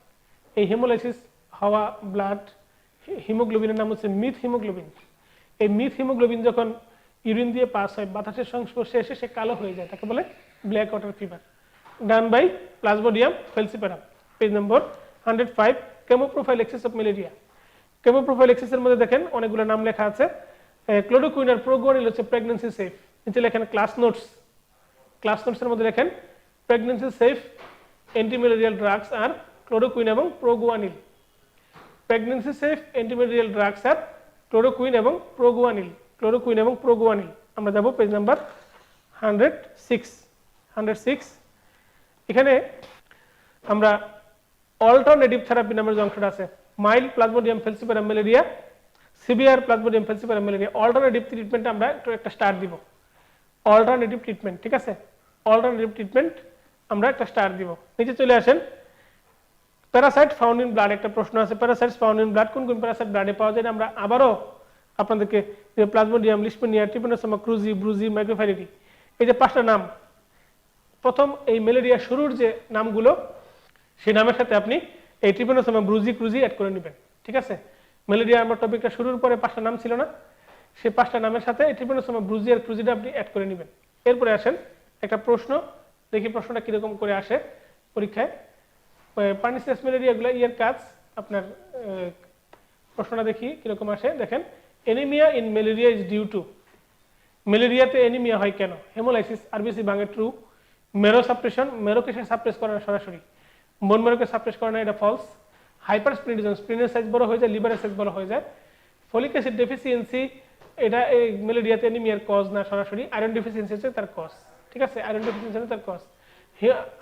এই হেমোলাইসিস হওয়া ব্লাড হিমোগ্লোবিনের নাম হচ্ছে মিথ হিমোগ্লোবিন। এই মিথ হিমোগ্লোবিন যখন ইউরিন দিয়ে পাস হয়, বাতাসের সংস্পর্শে এসে সে কালো হয়ে যায়, তাকে বলে black water fever. Done by Plasmodium falciparum. Page number 105, chemoprophylaxis of malaria. কেমোপ্রোফাইলেক্সিসের মধ্যে দেখেন অনেকগুলো নাম লেখা আছে। ক্লোরোকুইন আর প্রোগুয়ানিল হচ্ছে প্রেগন্যান্সি সেফ। নিচে লেখেন ক্লাস নোটস, ক্লাস নোটসের মধ্যে লেখেন প্রেগন্যান্সি সেফ অ্যান্টিম্যালেরিয়াল ড্রাগস আর ক্লোরোকুইন এবং প্রোগুয়ানিল। প্রেগন্যান্সি সেফ অ্যান্টিম্যালেরিয়াল ড্রাগস আর ক্লোরোকুইন এবং প্রোগুয়ানিল, ক্লোরোকুইন এবং প্রোগুয়ানিল। আমরা যাব পেজ নাম্বার 106। এখানে আমরা অল্টারনেটিভ থেরাপি নামের যে অংশটা আছে, mild Plasmodium falciparum malaria, severe Plasmodium falciparum malaria, alternative ট্রিটমেন্টে আমরা একটা স্টার দিব। অল্টারনেটিভ ট্রিটমেন্ট, ঠিক আছে, অল্টারনেটিভ ট্রিটমেন্ট আমরা একটা স্টার দিব। নিচে চলে আসেন, প্যারাসাইট ফাউন্ড ইন ব্লাড। একটা প্রশ্ন আছে, প্যারাসাইটস ফাউন্ড ইন ব্লাড, কোন কোন প্যারাসাইট ব্লাডে পাওয়া যায়? আমরা আবারও আপনাদেরকে প্লাজমোডিয়াম, লিশমেনিয়া, ট্রিপানোসোমা ক্রুজি, ব্রুজি, মাইক্রোফাইরিটি, এই যে 5টা নাম, প্রথম এই ম্যালেরিয়া শুরুর যে নামগুলো, সেই নামের সাথে আপনি এই ট্রিপানোসোমা, ব্রুজি, ক্রুজি অ্যাড করে নেবেন, ঠিক আছে। ম্যালেরিয়া আমার টপিকটা শুরুর পরে 5টা নাম ছিল না, সেই 5টা নামের সাথে এই ট্রিপানোসোমা, ব্রুজি আর ক্রুজিটা আপনি অ্যাড করে নেবেন। এরপরে আসেন একটা প্রশ্ন, দেখি প্রশ্নটা কিরকম করে আসে পরীক্ষায়। পার্নিসিয়াস ম্যালেরিয়াগুলো ইয়ের কাজ, আপনার প্রশ্নটা দেখি কিরকম আসে। দেখেন, anaemia in malaria is due to, ম্যালেরিয়াতে এনিমিয়া হয় কেন? হেমোলাইসিস, আরবিসি ভাঙে, ট্রু। মেরো সাপ্রেশন, মেরোকে সে সাপ্রেস করে না সরাসরি, বোন মেরোকে সাপ্রেস করে না, এটা ফলস। হাইপার স্প্লিনিজম, স্প্লিনের সাইজ বড় হয়ে যায়, লিভারের সাইজ বড় হয়ে যায়। ফলিক অ্যাসিড ডেফিসিয়েন্সি, এটা এই ম্যালেরিয়াতে এনিমিয়ার কজ না সরাসরি, আয়রন ডেফিসিয়েন্সি হচ্ছে তার কজ, ঠিক আছে, আয়রন ডেফিসিয়েন্সি হচ্ছে তার কজ।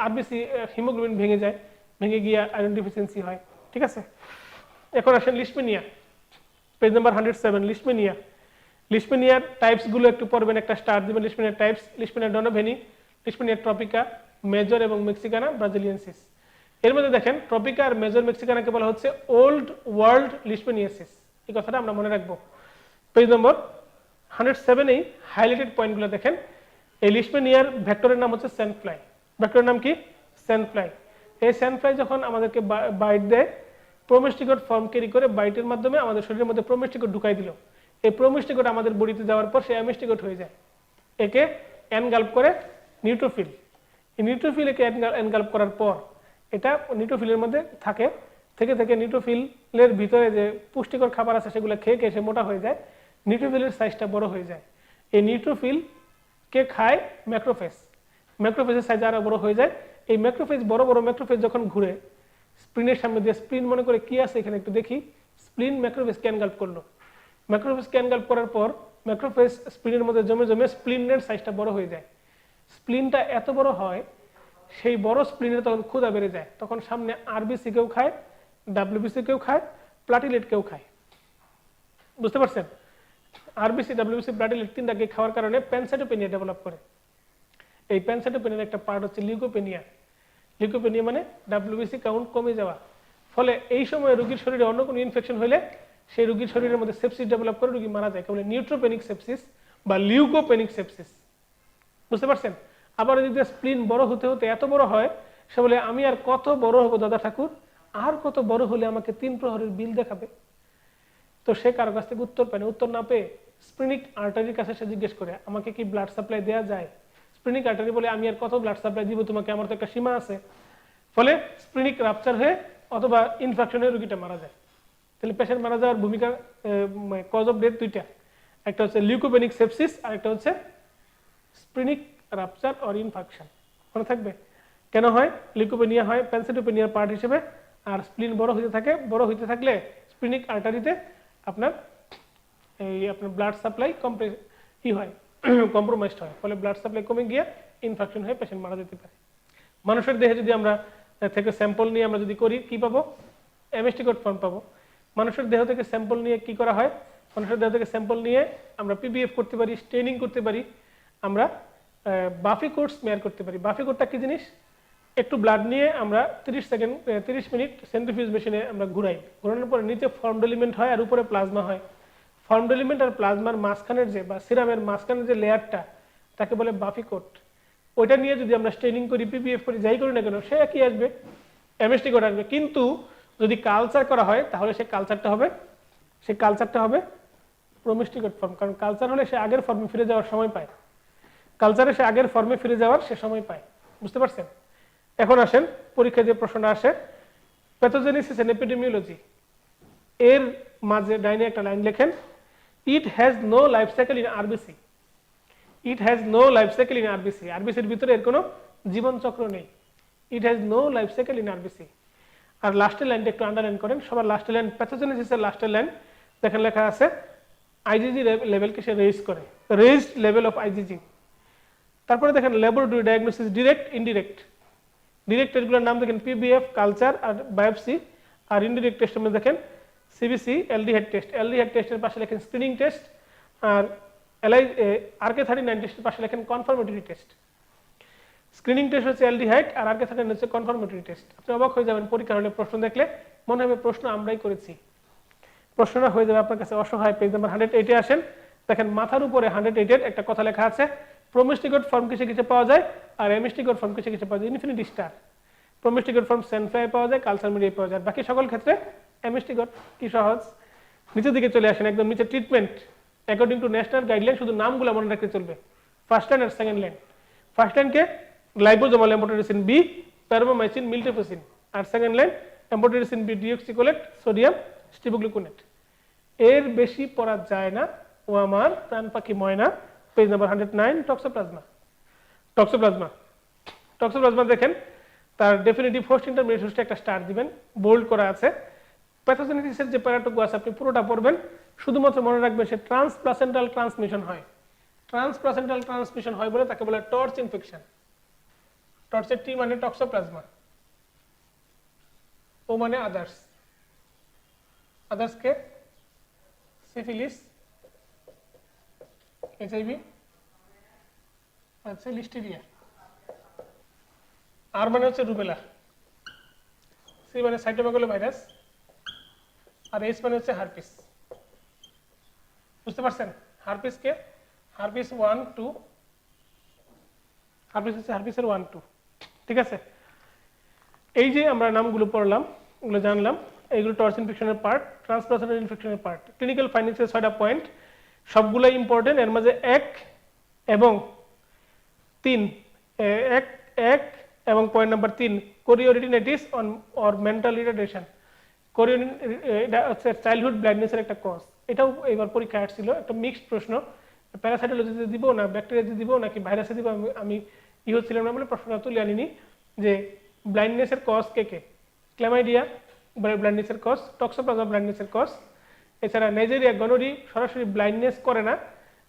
আরবিসি হিমোগ্লোবিন ভেঙে যায়, ভেঙে গিয়ে আয়রন ডেফিসিয়েন্সি হয়, ঠিক আছে। এখন আসেন লিশমেনিয়া, পেজ নাম্বার 107, লিশমেনিয়া। লিশমেনিয়ার টাইপসগুলো একটু পড়বেন, একটা স্টার দিবেন। লিশমেনিয়ার types, Leishmania ডনোভেনি, Leishmania Tropica, major এবং মেক্সিকানা ব্রাজিলিয়ানসিস। এর মধ্যে দেখেন ট্রপিকা আর মেজর মেক্সিকানাকে বলা হচ্ছে ওল্ড ওয়ার্ল্ড লিশমেনিয়াসিস, এই কথাটা আমরা মনে রাখবো। পেজ নম্বর 107 এই হাইলাইটেড পয়েন্টগুলো দেখেন। এই লিশমেনিয়ার ভেক্টরের নাম হচ্ছে স্যান্ডফ্লাই। ভেক্টরের নাম কি? স্যান্ডফ্লাই। এই স্যান্ডফ্লাই যখন আমাদেরকে বাইট দেয়, প্রোমিস্টিকট ফর্ম ক্যারি করে বাইটের মাধ্যমে আমাদের শরীরের মধ্যে প্রোমিস্টিকট ঢুকাই দিল। এই প্রোমিস্টিকট আমাদের বডিতে যাওয়ার পর সে অ্যামিস্টিকট হয়ে যায়, একে এনগাল্প করে নিউট্রোফিল। এই নিউট্রোফিল একে এনগাল্প করার পর এটা নিউট্রোফিলের মধ্যে থাকে, থেকে নিউট্রোফিলের ভিতরে যে পুষ্টিকর খাবার আছে সেগুলো খেয়ে খেয়ে সে মোটা হয়ে যায়, নিউট্রোফিলের সাইজটা বড় হয়ে যায়। এই নিউট্রোফিল কে খায় ম্যাক্রোফেজ, ম্যাক্রোফেজের সাইজ আরো বড় হয়ে যায়। এই ম্যাক্রোফেজ, বড় বড় ম্যাক্রোফেজ যখন ঘুরে স্প্লিনের সামনে দিয়ে, স্প্লিন মনে করে কি আছে এখানে একটু দেখি, স্প্লিন ম্যাক্রোফেজকে এনগাল্প করলো। ম্যাক্রোফেজকে এনগাল্প করার পর ম্যাক্রোফেজ স্প্লিনের মধ্যে জমে জমে স্প্লিনের সাইজটা বড় হয়ে যায়। স্প্লিনটা এত বড় হয়, সেই বড় স্প্লিনের তখন ক্ষুধা বেড়ে যায়, তখন সামনে আরবিসি কেও খায়, ডাব্লিউবিসি কেও খায়, প্লাটিলেট কেও খায়। বুঝতে পারছেন? আরবিসি, ডাব্লিউবিসি, প্লাটিলেট তিনটাকে খাওয়ার কারণে প্যানসাইটোপেনিয়া ডেভেলপ করে। এই প্যানসাইটোপেনিয়ার একটা পার্ট হচ্ছে লিউকোপেনিয়া। লিউকোপেনিয়া মানে ডাব্লিউবিসি কাউন্ট কমে যাওয়া। ফলে এই সময় রোগীর শরীরে অন্য কোনো ইনফেকশন হলে সেই রোগীর শরীরের মধ্যে সেপসিস ডেভেলপ করে রোগী মারা যায়, কেবল নিউট্রোপেনিক সেপসিস বা লিউকোপেনিক সেপসিস। বুঝতে পারছেন? আবার যদি স্প্লিন বড় হতে হতে এত বড় হয়, সে বলে আমি আর কত বড় হবো দাদা ঠাকুর, আর কত বড় হলে আমাকে 3 প্রহরের বিল দেখাবে। তো সে কারো কাছ থেকে উত্তর পায় না, উত্তর না পেয়ে স্প্লিনিক আর্টারির কাছে সে জিজ্ঞেস করে আমাকে কি ব্লাড সাপ্লাই দেওয়া যায়? স্প্লিনিক আর্টারি বলে আমি আর কত ব্লাড সাপ্লাই দিব তোমাকে, আমার তো একটা সীমা আছে। ফলে স্প্লিনিক রাপচার হয়ে অথবা ইনফেকশনে রোগীটা মারা যায়। তাহলে পেশেন্ট মারা যাওয়ার ভূমিকা, কজ অফ ডেথ দুইটা, একটা হচ্ছে লিউকোপেনিক সেপসিস আর একটা হচ্ছে স্প্লিনিক রাপচার অর ইনফাকশন। মনে থাকবে কেন হয়? লিউকোপেনিয়া হয় প্যানসাইটোপেনিয়ার পার্ট হিসেবে, আর স্প্লিন বড় হতে থাকে, বড় হতে থাকলে স্প্লিনিক আর্টারিতে আপনার ব্লাড সাপ্লাই হয় কম্প্রোমাইজড হয়, ফলে ব্লাড সাপ্লাই কমে গিয়ে ইনফেকশন হয়ে পেশেন্ট মারা যেতে পারে। মানুষের দেহে যদি আমরা থেকে স্যাম্পল নিয়ে আমরা যদি করি কি পাবো? অ্যামেস্টিকট ফর্ম পাবো। মানুষের দেহ থেকে স্যাম্পল নিয়ে কি করা হয়? মানুষের দেহ থেকে স্যাম্পল নিয়ে আমরা পিবিএফ করতে পারি, স্টেনিং করতে পারি, আমরা বাফি কোট স্মেয়ার করতে পারি। বাফি কোটটা কি জিনিস? একটু ব্লাড নিয়ে আমরা 30 মিনিট সেন্ট্রিফিউজ মেশিনে আমরা ঘোরানোর পরে নিচে ফর্মডেলিমেন্ট হয় আর উপরে প্লাজমা হয়। ফর্মডেলিমেন্ট আর প্লাজমার মাঝখানের যে বা সিরামের মাঝখানের যে লেয়ারটা তাকে বলে বাফি কোট। ওইটা নিয়ে যদি আমরা স্টেনিং করি, পিপিএফ করি, যাই করি না কেন, সে একই আসবে, অ্যামেস্টিকট আসবে। কিন্তু যদি কালচার করা হয় তাহলে সেই কালচারটা হবে প্রোমেস্টিকট ফর্ম, কারণ কালচার হলে সে আগের ফর্মে ফিরে যাওয়ার সময় পায়। কালচারে সে আগের ফর্মে ফিরে যাওয়ার সে সময় পায়। বুঝতে পারছেন? এখন আসেন পরীক্ষায় যে প্রশ্নটা আসে, প্যাথোজেনেসিস এন্ড এপিডেমিওলজি এর মাঝে ডাইনে একটা লাইন লেখেন, it has no life cycle in RBC. It has no life cycle in RBC. আরবিসির ভিতরে এর কোনো জীবন চক্র নেই। It has no life cycle in RBC. আর লাস্টের লাইনটা একটু আন্ডারলাইন করেন, সবার লাস্টের লাইন, প্যাথোজেনেসিসের লাস্টের লাইন দেখেন লেখা আছে আইজিজি লেভেলকে সে রেজ করে, রেজড লেভেল অফ আইজিজি। তারপরে দেখেন laboratory diagnosis, direct indirect. Direct টেস্টগুলোর নাম দেখেন পিবিএফ, কালচার আর বায়োপসি। আর ইনডিরেক্ট টেস্টের মধ্যে দেখেন সিবিসি, এলডিহেড টেস্ট। এলডিহেড টেস্টের পাশে লেখেন স্ক্রিনিং টেস্ট, আর RK39 টেস্টের পাশে লেখেন কনফার্মেটরি টেস্ট। স্ক্রিনিং টেস্ট হচ্ছে এলডিহাইড আর RK39 হচ্ছে কনফার্মেটরি টেস্ট। আপনি অবাক হয়ে যাবেন পরীক্ষার হলে প্রশ্ন দেখলে, মনে হবে প্রশ্ন আমরাই করেছি। প্রশ্নটা হয়ে যাবে আপনার কাছে অসহায়। পেজ নাম্বার 108-এ আসেন, দেখেন মাথার উপরে 108-এর একটা কথা লেখা আছে, প্রোমেস্টিকট ফর্ম কিসে কিসে পাওয়া যায় আর অ্যামেস্টিকট ফর্ম কিসে কিসে পাওয়া যায়। Infinity star. Promastigote form sandfly পাওয়া যায়, কালচার মিডিয়ায় পাওয়া যায়, বাকি সকল ক্ষেত্রে অ্যামেস্টিকট। কি সহজ। নিচের দিকে চলে আসেন, একদম নিচে treatment according to national guideline, শুধু নামগুলো মনে রাখতে চলবে। ফার্স্ট লাইন আর সেকেন্ড লাইন। ফার্স্ট লাইনকে liposomal amphotericin B, paromomycin, miltefosine, আর second line amphotericin B deoxycholate, sodium stibogluconate. এর বেশি পড়া যায় না, ও আমার প্রাণ পাখি ময়না। Page number 109, Toxoplasma. Toxoplasma Toxoplasma দেখেন তার ডেফিনিটিভ হোস্ট ইন্টারমিডিয়েট হোস্টে একটা স্টার দিবেন, বোল্ড করা আছে। প্যাথোজেনেসিসের যে প্যারাটুকু আছে আপনি পুরোটা পড়বেন, শুধুমাত্র মনে রাখবেন সে ট্রান্সপ্লাসেন্টাল ট্রান্সমিশন হয়। ট্রান্সপ্লাসেন্টাল ট্রান্সমিশন হয় বলে তাকে বলে টর্চ ইনফেকশন। টর্চের টি মানে টক্সোপ্লাজমা, ও মানে আদার্স। আদার্সকে সিফিলিস, এইচআইভি, আচ্ছা লিস্টেরিয়া। আর মানে হচ্ছে রুবেলা, সি মানে সাইটোমেগালো ভাইরাস, আর এইচ মানে হচ্ছে হারপিস। বুঝতে পারছেন? হারপিসকে হারপিস 1, 2, হারপিস হচ্ছে হারপিসের 1, 2। ঠিক আছে, এই যে আমরা নামগুলো পড়লাম, এগুলো জানলাম, এইগুলো টর্চ ইনফেকশনের পার্ট, ট্রান্সপ্লাসেন্টাল ইনফেকশনের পার্ট। ক্লিনিক্যাল ফাইন্ডিংসের 6টা পয়েন্ট, সবগুলোই ইম্পর্টেন্ট। এর মাঝে 1 এবং 3, 1 এবং point number 3, chorioretinitis or mental retardation. এটা হচ্ছে চাইল্ডহুড ব্লাইন্ডনেসের একটা কজ। এটাও এবার পরীক্ষায় আসছিল, একটা মিক্সড প্রশ্ন, প্যারাসাইটোলজিতে দিব না ব্যাকটেরিয়াতে দিব নাকি ভাইরাসে দিব, আমি হচ্ছিলাম না বলে প্রশ্নটা তুলে আনিনি। যে ব্লাইন্ডনেসের কজ কে কে? ক্ল্যামাইডিয়া ব্লাইন্ডনেসের কজ, টক্সোপ্লাজমা ব্লাইন্ডনেসের কজ। এছাড়া নাইজেরিয়া গনোরি সরাসরি ব্লাইন্ডনেস করে না,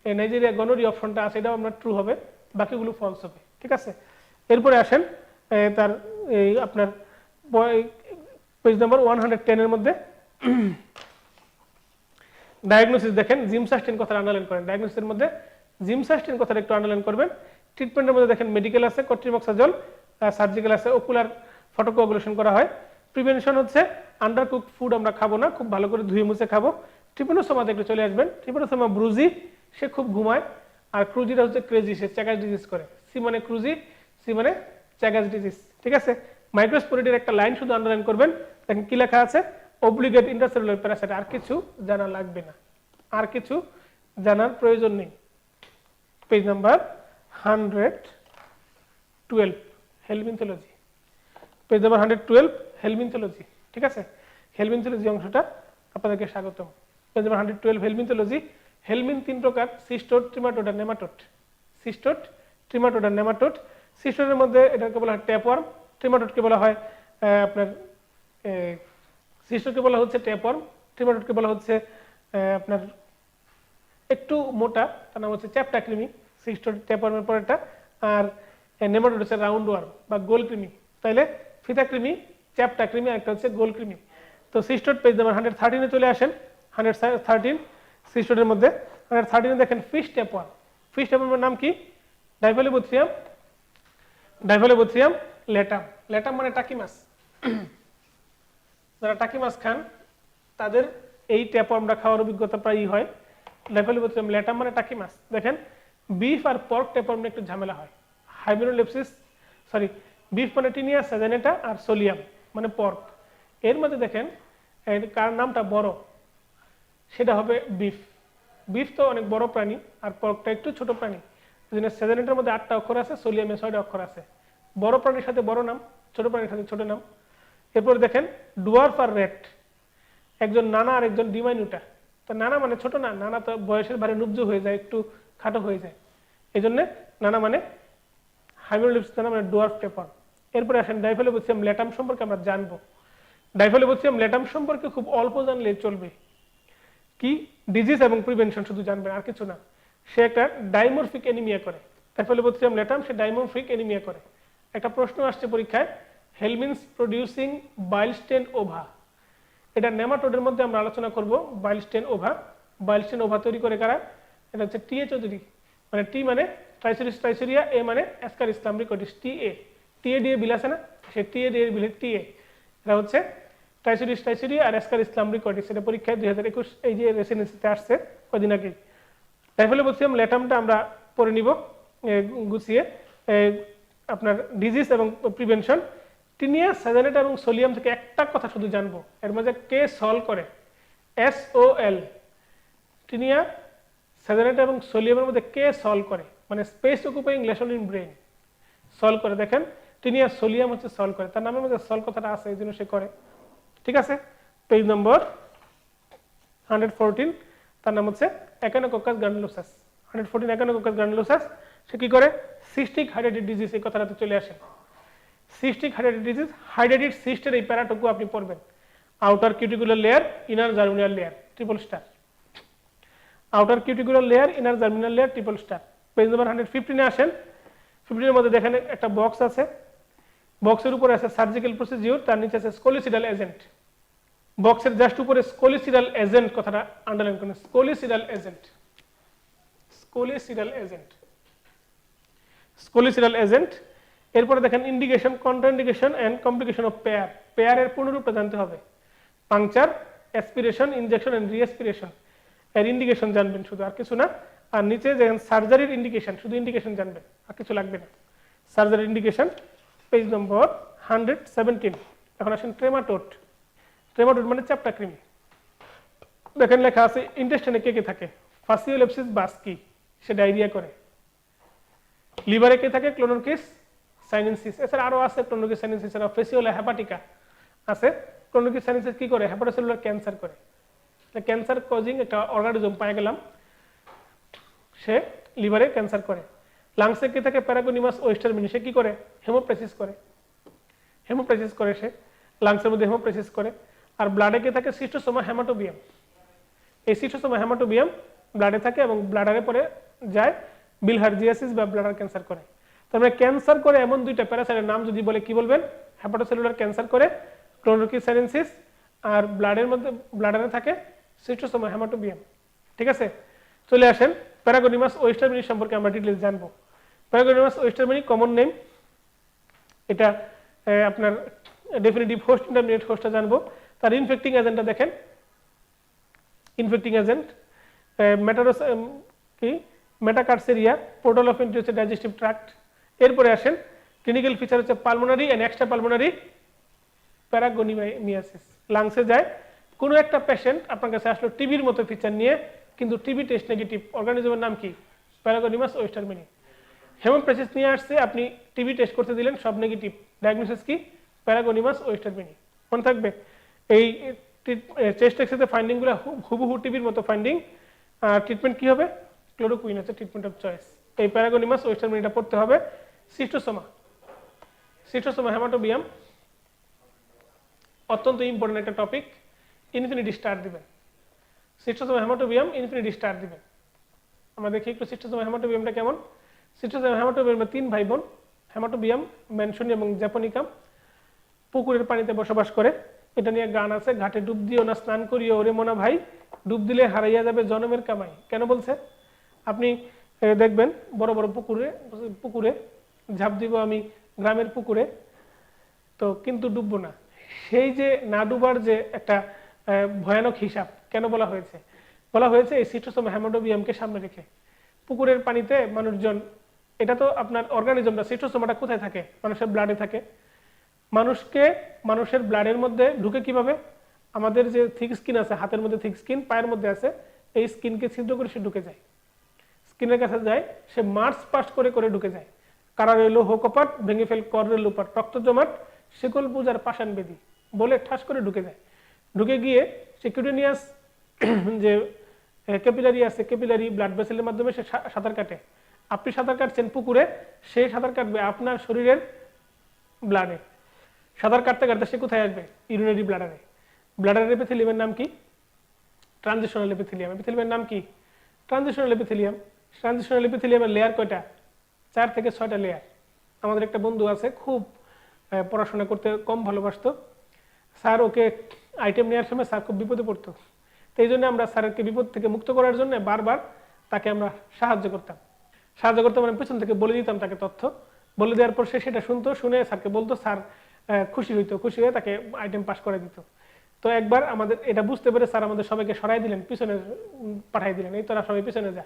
এই নাইজেরিয়া গনোরি অপশনটা আছে, এটাও আমরা ট্রু হবে, বাকিগুলো ফলস হবে। ঠিক আছে, এরপরে আসেন তার এই আপনার পেজ নাম্বার 110-এর মধ্যে ডায়াগনোসিস দেখেন, জিমসাস্টিন কথাটা আন্ডারলাইন করেন। ডায়াগনোসিসের মধ্যে জিমসাস্টিন কথাটা একটু আন্ডারলাইন করবেন। ট্রিটমেন্টের মধ্যে দেখেন মেডিকেল আছে কট্রিমক্সাজল, সার্জিক্যাল আছে ওকুলার ফটোকোয়াগুলেশন করা হয়। প্রিভেনশন হচ্ছে আন্ডারকুক ফুড আমরা খাবো না, খুব ভালো করে ধুয়ে মুছে খাবো। ট্রিপোনোসোমাতে একটু চলে আসবেন। ট্রিপোনোসোমা ব্রুজি, সে খুব ঘুমায়, আর ক্রুজিটা হচ্ছে ক্রেজি, সে চ্যাগাস ডিজিজ করে। সি মানে ক্রুজি, সি মানে চ্যাগাস ডিজিজ। ঠিক আছে, মাইক্রোস্পোরিটির একটা লাইন শুধু আন্ডারলাইন করবেন, দেখেন কি লেখা আছে, অব্লিগেট ইন্টারসেলুলার প্যারাসাইট। আর কিছু জানা লাগবে না, আর কিছু জানার প্রয়োজন নেই। Page number 112, helminthology. Page number 112, helminthology. ঠিক আছে, হেলমিনথোলজি অংশটা আপনাদেরকে স্বাগতম। Page number 112, হেলমিনথোলজি। হেলমিন 3 প্রকার: সিস্টোড, ট্রিমাটোড আর নেমাটোড। সিস্টোড, ট্রিমাটোড আর নেমাটোড। সিস্টোডের মধ্যে এটাকে বলা হয় ট্যাপওয়ার্ম, ট্রিমাটোডকে বলা হয় আপনার সিস্টোডকে বলা হচ্ছে ট্যাপওয়ার্ম, ট্রিমাটোডকে বলা হচ্ছে আপনার একটু মোটা, তার নাম হচ্ছে চ্যাপ্টা কৃমি। সিস্টোড ট্যাপওয়ার্মের পরেরটা। আর নেমাটোড হচ্ছে রাউন্ড ওয়ার্ম বা গোল কৃমি। তাইলে ফিতা কৃমি, চ্যাপ্টা কৃমি, আর একটা হচ্ছে গোল কৃমি। তো সিস্টোড পেজ নাম্বার 113 চলে আসেন। 113 সিস্টোডের মধ্যে 113 দেখেন ফিশ ট্যাপওয়ার্ম। ফিশ ট্যাপওয়ার্মের নাম কি? ডাইফেলোবোথ্রিয়াম, ডাইফেলোবোথ্রিয়াম লেটাম। লেটাম মানে টাকি মাছ। যারা টাকি মাছ খান তাদের এই ট্যাপওয়ার্মটা খাওয়ার অভিজ্ঞতা প্রায়ই হয়। ডাইফেলোবোথ্রিয়াম লেটাম মানে টাকি মাছ। দেখেন বিফ আর পর্ক ট্যাপওয়ার্ম নিয়ে একটু ঝামেলা হয়। হাইমেনোলেপসিস, সরি, বিফ মানে টিনিয়া স্যাজানেটা, আর সোলিয়াম মানে পর্ক। এর মধ্যে দেখেন কার নামটা বড়, সেটা হবে বিফ। বিফ তো অনেক বড় প্রাণী, আর পর্কটা একটু ছোট প্রাণী। স্যাজানেটার মধ্যে 8টা অক্ষর আছে, সোলিয়ামে 6টা অক্ষর আছে। বড় প্রাণীর সাথে বড় নাম, ছোট প্রাণীর সাথে ছোট নাম। এরপর দেখেন ডুয়ার্ফ আর রেট, একজন নানা আর একজন ডিমাইনুটা। তো নানা মানে ছোট না, নানা তো বয়সের ভারে নুবজু হয়ে যায়, একটু খাটো হয়ে যায়, এই জন্য নানা মানে হাইমেনোলিপস, নানা মানে ডুয়ার্ফ ট্যাপওয়ার্ম। এরপরে আসেন ডাইফেলোবোথ্রিয়াম লেটাম সম্পর্কে আমরা জানবো। ডাইফেলোবোথ্রিয়াম লেটাম সম্পর্কে খুব অল্প জানলে চলবে। কি? ডিজিজ এবং প্রিভেনশন শুধু জানবেন, আর কিছু না। সে একটা ডাইমরফিক অ্যানিমিয়া করে। ডাইফেলোবোথ্রিয়াম লেটাম সে ডাইমরফিক অ্যানিমিয়া করে। একটা প্রশ্ন আসছে পরীক্ষায়, হেলমিনস প্রডিউসিং বাইলস্টেন ওভা। এটা নেমাটোডের মধ্যে আমরা আলোচনা করব। বাইলস্টেন ওভা, বাইলস্টেন ওভা তৈরি করে কারা? এটা হচ্ছে টিএ চৌধুরী। মানে টি মানে ট্রাইসোরিস ট্রাইসোরিয়া, এ মানে অ্যাসকারিস লাম্ব্রিকটিস, টিএ। টিএ দিয়ে বিল আছে না, সে টিএ দিয়ে বিল টিএ। এটা হচ্ছে ট্রাইসোরিস ট্রাইসোরিয়া আর অ্যাসকারিস লাম্ব্রিকটিস। এটা পরীক্ষায় 2021 এই যে রেসিডেন্সিতে আসছে কদিন আগে। ডাইফেলোবোথ্রিয়াম লেটামটা আমরা পড়ে নিব গুছিয়ে। আপনার ডিজিজ এবং প্রিভেনশন, টিনিয়া স্যাজানেটা এবং সোলিয়াম থেকে একটা কথা শুধু জানবো, এর মাঝে কে সল করে? SOL। টিনিয়া স্যাজানেটা এবং সোলিয়ামের মধ্যে কে সল করে, মানে space occupying lesion in brain, SOL করে। দেখেন টিনিয়া সোলিয়াম হচ্ছে সল করে, তার নামের মধ্যে সল কথাটা আছে, এই জন্য সে করে। ঠিক আছে, পেজ নম্বর 114, তার নাম হচ্ছে একানোকোকাস গ্রানুলোসাস। 114 একানোকোকাস গ্রানুলোসাস। সে কি করে? সিস্টিক হাইড্রেটিক ডিজিজ, এই কথাটাতে চলে আসেন। সিস্টিক হাইড্রেটিক ডিজিজ, হাইড্রেটিক সিস্টের এই প্যারাটুকু আপনি পড়বেন। Outer cuticular layer, inner germinal layer, triple star. Outer cuticular layer, inner germinal layer, triple star. Page number 115 এ আসেন। 15 এর মধ্যে দেখেন একটা বক্স আছে, বক্সের উপরে আছে সার্জিক্যাল প্রসিডিউর, তার নিচে আছে স্কোলিসিডাল এজেন্ট। বক্সের জাস্ট উপরে স্কোলিসিডাল এজেন্ট কথাটা আন্ডারলাইন করুন, scolicidal agent, scolicidal agent, scolicidal agent. এরপরে দেখেন indication, contraindication and complication of PAIR. পেয়ারের পূর্ণরূপটা জানতে হবে। Puncture, aspiration, injection and reaspiration. এর ইন্ডিকেশন জানবেন শুধু, আর কিছু না। আর নিচে দেখেন সার্জারির ইন্ডিকেশন, শুধু ইন্ডিকেশন জানবেন, আর কিছু লাগবে না। সার্জারির ইন্ডিকেশন, পেজ নম্বর 117। এখন আসেন ট্রেমাটোড। ট্রেমাটোড মানে চ্যাপ্টা কৃমি। দেখেন লেখা আছে ইন্টেস্টাইনে কে কে থাকে? ফাসিওলেপসিস বাস্কি, সে ডায়রিয়া করে। লিভারে কে থাকে? ক্লোনোরকিস সাইনেনসিস। এছাড়া আরো আছে ক্লোনোরকিস সাইনেনসিস এছাড়া ফেসিওলা হেপাটিকা আছে। ক্লোনোরকিস সাইনেনসিস কি করে? হেপাটোসেলুলার ক্যান্সার করে। ক্যান্সার কজিং একটা অর্গানিজম পাওয়া গেলাম, সে লিভারে ক্যান্সার করে। লাংসে কে থাকে? প্যারাগোনিমাস ওয়েস্টারমিনি, সে কি করে? হেমোপ্রেসিস করে। হেমোপ্রেসিস করে সে, লাংসের মধ্যে হেমোপ্রেসিস করে। আর ব্লাডে কে থাকে? সিস্টোসোমা হেমাটোবিয়াম। এই সিস্টোসোমা হেমাটোবিয়াম ব্লাডে থাকে এবং ব্লাডারে পরে যায় বিলহার্জিয়াসিস বা ব্লাডার ক্যান্সার করে। তারপরে ক্যান্সার করে এমন দুইটা প্যারাসাইটের নাম যদি বলে কি বলবেন? হেপাটোসেলুলার ক্যান্সার করে ক্লোনোরকিস সাইনেনসিস, আর ব্লাডের মধ্যে ব্লাডারে থাকে সিস্টোসোমা হেমাটোবিয়াম। ঠিক আছে, চলে আসেন প্যারাগোনিমাস ওয়েস্টারমিনি সম্পর্কে আমরা ডিটেইলস জানবো। প্যারাগোনিমাস ওয়েস্টারমিনি কমন নেম, এটা আপনার ডেফিনিটিভ হোস্ট, ইন্টারমিডিয়েট হোস্টটা জানবো। তার ইনফেক্টিং এজেন্টটা দেখেন, ইনফেক্টিং এজেন্ট মেটারোস কি মেটাকার্সেরিয়া, পোর্টাল অফ এন্ট্রি হচ্ছে ডাইজেস্টিভ ট্র্যাক্ট। এরপরে আসেন ক্লিনিক্যাল ফিচার হচ্ছে পালমোনারি এন্ড এক্সট্রা পালমোনারি প্যারাগোনিমিয়াসিস। লাংসে যায়। কোনো একটা পেশেন্ট আপনার কাছে আসলো টিবির মতো ফিচার নিয়ে, কিন্তু টিবি টেস্ট নেগেটিভ, অর্গানিজমের নাম কি? প্যারাগোনিমাস ওয়েস্টারমিনি। হেমোপ্রেসিস নিয়ে আসছে, আপনি টিবি টেস্ট করতে দিলেন, সব নেগেটিভ, ডায়াগনোসিস কি? প্যারাগোনিমাস ওয়েস্টারমিনি। মনে থাকবে এই চেস্ট এক্সরেতে ফাইন্ডিংগুলো হুবহু টিবির মতো ফাইন্ডিং, ট্রিটমেন্ট কি হবে? ক্লোরোকুইন হচ্ছে ট্রিটমেন্ট অফ চয়েস। এই প্যারাগোনিমাস ওয়েস্টার্ন এটা পড়তে হবে। সিস্টোসোমা হেমাটোবিয়াম অত্যন্ত ইম্পর্টেন্ট একটা টপিক। ইনফিনিটি স্টার দিবেন। সিস্টোসোমা হেমাটোবিয়াম ইনফিনিটি স্টার দিবেন। আমরা দেখি একটু সিস্টোসোমা হেমাটোবিয়ামটা কেমন। সিস্টোসোমা হেমাটোবিয়ামের 3 ভাই বোন, হেমাটোবিয়াম, ম্যানসনি এবং জ্যাপনিকাম। পুকুরের পানিতে বসবাস করে। এটা নিয়ে গান আছে, ঘাটে ডুব দিও না স্নান করিও ওরে মোনা ভাই, ডুব দিলে হারাইয়া যাবে জনমের কামাই। কেন বলছে? আপনি দেখবেন বড় বড় পুকুরে ঝাঁপ দিব আমি গ্রামের পুকুরে, তো কিন্তু ডুববো না। সেই যে না ডুবার যে একটা ভয়ানক হিসাব কেন বলা হয়েছে? বলা হয়েছে এই সিস্টোসোমা হেমাটোবিয়ামকে সামনে রেখে। পুকুরের পানিতে মানুষজন, এটা তো আপনার অর্গানিজমটা, সিস্টোসোমাটা কোথায় থাকে? মানুষের ব্লাডে থাকে। মানুষের ব্লাডের মধ্যে ঢুকে কিভাবে? আমাদের যে থিক স্কিন আছে, হাতের মধ্যে থিক স্কিন, পায়ের মধ্যে আছে, এই স্কিনকে ছিদ্র করে সে ঢুকে যায়, স্কিনের কাছে যায়, সে মার্চ পাস করে করে ঢুকে যায়। কারা রইল হোকপাট, ভেঙে ফেল কর লোপাট, রক্ত জমাট শিকল পূজার পাষাণ বেদি বলে ঠাস করে ঢুকে যায়। ঢুকে গিয়ে সে কিউটেনিয়াস যে ক্যাপিলারি আছে, ক্যাপিলারি ব্লাড ভেসেলের মাধ্যমে সে সাঁতার কাটে। আপনি সাঁতার কাটছেন পুকুরে, সে সাঁতার কাটবে আপনার শরীরের ব্লাডে। সাঁতার কাটতে কাটতে সে কোথায় আসবে? ইউরিনারি ব্লাডারে। ব্লাডারের এপিথেলিয়ামের নাম কি? Transitional epithelium. এপিথেলিয়ামের নাম কি? Transitional epithelium. ট্রানজিশনাল এপিথেলিয়ামের লেয়ার কয়টা? 4 থেকে 6টা লেয়ার। আমাদের একটা বন্ধু আছে, খুব পড়াশোনা করতে কম ভালোবাসতো। স্যার ওকে আইটেম নেওয়ার সময় স্যার খুব বিপদে পড়তো। তো এই জন্য আমরা স্যারকে বিপদ থেকে মুক্ত করার জন্য বারবার তাকে আমরা সাহায্য করতাম। মানে পেছন থেকে বলে দিতাম তাকে তথ্য। বলে দেওয়ার পর সে সেটা শুনতো, শুনে স্যারকে বলতো, স্যার খুশি হইতো, খুশি হয়ে তাকে আইটেম পাস করে দিত। তো একবার আমাদের এটা বুঝতে পেরে স্যার আমাদের সবাইকে সরাই দিলেন, পিছনে পাঠাই দিলেন, এই তোরা সবাই পিছনে যা।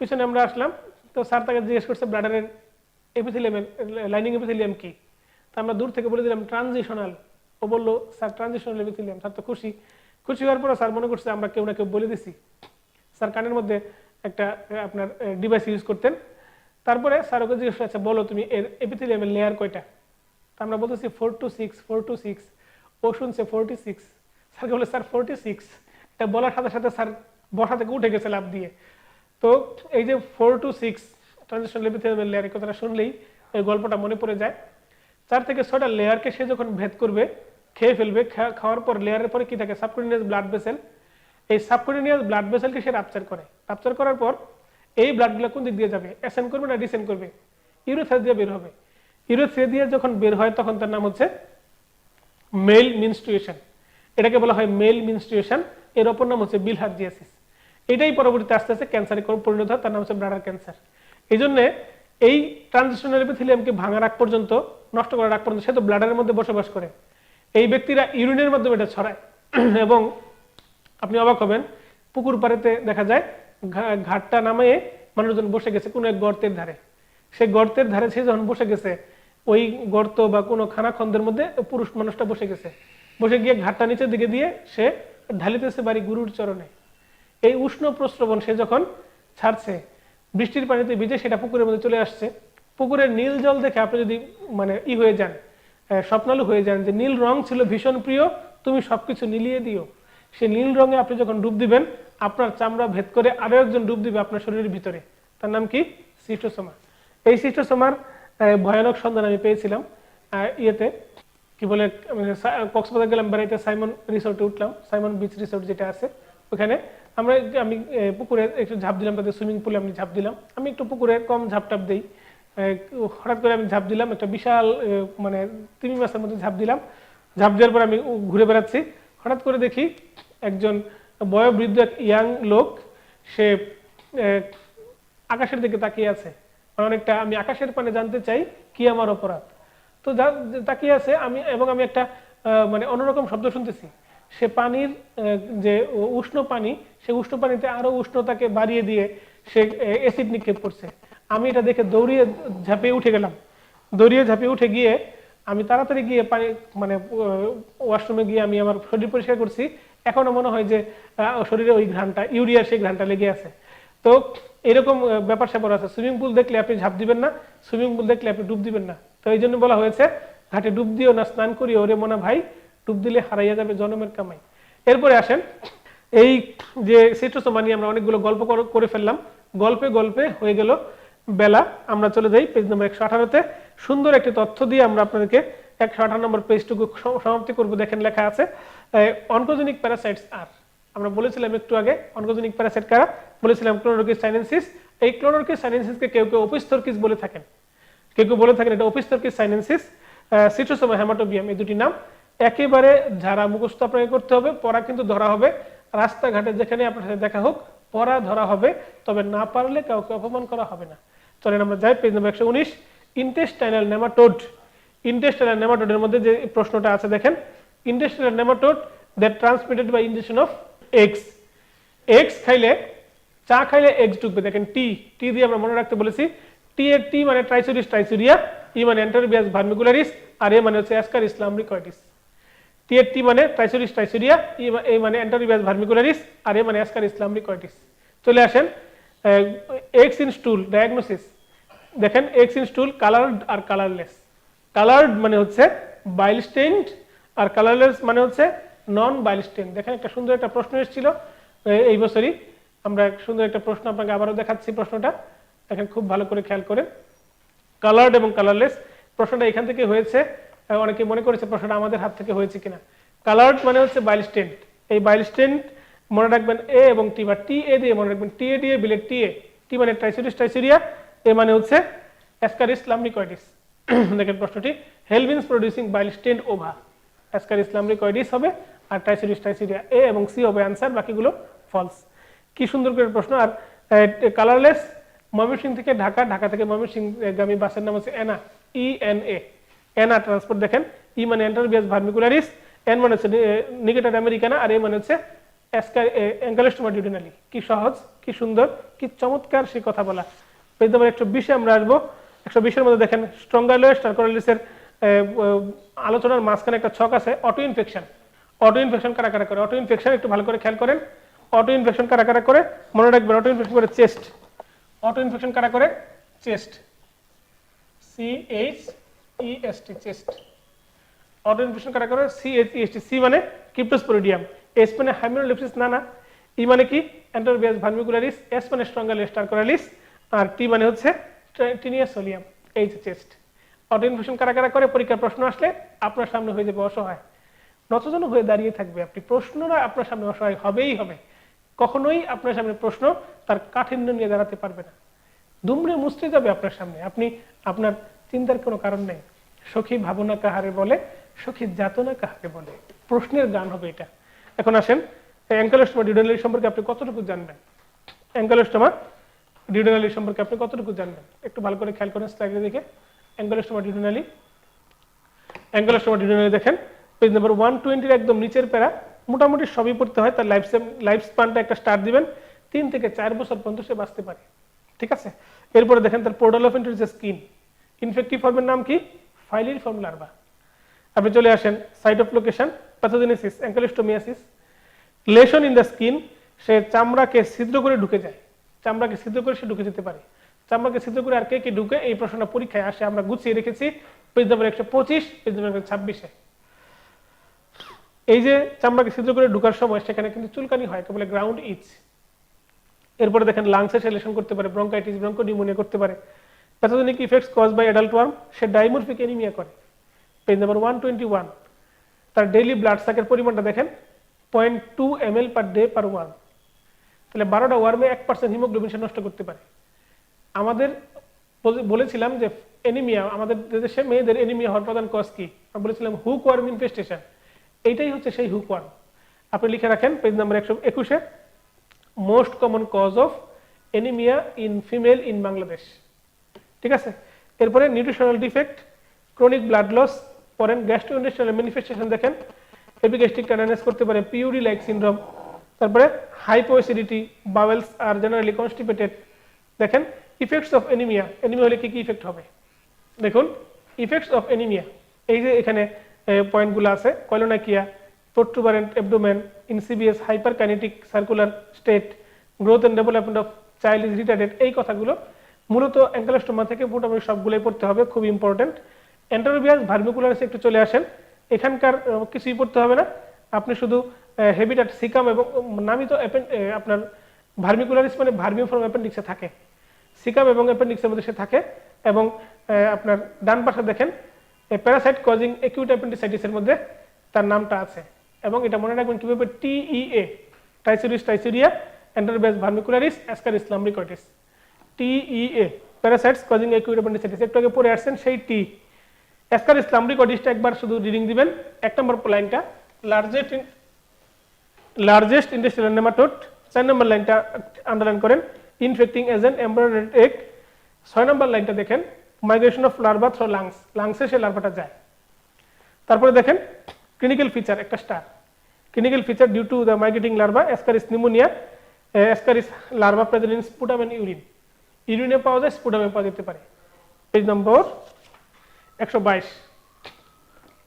পিছনে আমরা আসলাম, তো স্যার তাকে জিজ্ঞেস করছে ব্লাডারের এপিথেলিয়ামের লাইনিং এপিথেলিয়াম কি? তো আমরা দূর থেকে বলে দিলাম ট্রানজিশনাল। ও বললো স্যার ট্রানজিশনাল এপিথেলিয়াম। স্যার তো খুশি হওয়ার পর স্যার মনে করছে আমরা কেউ না কেউ বলে দিছি। স্যার কানের মধ্যে একটা আপনার ডিভাইস ইউজ করতেন। তারপরে স্যার ওকে জিজ্ঞেস করছে, বলো তুমি এর এপিথেলিয়ামের লেয়ার কয়টা? তা আমরা বলতেছি 4 to 6। ও শুনছে 46। স্যারকে বলে স্যার 46। এটা বলার সাথে সাথে স্যার বসা থেকে উঠে গেছে লাফ দিয়ে। তো এই যে 4 to 6 ট্রানজিশনাল এপিথেলিয়ামের লেয়ার, এই কথাটা শুনলেই এই গল্পটা মনে পড়ে যায়। 4 থেকে 6টা লেয়ারকে সে যখন ভেদ করবে, খেয়ে ফেলবে, খাওয়ার পর লেয়ারের পরে কি থাকে? Subcutaneous blood vessel. এই সাবকুটেনিয়াস ব্লাড ভেসেলকে সে রাপচার করে। রাপচার করার পর এই ব্লাডগুলো কোন দিক দিয়ে যাবে? অ্যাসেন্ড করবে না ডিসেন্ড করবে? ইউরেথ্রা দিয়ে বের হবে। ইউরেথ্রা দিয়ে যখন বের হয় তখন তার নাম হচ্ছে মেল মিনস্ট্রুয়েশন। এটাকে বলা হয় মেল মিনস্ট্রুয়েশন। এর অপর নাম হচ্ছে বিলহার্জিয়াসিস। এটাই পরবর্তীতে আস্তে আস্তে ক্যান্সারে পরিণত হয়, তার নাম হচ্ছে ব্লাডার ক্যান্সার। এই জন্য এই ট্রানজিশনাল এপিথেলিয়ামকে ভাঙার আগ পর্যন্ত, নষ্ট করার আগ পর্যন্ত, সে তো ব্লাডারের মধ্যে বসবাস করে, এই ব্যক্তিরা ইউরিনের মাধ্যমে এটা ছড়ায়। এবং আপনি অবাক হবেন, পুকুর পাড়েতে দেখা যায় ঘাটটা নামিয়ে মানুষজন বসে গেছে কোনো এক গর্তের ধারে। সেই গর্তের ধারে সে যখন বসে গেছে, ওই গর্ত বা কোনো খানাখন্দের মধ্যে পুরুষ মানুষটা বসে গেছে, বসে গিয়ে ঘাটটা নিচের দিকে দিয়ে সে ঢালিতেছে বাড়ি গুরুর চরণে। এই উষ্ণ প্রস্রবণ সে যখন ছাড়ছে, বৃষ্টির পানিতে ভিজে সেটা পুকুরের মধ্যে চলে আসছে। পুকুরের নীল জল দেখে আপনি যদি মানে হয়ে যান, স্বপ্নালু হয়ে যান, যে নীল রং ছিল ভীষণ প্রিয়, তুমি সবকিছু নীলিয়ে দিও। সে নীল রঙে আপনি যখন ডুব দিবেন, আপনার চামড়া ভেদ করে আরো একজন ডুব দিবে আপনার শরীরের ভিতরে। তার নাম কি? সিস্টোসোমা। এই সিস্টোসোমার ভয়ানক সন্ধান আমি পেয়েছিলাম ইয়েতে, কি বলে, কক্সবাজার গেলাম বেড়াইতে, সাইমন রিসোর্টে উঠলাম, সাইমন বিচ রিসোর্ট যেটা আছে ওখানে। আমি পুকুরে একটু ঝাঁপ দিলাম, তাদের সুইমিং পুলে আমি ঝাঁপ দিলাম। আমি একটু পুকুরে কম ঝাঁপটাপ দিই। হঠাৎ করে আমি ঝাঁপ দিলাম, একটা বিশাল মানে তিমি মাছের মধ্যে ঝাঁপ দিলাম। ঝাঁপ দেওয়ার পর আমি ঘুরে বেড়াচ্ছি, হঠাৎ করে দেখি একজন বয়োবৃদ্ধ এক ইয়াং লোক, সে আকাশের দিকে তাকিয়ে আছে। অনেকটা আমি আকাশের পানে জানতে চাই কি আমার অপরাধ। তো তাকিয়ে আছে আমি একটা মানে অন্যরকম শব্দ শুনতেছি। সে পানির যে উষ্ণ পানি, সে উষ্ণ পানিতে আরো উষ্ণতাকে বাড়িয়ে দিয়ে সে অ্যাসিড নিক্ষেপ করছে। আমি এটা দেখে দৌড়িয়ে ঝাঁপিয়ে উঠে গেলাম। ঝাঁপিয়ে উঠে গিয়ে আমি তাড়াতাড়ি গিয়ে পানি মানে ওয়াশরুমে গিয়ে আমি আমার শরীর পরিষ্কার করছি। এখনো মনে হয় যে শরীরে ওই ঘ্রাণটা, ইউরিয়ার সেই ঘ্রাণটা লেগে আছে। তো এরকম ব্যাপার স্যাপার আছে। সুইমিং পুল দেখলে আপনি ঝাঁপ দিবেন না, সুইমিং পুল দেখলে আপনি ডুব দিবেন না। তো এই জন্য বলা হয়েছে, ঘাটে ডুব দিও না স্নান করিও ওরে মোনা ভাই, ডুব দিলে হারাইয়া যাবে জনমের কামাই। এরপরে আসেন এই যে সিট্রোসোমা নিয়ে আমরা অনেকগুলো গল্প করে ফেললাম, গল্পে গল্পে হয়ে গেল বেলা। আমরা চলে যাই পেজ নম্বর 118-তে। সুন্দর একটি তথ্য দিয়ে আমরা আপনাদেরকে 118 নম্বর পেজটুকু সমাপ্তি করব। দেখেন লেখা আছে অনকোজেনিক প্যারাসাইটস আর, আমরা বলেছিলাম একটু আগে অনকোজেনিক প্যারাসাইট কারা, বলেছিলাম ক্লোরোরকিস সাইনেনসিস। এই ক্লোরোরকিস সাইনেনসিসকে কেউ কেউ ওপিস্থর্কিস বলে থাকেন, কেউ কেউ বলে থাকেন এটা ওপিস্থর্কিস সাইনেনসিস, সিট্রোসোমা হেমাটোবিয়াম, এই দুটি নাম। একেবারে যারা মুখস্থ আপনাকে করতে হবে, পড়া কিন্তু ধরা হবে, রাস্তাঘাটে যেখানে আপনার সাথে দেখা হোক পড়া ধরা হবে, তবে না পারলে কাউকে অপমান করা হবে না। চলেন আমরা যাই page number 119, intestinal nematode. Intestinal নেমাটোডের মধ্যে যে প্রশ্নটা আছে দেখেন, intestinal nematode that transmitted by injection of eggs. Eggs খাইলে, চা খাইলে এগস ঢুকবে। দেখেন টি, টি দিয়ে আমরা মনে রাখতে বলেছি, টি এর টি মানে ট্রাইসোডিয়াস ট্রাইসোডিয়া, ই মানে এন্টারোবিয়াস ভার্মিকুলারিস, আর এ মানে হচ্ছে অ্যাসকারিস লাম্ব্রিকয়েডিস। টি এর টি মানে ট্রাইসোডিয়াস ট্রাইসোডিয়া, ই মানে এন্টারোবিয়াস ভার্মিকুলারিস, আর এ মানে অ্যাসকারিস লাম্ব্রিকয়েডিস। চলে আসেন এগস ইন স্টুল ডায়াগনোসিস। দেখেন এগস ইন স্টুল কালারড আর কালারলেস। কালারড মানে হচ্ছে বাইল স্টেইনড, আর কালারলেস মানে হচ্ছে নন বাইল স্টেইন। দেখেন একটা সুন্দর একটা প্রশ্ন এসেছিল এই বছরই, আমরা সুন্দর একটা প্রশ্ন আপনাকে আবারও দেখাচ্ছি। প্রশ্নটা দেখেন খুব ভালো করে খেয়াল করেন, কালারড এবং কালারলেস। প্রশ্নটা এখান থেকে হয়েছে, অনেকে মনে করেছে প্রশ্নটা আমাদের হাত থেকে হয়েছে কিনা। কালারড মানে হচ্ছে বাইল স্টেইন, এই বাইল স্টেইন মনে রাখবেন এ এবং টি, বা টি এ দিয়ে মনে রাখবেন, টি এ দিয়ে বিলেট টি এ, টি মানে ট্রাইসোডিয়াস ট্রাইসোডিয়া, এ মানে হচ্ছে অ্যাসকারিস লাম্ব্রিকয়েডিস। দেখেন প্রশ্নটি, হেলভিনস প্রডিউসিং বাইল স্টেইনড ওভা, অ্যাসকারিস লাম্ব্রিকয়েডিস হবে, আর ট্রাইসোডিয়াস ট্রাইসোডিয়া এ এবং সি হবে অ্যান্সার, বাকিগুলো ফলস। কি সুন্দর করে প্রশ্ন। আর কালারলেস ময়মনসিংহ থেকে ঢাকা, ঢাকা থেকে ময়মনসিংহ গামী বাসের নাম হচ্ছে এনা, E N A, Ena transport. দেখেন ই মানে এন্টারোবিয়াস ভার্মিকুলারিস, এন মানে হচ্ছে নিগেটার আমেরিকানা, আর এ মানে হচ্ছে অ্যাঙ্কালোস্টোমা ডিউডিনালি। কি সহজ, কি সুন্দর, কি চমৎকার সে কথা বলা। পেজ নম্বর 120-এ আমরা আসবো। 120-এর মধ্যে দেখেন স্ট্রঙ্গাইলোয়েড স্টারকোরালিসের আলোচনার মাঝখানে একটা ছক আছে, অটো ইনফেকশন। অটো ইনফেকশন কারা কারা করে? অটো ইনফেকশন একটু ভালো করে খেয়াল করেন, অটো ইনফেকশন কারা কারা করে মনে রাখবেন। অটো ইনফেকশন করে চেস্ট, অটো ইনফেকশন কারা করে? Chest, CHEST, chest. Auto infection কারা করে? CHEST। সি মানে ক্রিপ্টোস্পোরিডিয়াম, এস মানে হাইমেনোলেপসিস নানা, ই মানে কি এন্টারোবিয়াস ভার্মিকুলারিস, এস মানে স্ট্রঙ্গাইলোয়েড স্টারকোরালিস, আর টি মানে হচ্ছে টিনিয়া সোলিয়াম, এই যে চেস্ট। অটো ইনফেকশন কারা কারা করে? পরীক্ষার প্রশ্ন আসলে আপনার সামনে হয়ে যাবে অসহায়, নতজন হয়ে দাঁড়িয়ে থাকবে আপনি, প্রশ্নরা আপনার সামনে অসহায় হবেই হবে। কখনোই আপনার সামনে প্রশ্ন তার কাঠিন্য নিয়ে দাঁড়াতে পারবে না, দুমড়ে মুচড়ে যাবে আপনার সামনে, আপনি আপনার চিন্তার কোনো কারণ নেই। সখী ভাবনা কাহারে বলে, সখী যাতনা কাহারে বলে, প্রশ্নের গান হবে এটা। এখন আসেন অ্যাঙ্কালোস্টোমা ডিউডেনালি সম্পর্কে আপনি কতটুকু জানবেন? অ্যাঙ্কালোস্টোমা ডিউডেনালি সম্পর্কে আপনি কতটুকু জানবেন একটু ভালো করে খেয়াল করেন স্লাইডে দেখে। অ্যাঙ্কালোস্টোমা ডিউডেনালি, অ্যাঙ্কালোস্টোমা ডিউডেনালি দেখেন পেজ নাম্বার 120-এর একদম নিচের প্যারা। মোটামুটি সবই পড়তে হয়, তার লাইফ স্পানটা একটা স্টার্ট দিবেন, 3 থেকে 4 বছর পর্যন্ত সে বাঁচতে পারে, ঠিক আছে। এরপরে দেখেন তার portal of entry skin, infective ফর্মের নাম কি? Filariform larva. আপনি চলে আসেন site of location, pathogenesis, ancylostomiasis. Lesion in the skin, সে চামড়াকে ছিদ্র করে ঢুকে যায়, চামড়াকে ছিদ্র করে সে ঢুকে যেতে পারে। চামড়াকে ছিদ্র করে আর কে কে ঢুকে, এই প্রশ্নটা পরীক্ষায় আসে, আমরা গুছিয়ে রেখেছি পেজ নাম্বার 125, পেজ নাম্বার 126-এ। এই যে চামড়াকে ছিদ্র করে ঢুকার সময় সেখানে কিন্তু চুলকানি হয়, বলে গ্রাউন্ড ইচ। এরপরে দেখেন লাংসে সে লেশন করতে পারে, ব্রঙ্কাইটিস, ব্রঙ্কোনিউমোনিয়া করতে পারে। Pathogenic effects cause by adult worm, সে ডাইমরফিক অ্যানিমিয়া করে। পেজ নাম্বার 121, তার ডেইলি ব্লাড সাকের পরিমাণটা দেখেন 0.2 ml per day per worm. তাহলে 12টা ওয়ার্মে 1% হিমোগ্লোবিন সে নষ্ট করতে পারে। আমাদের বলেছিলাম যে অ্যানিমিয়া, আমাদের দেশে মেয়েদের অ্যানিমিয়া হওয়ার প্রধান কজ কি? আমরা বলেছিলাম হুক ওয়ার্ম ইনফেস্টেশন। এইটাই হচ্ছে সেই হুক ওয়ার্ম। আপনি লিখে রাখেন পেজ নাম্বার 121-এ, most common cause of anaemia in female in Bangladesh, ঠিক আছে। এরপরে nutritional defect, chronic blood loss, পরেন গ্যাস্ট্রোইন্টেস্টাইনাল ম্যানিফেস্টেশন দেখেন, এপিগ্যাস্ট্রিক টার্নানেস করতে পারে, পিউরি লাইক সিনড্রোম। তারপরে হাইপোঅ্যাসিডিটি, বাওয়েলস আর জেনারেলি কনস্টিপেটেড। দেখেন ইফেক্টস অফ অ্যানিমিয়া, অ্যানিমিয়া হলে কি কি ইফেক্ট হবে দেখুন। ইফেক্টস অফ অ্যানিমিয়া, এই যে এখানে পয়েন্টগুলো আছে, koilonychia, protuberant abdomen, insidious hyperkinetic circular state, growth and development of child is retarded. এই কথাগুলো মূলত অ্যাঙ্কালোস্টোমা থেকে মোটামুটি সবগুলোই পড়তে হবে, খুব ইম্পর্টেন্ট। এন্টারোবিয়াস ভার্মিকুলারিসে একটু চলে আসেন, এখানকার কিছুই পড়তে হবে না, আপনি শুধু হেবিটাট সিকাম এবং নামিত আপনার ভার্মিকুলারিস মানে ভার্মিওফর্ম অ্যাপেন্ডিক্সে থাকে, সিকাম এবং অ্যাপেন্ডিক্সের মধ্যে সে থাকে। এবং আপনার ডান পাশে দেখেন প্যারাসাইট কজিং অ্যাকিউট অ্যাপেন্ডিসাইটিসের মধ্যে তার নামটা আছে। এবং এটা মনে রাখবেন কিভাবে, TEA trichuris trichiura enterobius vermicularis ascaris lumbricoides, TEA parasites causing acute appendicitis, একটু আগে পড়ে আসছেন সেই টি। অ্যাসকারিস লাম্ব্রিকটিসটা একবার শুধু রিডিং দিবেন, 1 নম্বর লাইনটা লার্জেস্ট ইন্ডাস্ট্রিয়াল নেমাটোড, 4 নম্বর লাইনটা আন্ডারলাইন করেন, infecting agent embryonated egg, 6 number লাইনটা দেখেন migration of larva through lungs, লাংসে সে লার্ভাটা যায়। তারপরে দেখেন ক্লিনিক্যাল ফিচার, একটা star, clinical feature due to the migrating larva ascaris pneumonia, ascaris larva present in sputum and urine, ইউরিনে পাওয়া যায়, স্পুটামে পাওয়া যেতে পারে। Page number 122,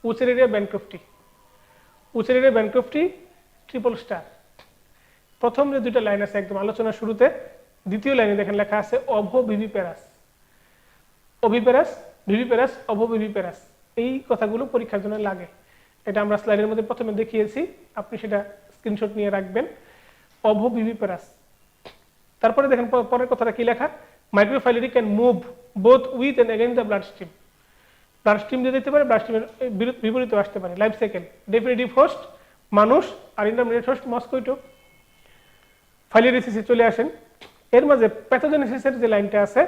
wuchereria bancrofti, wuchereria bancrofti triple star. প্রথম যে দুইটা লাইন আছে একদম আলোচনার শুরুতে, দ্বিতীয় লাইনে দেখেন লেখা আছে অভো ভিভিপ্যারাস, ওভিপ্যারাস ভিভিপ্যারাস অভো ভিভিপ্যারাস, এই কথাগুলো পরীক্ষার জন্য লাগে। এটা আমরা স্লাইডের মধ্যে প্রথমে দেখিয়েছি, আপনি সেটা স্ক্রিনশট নিয়ে রাখবেন, অভো ভিভিপ্যারাস। তারপরে দেখেন পরের কথাটা কি লেখা, microfilariae can move both with and against the blood stream, blood stream দিয়ে যেতে পারে, ব্লাড স্ট্রিমের বিপরীত আসতে পারে। লাইফ সাইকেল, ডেফিনিটিভ হোস্ট মানুষ, আর ইন্টারমিডিয়েট হোস্ট মস্কুইটো। ফাইলেরিসিসে চলে আসেন, এর মাঝে প্যাথোজেনেসিসের যে লাইনটা আছে,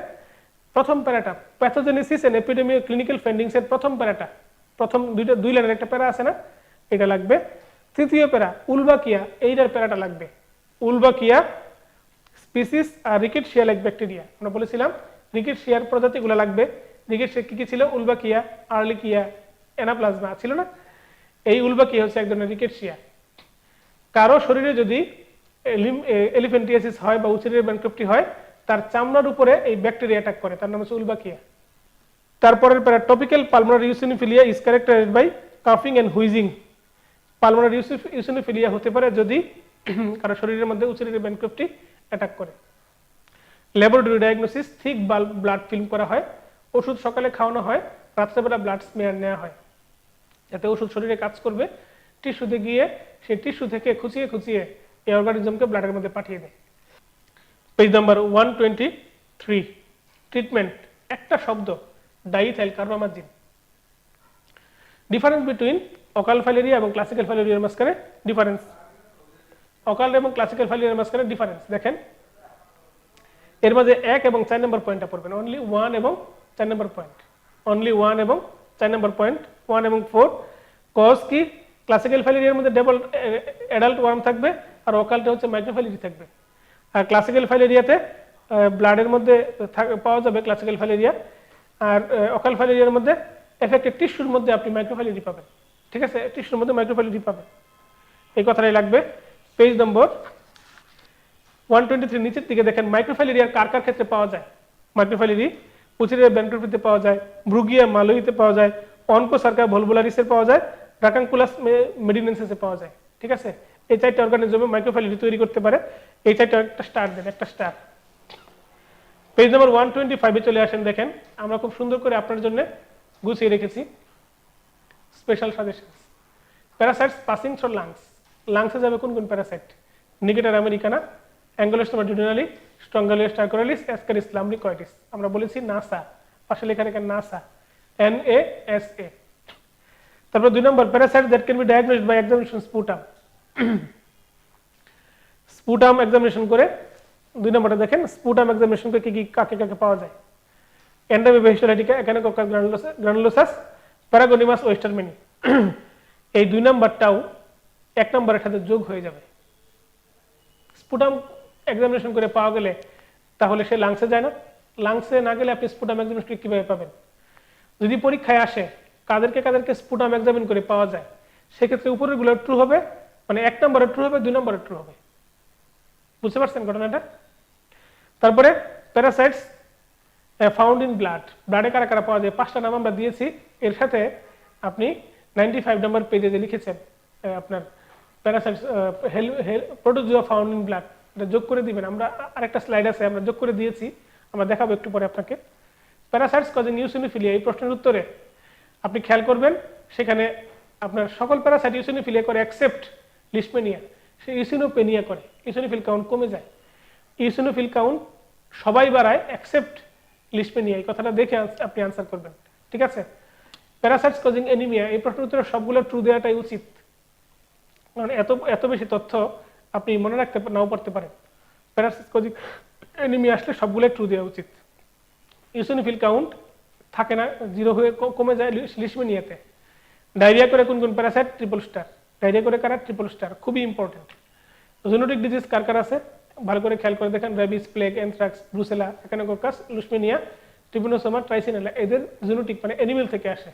প্রথম প্যারাটা প্যাথোজেনেসিস এন্ড এপিডেমি ক্লিনিক্যাল ফাইন্ডিংস এর প্রথম প্যারাটা, প্রথম দুই লাইনের একটা প্যারা আছে না, এটা লাগবে। তৃতীয় প্যারা উলবাকিয়া, এইটার প্যারাটা লাগবে, উলবাকিয়া স্পিসিস আর রিকেটশিয়া লাইক ব্যাকটেরিয়া, আমরা বলেছিলাম রিকেটশিয়ার প্রজাতিগুলো লাগবে। রিকেটশিয়া কি কি ছিল, উলবাকিয়া, আর্লিকিয়া, অ্যানাপ্লাজমা ছিল না, এই উলবাকিয়া হচ্ছে এক ধরনের রিকেটশিয়া। কারো শরীরে যদি এলিফ্যান্টিয়াসিস হয় বা উচেরিয়া ব্যানক্রফটি হয়, তার চামড়ার উপরে এই ব্যাকটেরিয়া অ্যাটাক করে, তার নাম হচ্ছে উলবাকিয়া। তারপরের para tropical pulmonary eosinophilia is characterised by কাফিং এন্ড হুইজিং, পালমোনারি ইউসিনোফিলিয়া হতে পারে যদি কারো শরীরের মধ্যে উচেরিয়া ব্যানক্রফটি অ্যাটাক করে। Laboratory diagnosis, thick blood film করা হয়, ওষুধ সকালে খাওয়ানো হয়, রাত্রেবেলা ব্লাড স্মেয়ার নেওয়া হয়, যাতে ওষুধ শরীরে কাজ করবে, টিস্যুতে গিয়ে সেই টিস্যু থেকে খুঁচিয়ে খুঁচিয়ে এই অর্গানিজমকে ব্লাডের মধ্যে পাঠিয়ে দেয়। পেজ নাম্বার 123, ট্রিটমেন্ট, একটা শব্দ, ডাইইথাইল কার্বামাজিন। ডিফারেন্স বিটুইন অকাল ফাইলেরিয়া এবং ক্লাসিক্যাল ফাইলেরিয়ার মাঝখানে ডিফারেন্স, অকাল এবং ক্লাসিক্যাল ফাইলেরিয়ার মাঝখানে ডিফারেন্স দেখেন, এর মাঝে 1 এবং 4 নম্বর পয়েন্টটা পড়বেন, অনলি 1 এবং 4 নম্বর পয়েন্ট, অনলি 1 এবং 4 নম্বর পয়েন্ট, 1 এবং 4। কজ কি, ক্লাসিক্যাল ফাইলেরিয়ার মধ্যে ডবল অ্যাডাল্ট ওয়ার্ম থাকবে, আর অকালটা হচ্ছে মাইক্রোফাইলেরি থাকবে। আর ক্লাসিক্যাল ফাইলেরিয়াতে ব্লাডের মধ্যে পাওয়া যাবে ক্লাসিক্যাল ফাইলেরিয়া, আর অকাল ফাইলেরিয়ার মধ্যে এফেক্টেড টিস্যুর মধ্যে আপনি মাইক্রোফাইলেরি পাবেন, ঠিক আছে, টিস্যুর মধ্যে মাইক্রোফাইলেরি পাবেন, এই কথাটাই লাগবে। পেজ নম্বর 123 নিচের দিকে দেখেন মাইক্রোফাইলেরিয়া কার কার ক্ষেত্রে পাওয়া যায়। মাইক্রোফাইলেরি উচেরিয়া ব্যানক্রফটিতে পাওয়া যায়, ব্রুগিয়া মালোইতে পাওয়া যায়, অনকোসার্কা ভলভুলারিসে পাওয়া যায়, রাকাঙ্কুলাস মেডিনেন্সিসে পাওয়া যায়, ঠিক আছে। এই 4টা অর্গানিজমে মাইক্রোফাইলেরি তৈরি করতে পারে, এই 4টা একটা স্টার দেন, একটা স্টার। পেজ নাম্বার 125 চলে আসেন, দেখেন আমরা খুব সুন্দর করে আপনার জন্য গুছিয়ে রেখেছি special suggestion. Parasites passing through lungs, লাংসে যাবে কোন কোন parasite, necator americanus, ancylostoma duodenale, strongyloides stercoralis, ascaris lumbricoides, আমরা বলেছি নাসা, পাশে লেখা রেখেন নাসা, NASA। তারপর 2 number parasite that can be diagnosed by examination sputum, sputum examination করে 2 নম্বরটা দেখেন, স্পুটাম এক্সামিনেশন করে কি কি কাকে কাকে পাওয়া যায়, এন্ডামিবা হিস্টোলাইটিকা, এখানেকোকাস গ্রানুলোসাস, প্যারাগোনিমাস ওয়েস্টারমেনি। এই 2 নম্বরটাও 1 নম্বরের সাথে যোগ হয়ে যাবে। স্পুটাম এক্সামিনেশন করে পাওয়া গেলে তাহলে সে লাংসে যায় না, লাংসে না গেলে আপনি স্পুটাম এক্সামিনেশন কিভাবে পাবেন? যদি পরীক্ষায় আসে কাদেরকে কাদেরকে স্পুটাম এক্সামিন করে পাওয়া যায়, সেক্ষেত্রে উপরের গুলো ট্রু হবে, মানে 1 নম্বরে ট্রু হবে, 2 নম্বরে ট্রু হবে, বুঝতে পারছেন ঘটনাটা? তারপরে প্যারাসাইটস ফাউন্ড ইন ব্লাড, ব্লাডে কারা কারা পাওয়া যায়, 5টা নাম আমরা দিয়েছি, এর সাথে আপনি 95 নম্বর পেজে যে লিখেছেন আপনার parasites protozoa found in blood, এটা যোগ করে দিবেন, আমরা আরেকটা স্লাইড আছে আমরা যোগ করে দিয়েছি, আমরা দেখাবো একটু পরে আপনাকে। প্যারাসাইটস কজিং ইউসিনোফিলিয়া, এই প্রশ্নের উত্তরে আপনি খেয়াল করবেন সেখানে আপনার সকল প্যারাসাইট ইউসিনোফিলিয়া করে এক্সেপ্ট লিশম্যানিয়া, সে ইসিনোপেনিয়া করে, ইসিনোফিল কাউন্ট কমে যায়। ইসিনোফিল কাউন্ট সবাই বাড়ায় এক্সেপ্ট লিশম্যানিয়া, এই কথাটা দেখে আপনি আনসার করবেন, ঠিক আছে? প্যারাসাইটস কজিং অ্যানিমিয়া, এই প্রশ্নের উত্তরে সবগুলো ট্রু দেওয়াটাই উচিত, কারণ এত বেশি তথ্য আপনি মনে রাখতে নাও পারতে পারেন। প্যারাসাইটস কজিং অ্যানিমিয়া আসলে সবগুলো ট্রু দেওয়া উচিত। ইসিনোফিল কাউন্ট থাকে না, 0 হয়ে কমে যায় লিশম্যানিয়াতে। ডায়রিয়া করে কোন কোন প্যারাসাইট? Triple star. ডায়রিয়া করে কারা? ট্রিপল স্টার, খুবই ইম্পর্টেন্ট। জুনোটিক ডিজিজ কার কার আছে ভালো করে খেয়াল করে দেখেন, রেবিস, প্লেগ, অ্যানথ্রাক্স, ব্রুসেলা, এখানোককাস, লুশমেনিয়া, ট্রিপোনোসোমা, ট্রাইসিনেলা, এদের জুনোটিক মানে অ্যানিমেল থেকে আসে।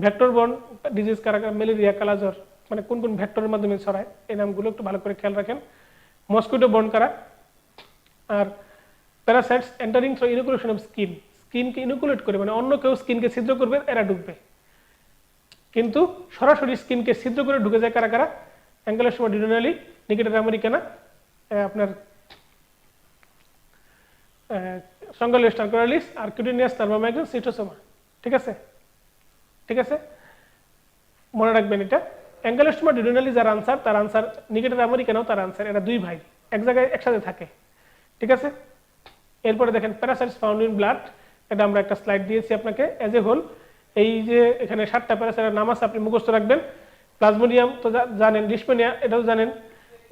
ভেক্টর বর্ন ডিজিজ কারা কারা? ম্যালেরিয়া, কালাজ্বর, মানে কোন কোন ভেক্টরের মাধ্যমে ছড়ায়, এই নামগুলো একটু ভালো করে খেয়াল রাখেন। মসকিটো বর্ন কারা? আর parasites entering through inoculation of skin, স্কিনকে ইনোকুলেট করে, মানে অন্য কেউ স্কিনকে ছিদ্র করবে, এরা ঢুকবে, কিন্তু সরাসরি স্কিনকে ছিদ্র করে ঢুকে যায় কারা কারা? অ্যাঙ্গোলোস্টোমা ডিউডেনালি, নিকেটার আমেরিকানা, আপনার সঙ্গালিয়াস টার্কোরালিস, আর কিউটেনিয়াস থার্মোমাইগ্রেন, সিটোসোমা, ঠিক আছে? ঠিক আছে, মনে রাখবেন এটা। অ্যাঙ্গোলোস্টোমা ডিউডেনালি যার আনসার, তার আনসার, নিকেটার আমেরিকানাও তার আনসার, এরা দুই ভাই এক জায়গায় একসাথে থাকে, ঠিক আছে? এরপরে দেখেন প্যারাসাইটস ফাউন্ড ইন ব্লাড, এটা আমরা একটা স্লাইড দিয়েছি আপনাকে এজ এ হোল। এই যে এখানে 7টা প্যারাসাইটের নাম আছে, আপনি মুখস্থ রাখবেন। প্লাজমোডিয়াম তো জানেন, লিশম্যানিয়া এটাও জানেন,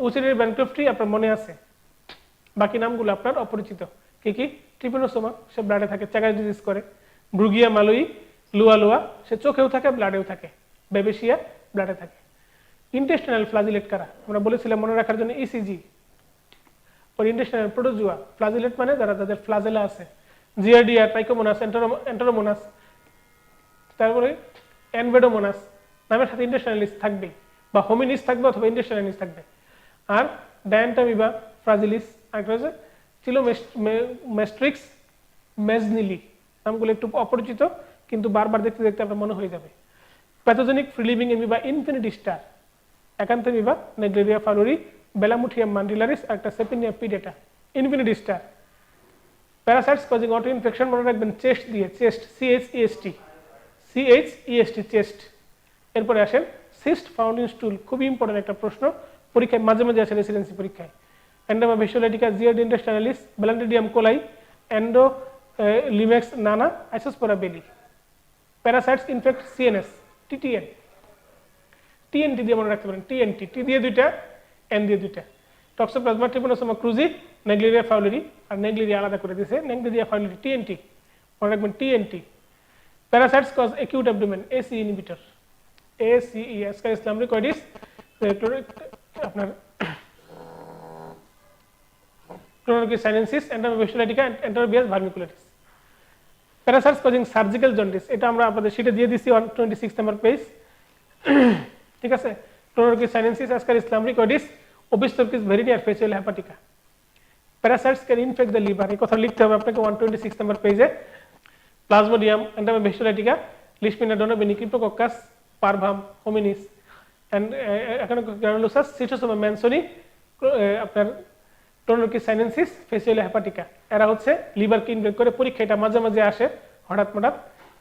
উচিরের ব্যানক্রফটি আপনার মনে আছে, বাকি নামগুলো আপনার অপরিচিত। কি কি? ট্রিপোনোসোমা, সে ব্লাডে থাকে, চ্যাগার ডিজিজ করে। ব্রুগিয়া মালোই, লুয়া, সে চোখেও থাকে, ব্লাডেও থাকে। বেবেশিয়া, ব্লাডে থাকে। ইন্টেস্টিনাল ফ্লাজিলেট কারা? আমরা বলেছিলাম মনে রাখার জন্য ইসিজি। ওর ইন্টেস্টিনাল প্রোটোজুয়া, ফ্লাজিলেট মানে যাদের ফ্লাজেলা আছে। জিয়ারডিয়া, ট্রাইকোমোনাস, এন্টেরোমোনাস, তারপরে অ্যানভেডোমোনাস, নামের সাথে ইন্টেস্টিনালিস থাকবে, বা হোমিনিস থাকবে অথবা ইন্টেস্টিনালিস থাকবে। আর ডায়ান্টামিবা, ফ্রাজিলিস, আর হচ্ছে চিলোমেস্ট্রিক্স, মেজনিলি, নামগুলো একটু অপরিচিত, কিন্তু বারবার দেখতে দেখতে আপনার মনে হয়ে যাবে। Pathogenic free living amoeba, infinity star, acanthamoeba, naegleria fowleri, balamuthia mandrillaris, আর একটা sappinia pedata, infinity star. Parasites causing auto infection মনে রাখবেন চেস্ট দিয়ে, চেস্ট, CHEST, চেস্ট। এরপরে আসেন সিস্ট ফাউন্ড ইন স্টুল, খুবই ইম্পর্টেন্ট একটা প্রশ্ন, পরীক্ষায় মাঝে মাঝে আসে রেসিডেন্সি পরীক্ষায়। এন্ডোমা ভিসুয়ালিটিকা, জিয়ার্ড ইন্টেস্টাইনালিস, ব্যালান্টিডিয়াম কোলাই, এন্ডো লিমেক্স নানা, আইসোস্পোরা বেলি। প্যারাসাইটস ইনফেক্ট CNS, TNT দিয়ে মনে রাখতে পারেন, TNT, টি দিয়ে 2টা, এন দিয়ে 2টা। টক্সোপ্লাজমা, ট্রিপোনোসোমা ক্রুজি, নেগলেরিয়া ফাউলেরি, আর নেগলেরিয়া আলাদা করে দিয়েছে, নেগলেরিয়া ফাউলেরি, TNT মনে রাখবেন, TNT। Parasites cause acute abdomen, AC inhibitor, ACE, Ascaris lumbricoides, আপনার ক্লোরোকি sinensis, Entamoeba histolytica, Enterobius vermicularis. Parasites causing surgical jaundice, এটা আমরা আপনাদের শীটে দিয়ে দিছি 126 নম্বর পেজ, ঠিক আছে? ক্লোরোকি সাইনেন্সিস, অ্যাসকারিসিলাম রিকয়েডিস, ওবিস্টোরকিস ভেরিনি, আর fasciola hepatica. Parasites can infect the liver, এই কথা লিখতে হবে আপনাকে 126 নম্বর পেজে। Plasmodium, entamoeba histolytica, leishmania donovani, cryptococcus, parvum, hominis, and echinococcus granulosus, schistosoma mansoni, আপনার ক্লোরোকি সাইনেন্সিস, ফেসিয়াল হেপাটিকা, এরা হচ্ছে লিভারকে ইনফেক্ট করে। পরীক্ষা এটা মাঝে মাঝে আসে হঠাৎ।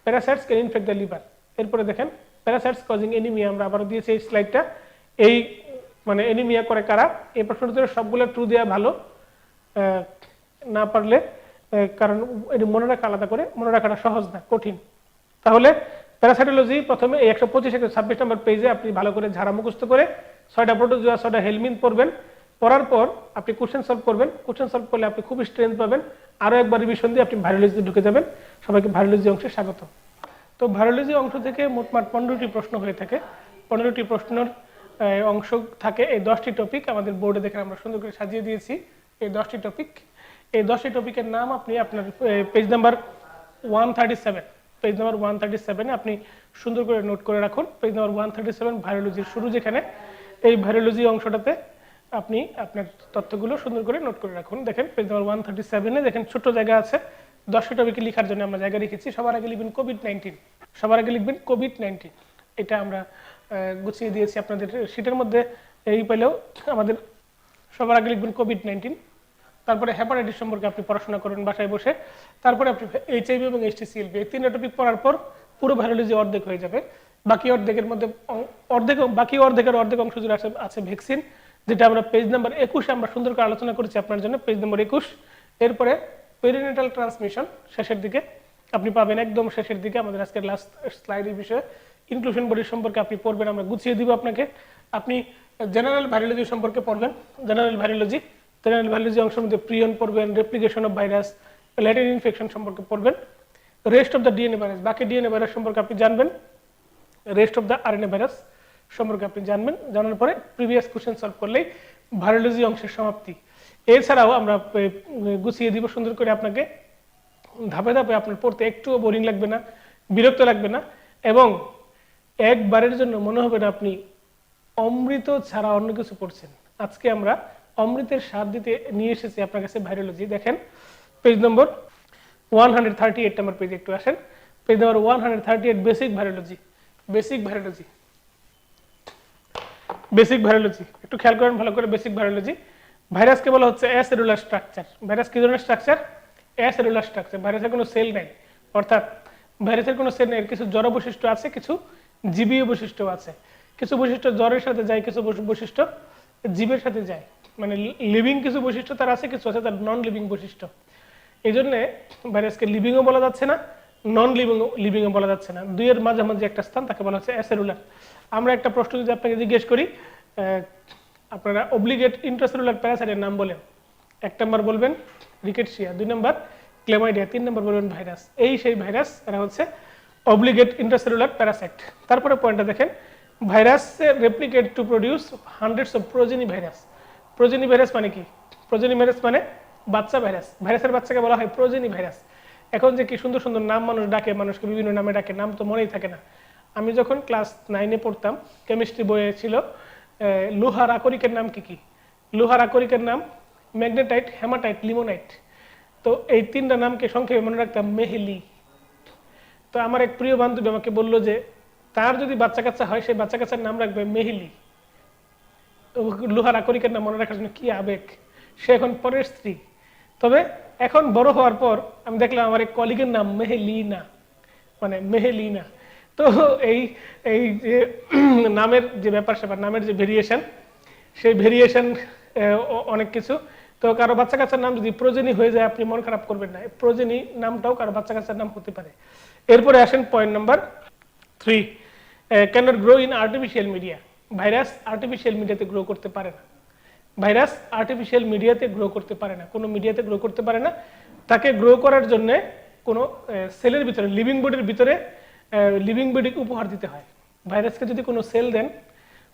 Parasites can infect the liver. এরপরে দেখেন প্যারাসাইটস কজিং এনিমিয়া, আমরা আবারও দিয়েছি এই স্লাইডটা। এই মানে এনিমিয়া করে কারা, এই প্রশ্নটা সবগুলো ট্রু দেওয়া ভালো, না পারলে কারণ এটি মনে রাখা আলাদা করে, মনে রাখাটা সহজ না, কঠিন। তাহলে প্যারাসাইটোলজি প্রথমে এই 125-126 নম্বর পেজে আপনি ভালো করে ঝাড়া মুখস্থ করে 6টা প্রোটোজোয়া, 6টা হেলমিন পড়বেন। পড়ার পর আপনি কোশ্চেন সলভ করবেন, কোশ্চেন সলভ করলে আপনি খুবই স্ট্রেংথ পাবেন। আরও একবার রিভিশন দিয়ে আপনি ভাইরোলজিতে ঢুকে যাবেন। সবাইকে ভাইরোলজি অংশে স্বাগত। তো ভাইরোলজি অংশ থেকে মোটমাট 15টি প্রশ্ন হয়ে থাকে। 15টি প্রশ্নের অংশ থাকে, এই 10টি টপিক আমাদের বোর্ডে দেখেন আমরা সুন্দর করে সাজিয়ে দিয়েছি। এই 10টি টপিক, এই 10টি টপিকের নাম আপনি আপনার পেজ নাম্বার 137, পেজ নাম্বার 137 আপনি সুন্দর করে নোট করে রাখুন। পেজ নাম্বার 137 ভাইরোলজির শুরু যেখানে, এই ভাইরোলজি অংশটাতে আপনি আপনার তথ্যগুলো সুন্দর করে নোট করে রাখুন। দেখেন পেজ নাম্বার 137-এ দেখেন ছোট্ট জায়গা আছে, 10টি টপিকে লেখার জন্য আমরা জায়গা রেখেছি। সবার আগে লিখবেন কোভিড-19, সবার আগে লিখবেন কোভিড-19, এটা আমরা গুছিয়ে দিয়েছি আপনাদের শীটের মধ্যে। এই পেলেও আমাদের সবার আগে লিখবেন কোভিড-19, তারপরে হেপাটাইটিস সম্পর্কে আপনি পড়াশোনা করবেন বাসায় বসে, তারপরে আপনি HIV এবং HTCLV, এই 3টা টপিক পড়ার পর পুরো ভাইরোলজি অর্ধেক হয়ে যাবে। বাকি অর্ধেকের মধ্যে বাকি অর্ধেকের অর্ধেক অংশ জুড়ে আছে ভ্যাকসিন, যেটা আমরা পেজ নাম্বার 21 আমরা সুন্দর করে আলোচনা করেছি আপনার জন্য, পেজ নাম্বার 21। এরপরে পেরিনেটাল ট্রান্সমিশন শেষের দিকে আপনি পাবেন, একদম শেষের দিকে আমাদের আজকের লাস্ট স্লাইডের বিষয়ে ইনক্লুশন বডি সম্পর্কে আপনি পড়বেন, আমরা গুছিয়ে দিব আপনাকে। আপনি জেনারেল ভাইরোলজি সম্পর্কে পড়বেন, জেনারেল ভাইরোলজি অংশের মধ্যে প্রিয়ন পড়বেন, replication of virus, Latin infection সম্পর্কে পড়বেন, rest of the DNA virus, বাকি ডিএনএ ভাইরাস সম্পর্কে আপনি জানবেন, rest of the RNA virus সম্পর্কে আপনি জানবেন। জানার পরে প্রিভিয়াস কোশ্চেন সলভ করলেই ভাইরোলজি অংশের সমাপ্তি। এছাড়াও আমরা গুছিয়ে দিব সুন্দর করে আপনাকে, ধাপে ধাপে আপনার পড়তে একটুও বোরিং লাগবে না, বিরক্ত লাগবে না, এবং একবারের জন্য মনে হবে না আপনি অমৃত ছাড়া অন্য কিছু পড়ছেন। আজকে আমরা অমৃতের স্বাদ দিতে নিয়ে এসেছি আপনার কাছে ভাইরোলজি। দেখেন পেজ নম্বর 138 নম্বর পেজে একটু আসেন, পেজ নম্বর 138, বেসিক ভাইরোলজি। বেসিক ভাইরোলজি একটু খেয়াল করেন ভালো করে। বেসিক ভাইরোলজি, ভাইরাসকে বলা হচ্ছে অ্যাসেলুলার স্ট্রাকচার। ভাইরাস কি ধরনের স্ট্রাকচার? Acellular structure. ভাইরাসের কোনো সেল নাই, অর্থাৎ ভাইরাসের কোনো সেল নেই, কিছু জড় বৈশিষ্ট্য আছে, কিছু জীবীয় বৈশিষ্ট্য আছে। কিছু বৈশিষ্ট্য জ্বরের সাথে যায়, কিছু বৈশিষ্ট্য জীবের সাথে যায়, মানে লিভিং কিছু বৈশিষ্ট্য তার আছে, কিছু আছে তার নন লিভিং বৈশিষ্ট্য। এই জন্যে ভাইরাসকে লিভিংও বলা যাচ্ছে না, নন লিভিংও বলা যাচ্ছে না, দুইয়ের মাঝামাঝি একটা স্থান, তাকে বলা হচ্ছে অ্যাসেলুলার। আমরা একটা প্রশ্ন যদি আপনাকে জিজ্ঞেস করি, আপনারা অব্লিগেট ইন্ট্রাসেলুলার প্যারাসাইটের নাম বলেন, 1 নম্বর বলবেন রিকেটশিয়া, 2 নম্বর ক্লেমাইডিয়া, 3 নম্বর বলবেন ভাইরাস। এই সেই ভাইরাস, এরা হচ্ছে অব্লিগেট ইন্ট্রাসেলুলার প্যারাসাইট। তারপরে পয়েন্টটা দেখেন, virus replicate to produce hundreds of progeny virus. Progeny virus মানে কি? প্রোজেনি ভাইরাস মানে বাচ্চা ভাইরাস। ভাইরাসের বাচ্চাকে বলা হয় প্রোজেনি ভাইরাস। এখন যে কি সুন্দর সুন্দর নাম মানুষ ডাকে, মানুষকে বিভিন্ন নামে ডাকে, নাম তো মনেই থাকে না। আমি যখন ক্লাস 9-এ পড়তাম, কেমিস্ট্রি বইয়ে ছিল লোহার আকরিকের নাম কি কি? লোহার আকরিকের নাম ম্যাগনেটাইট, হেমাটাইট, লিমোনাইট। তো এই 3টা নামকে সংক্ষেপে মনে রাখতাম মেহেলি। তো আমার এক প্রিয় বান্ধবী আমাকে বললো যে তার যদি বাচ্চা কাচ্চা হয়, সেই বাচ্চা কাচ্চার নাম রাখবে মেহেলি। লোহার আকরিকের নাম মনে রাখার জন্য কি আবেগ! সে এখন পরের স্ত্রী। তবে এখন বড় হওয়ার পর আমি দেখলাম আমার এক কলিগের নাম মেহেলিনা, মানে মেহেলিনা। তো এই এই যে নামের যে ব্যাপার স্যাপার, নামের যে ভেরিয়েশন, সেই ভেরিয়েশন অনেক কিছু। তো কারো বাচ্চা কাচ্চার নাম যদি প্রোজেনি হয়ে যায়, আপনি মন খারাপ করবেন না, প্রোজেনি নামটাও কারো বাচ্চা কাচ্চার নাম হতে পারে। এরপরে আসেন point number 3, cannot grow in artificial media. Virus artificial মিডিয়াতে গ্রো করতে পারে না। ভাইরাস আর্টিফিশিয়াল মিডিয়াতে গ্রো করতে পারে না, কোনো মিডিয়াতে গ্রো করতে পারে না। তাকে গ্রো করার জন্য কোনো সেলের ভিতরে, লিভিং বডির ভিতরে লিভিং বডিকে উপহার দিতে হয়। ভাইরাসকে যদি কোনো সেল দেন,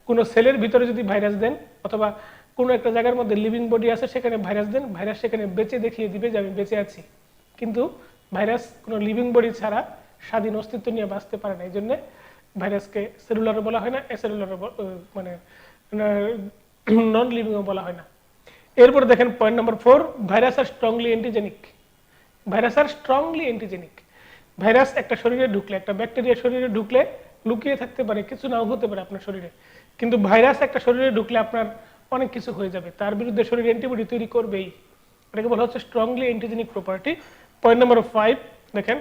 কোনো সেলের ভিতরে যদি ভাইরাস দেন, অথবা কোনো একটা জায়গার মধ্যে লিভিং বডি আছে সেখানে ভাইরাস দেন, ভাইরাস সেখানে বেঁচে দেখিয়ে দিবে যে আমি বেঁচে আছি। কিন্তু ভাইরাস কোনো লিভিং বডি ছাড়া স্বাধীন অস্তিত্ব নিয়ে বাঁচতে পারে না। এই জন্য ভাইরাসকে সেলুলারও বলা হয় না, এসেলুলারও মানে নন লিভিংও বলা হয় না। এরপর দেখেন পয়েন্ট নাম্বার 4, ভাইরাস আর স্ট্রংলি অ্যান্টিজেনিক। ভাইরাস আর স্ট্রংলি অ্যান্টিজেনিক। ভাইরাস একটা শরীরে ঢুকলে, একটা ব্যাকটেরিয়া শরীরে ঢুকলে লুকিয়ে থাকতে পারে, কিছু নাও হতে পারে আপনার শরীরে, কিন্তু ভাইরাস একটা শরীরে ঢুকলে আপনার অনেক কিছু হয়ে যাবে, তার বিরুদ্ধে শরীর অ্যান্টিবডি তৈরি করবেই। এটাকে বলা হচ্ছে strongly antigenic property. Point number 5 দেখেন,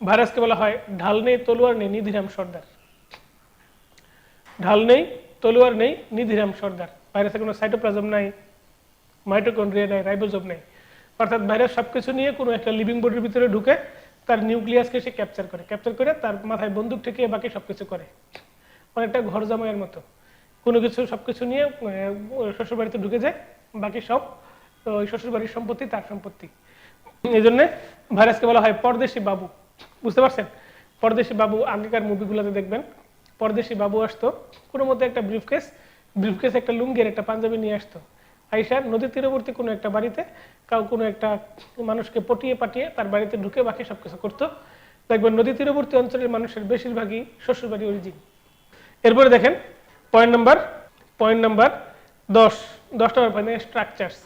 ভাইরাসকে বলা হয় ঢাল নেই তলোয়ার নেই নিধিরাম সর্দার। ঢাল নেই তলোয়ার নেই নিধিরাম সর্দার। ভাইরাসে কোনো সাইটোপ্লাজম নাই, মাইটোকন্ড্রিয়া নাই, রাইবোজোম নাই। অর্থাৎ ভাইরাস সবকিছু নিয়ে কোনো একটা লিভিং বডির ভিতরে ঢুকে তার নিউক্লিয়াসকে সে ক্যাপচার করে তার মাথায় বন্দুক ঠেকিয়ে বাকি সবকিছু করে, অনেকটা ঘর জামাইয়ের মতো। কোনো কিছু সবকিছু নিয়ে শ্বশুরবাড়িতে ঢুকে যায়, বাকি সব ওই শ্বশুরবাড়ির সম্পত্তি তার সম্পত্তি। এই জন্যে ভাইরাসকে বলা হয় পরদেশি বাবু। বুঝতে পারছেন? পরদেশি বাবু আগেকার মুভিগুলোতে দেখবেন, পরদেশি বাবু আসতো, কোনো মধ্যে একটা ব্রিফকেস একটা লুঙ্গির একটা পাঞ্জাবি নিয়ে আসতো, আইসা নদীর তীরবর্তী কোনো একটা বাড়িতে কোনো একটা মানুষকে পটিয়ে পাঠিয়ে তার বাড়িতে ঢুকে বাকি সবকিছু করতো। দেখবেন নদী তীরবর্তী অঞ্চলের মানুষের বেশিরভাগই শ্বশুরবাড়ি অরিজিন। এরপরে দেখেন পয়েন্ট নাম্বার 10 নম্বর পয়েন্ট, স্ট্রাকচারস।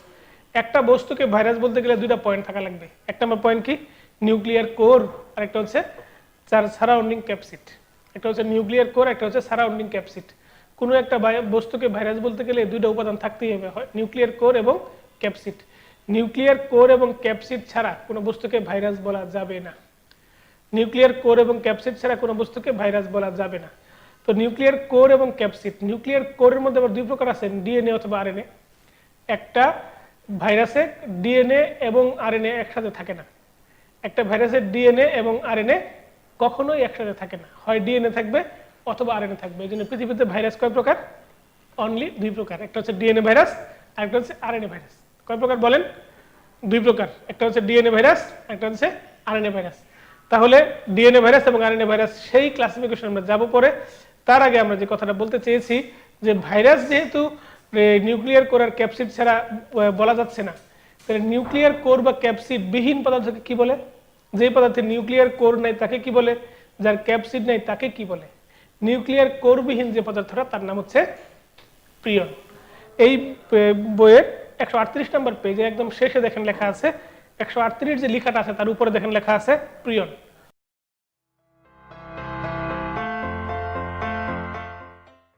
একটা বস্তুকে ভাইরাস বলতে গেলে 2টা পয়েন্ট থাকা লাগবে। 1 নম্বর পয়েন্ট কি? নিউক্লিয়ার কোর, আর একটা হচ্ছে সারাউন্ডিং ক্যাপসিড। একটা হচ্ছে নিউক্লিয়ার কোর, একটা হচ্ছে সারাউন্ডিং ক্যাপসিড। কোনো একটা বস্তুকে ভাইরাস বলতে গেলে 2টা উপাদান থাকতেই হবে, হয় নিউক্লিয়ার কোর এবং ক্যাপসিড। নিউক্লিয়ার কোর এবং ক্যাপসিড ছাড়া কোনো বস্তুকে ভাইরাস বলা যাবে না। নিউক্লিয়ার কোর এবং ক্যাপসিড ছাড়া কোনো বস্তুকে ভাইরাস বলা যাবে না। তো নিউক্লিয়ার কোর এবং ক্যাপসিড, নিউক্লিয়ার কোরের মধ্যে আবার দুই প্রকার আছে, ডিএনএ অথবা আরএনএ। একটা ভাইরাসে ডিএনএ এবং আরএনএ একসাথে থাকে না। একটা ভাইরাসের ডিএনএ এবং আরএনএ কখনোই একসাথে থাকে না, হয় ডিএনএ থাকবে অথবা আরএনএ থাকবে। এই জন্য পৃথিবীতে ভাইরাস কয় প্রকার? অনলি দুই প্রকার, একটা হচ্ছে ডিএনএ ভাইরাস আর একটা হচ্ছে আরএনএ ভাইরাস। কয় প্রকার বলেন? দুই প্রকার, একটা হচ্ছে ডিএনএ ভাইরাস, একটা হচ্ছে আরএনএ ভাইরাস। তাহলে ডিএনএ ভাইরাস এবং আরএনএ ভাইরাস সেই ক্লাসিফিকেশন আমরা যাব পরে। তার আগে আমরা যে কথাটা বলতে চেয়েছি যে ভাইরাস যেহেতু নিউক্লিয়ার কোর আর ক্যাপসিড ছাড়া বলা যাচ্ছে না, তাহলে নিউক্লিয়ার কোর বা ক্যাপসিড বিহীন পদার্থকে কি বলে? যে পদার্থের নিউক্লিয়ার কোর নাই তাকে কি বলে? যার ক্যাপসিড নাই তাকে কি বলে? নিউক্লিয়ার কোরবিহীন যে পদার্থটা তার নাম হচ্ছে প্রিয়ন। এই বইয়ের 138 নম্বর পেজে একদম শেষে দেখেন লেখা আছে, 138 যে লেখাটা আছে তার উপরে দেখেন লেখা আছে প্রিয়ন।